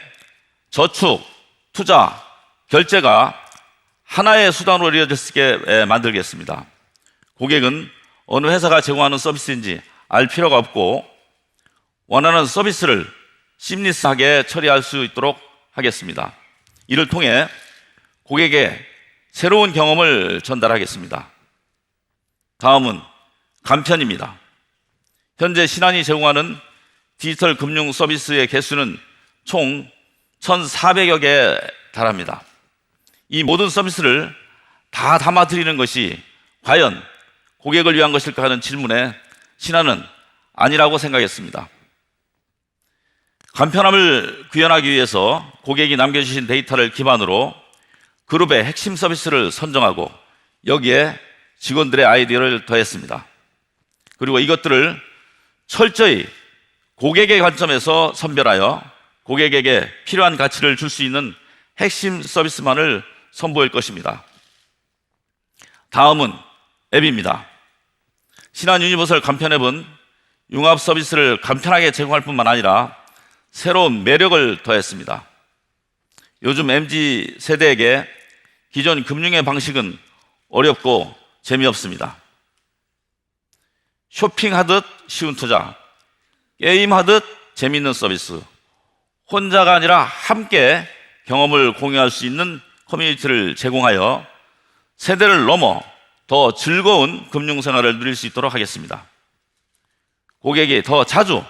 Speaker 2: 저축, 투자, 결제가 하나의 수단으로 이루어질 수 있게 만들겠습니다. 고객은 어느 회사가 제공하는 서비스인지 알 필요가 없고 원하는 서비스를 심리스하게 처리할 수 있도록 하겠습니다. 이를 통해 고객에게 새로운 경험을 전달하겠습니다. 다음은 간편입니다. 현재 신한이 제공하는 디지털 금융 서비스의 개수는 총 1,400여 개에 달합니다. 이 모든 서비스를 다 담아드리는 것이 과연 고객을 위한 것일까 하는 질문에 신한은 아니라고 생각했습니다. 간편함을 구현하기 위해서 고객이 남겨주신 데이터를 기반으로 그룹의 핵심 서비스를 선정하고 여기에 직원들의 아이디어를 더했습니다. 그리고 이것들을 철저히 고객의 관점에서 선별하여 고객에게 필요한 가치를 줄 수 있는 핵심 서비스만을 선보일 것입니다. 다음은 앱입니다. 신한 유니버설 간편 앱은 융합 서비스를 간편하게 제공할 뿐만 아니라 새로운 매력을 더했습니다. 요즘 MZ 세대에게 기존 금융의 방식은 어렵고 재미없습니다. 쇼핑하듯 쉬운 투자, 게임하듯 재미있는 서비스, 혼자가 아니라 함께 경험을 공유할 수 있는 커뮤니티를 제공하여 세대를 넘어 더 즐거운 금융생활을 누릴 수 있도록 하겠습니다. 고객이 더 자주,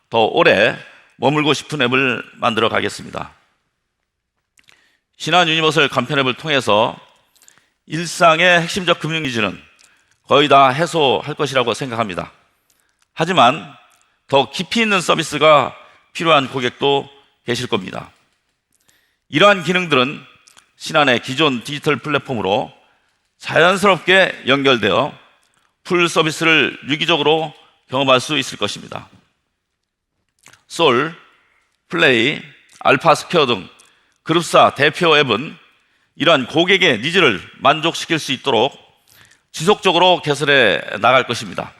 Speaker 2: 더 오래 머물고 싶은 앱을 만들어 가겠습니다. 신한 유니버설 간편 앱을 통해서 일상의 핵심적 금융 기준은 거의 다 해소할 것이라고 생각합니다. 하지만 더 깊이 있는 서비스가 필요한 고객도 계실 겁니다. 이러한 기능들은 신한의 기존 디지털 플랫폼으로 자연스럽게 연결되어 풀 서비스를 유기적으로 경험할 수 있을 것입니다. 솔, 플레이, 알파 스퀘어 등 그룹사 대표 앱은 이러한 고객의 니즈를 만족시킬 수 있도록 지속적으로 개설해 나갈 것입니다.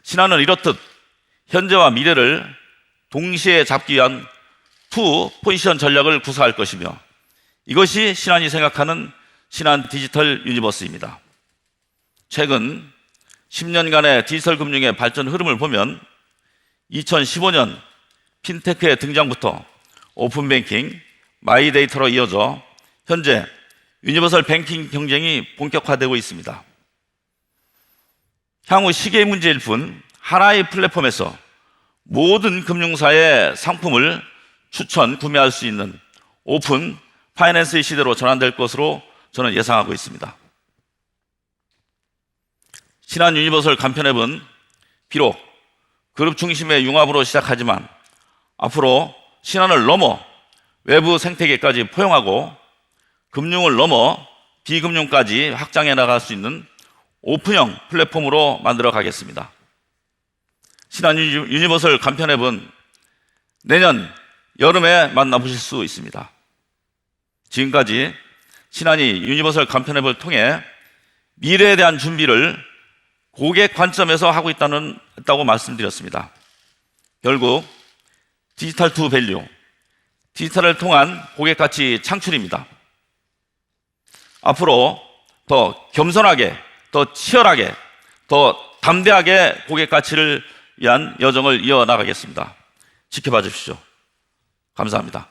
Speaker 2: 신한은 이렇듯 현재와 미래를 동시에 잡기 위한 투 포지션 전략을 구사할 것이며 이것이 신한이 생각하는 신한 디지털 유니버스입니다. 최근 10년간의 디지털 금융의 발전 흐름을 보면 2015년 핀테크의 등장부터 오픈뱅킹, 마이데이터로 이어져 현재 유니버설 뱅킹 경쟁이 본격화되고 있습니다. 향후 시기의 문제일 뿐 하나의 플랫폼에서 모든 금융사의 상품을 추천, 구매할 수 있는 오픈 파이낸스의 시대로 전환될 것으로 저는 예상하고 있습니다. 신한 유니버설 간편 앱은 비록 그룹 중심의 융합으로 시작하지만 앞으로 신한을 넘어 외부 생태계까지 포용하고 금융을 넘어 비금융까지 확장해 나갈 수 있는 오픈형 플랫폼으로 만들어 가겠습니다. 신한 유니버설 간편 앱은 내년 여름에 만나보실 수 있습니다. 지금까지 신한이 유니버설 간편 앱을 통해 미래에 대한 준비를 고객 관점에서 하고 있다고 말씀드렸습니다. 결국 디지털 투 밸류, 디지털을 통한 고객 가치 창출입니다. 앞으로 더 겸손하게, 더 치열하게, 더 담대하게 고객 가치를 위한 여정을 이어나가겠습니다. 지켜봐 주십시오. 감사합니다.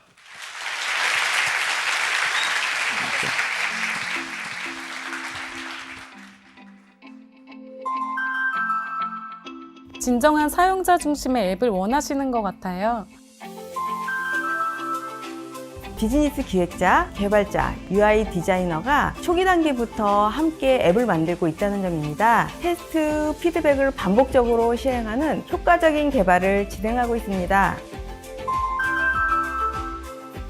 Speaker 4: 진정한 사용자 중심의 앱을 원하시는 것 같아요.
Speaker 5: 비즈니스 기획자, 개발자, UI 디자이너가 초기 단계부터 함께 앱을 만들고 있다는 점입니다. 테스트, 피드백을 반복적으로 시행하는 효과적인 개발을 진행하고 있습니다.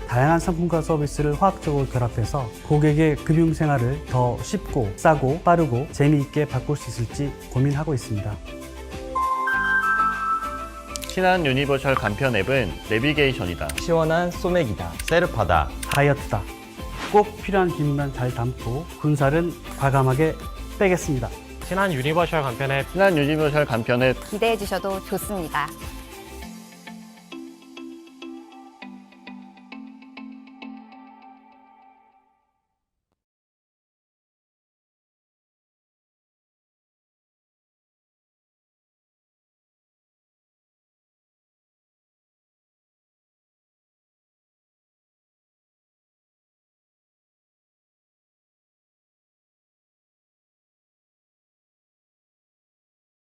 Speaker 7: 다양한 상품과 서비스를 화학적으로 결합해서 고객의 금융생활을 더 쉽고 싸고 빠르고 재미있게 바꿀 수 있을지 고민하고 있습니다.
Speaker 9: 신한 유니버설 간편 앱은 내비게이션이다.
Speaker 7: 시원한 소맥이다. 셀프하다. 다이어트다. 꼭 필요한 기능만 잘 담고 군살은 과감하게 빼겠습니다.
Speaker 9: 신한 유니버설 간편 앱. 신한 유니버설 간편 앱.
Speaker 25: 기대해 주셔도 좋습니다.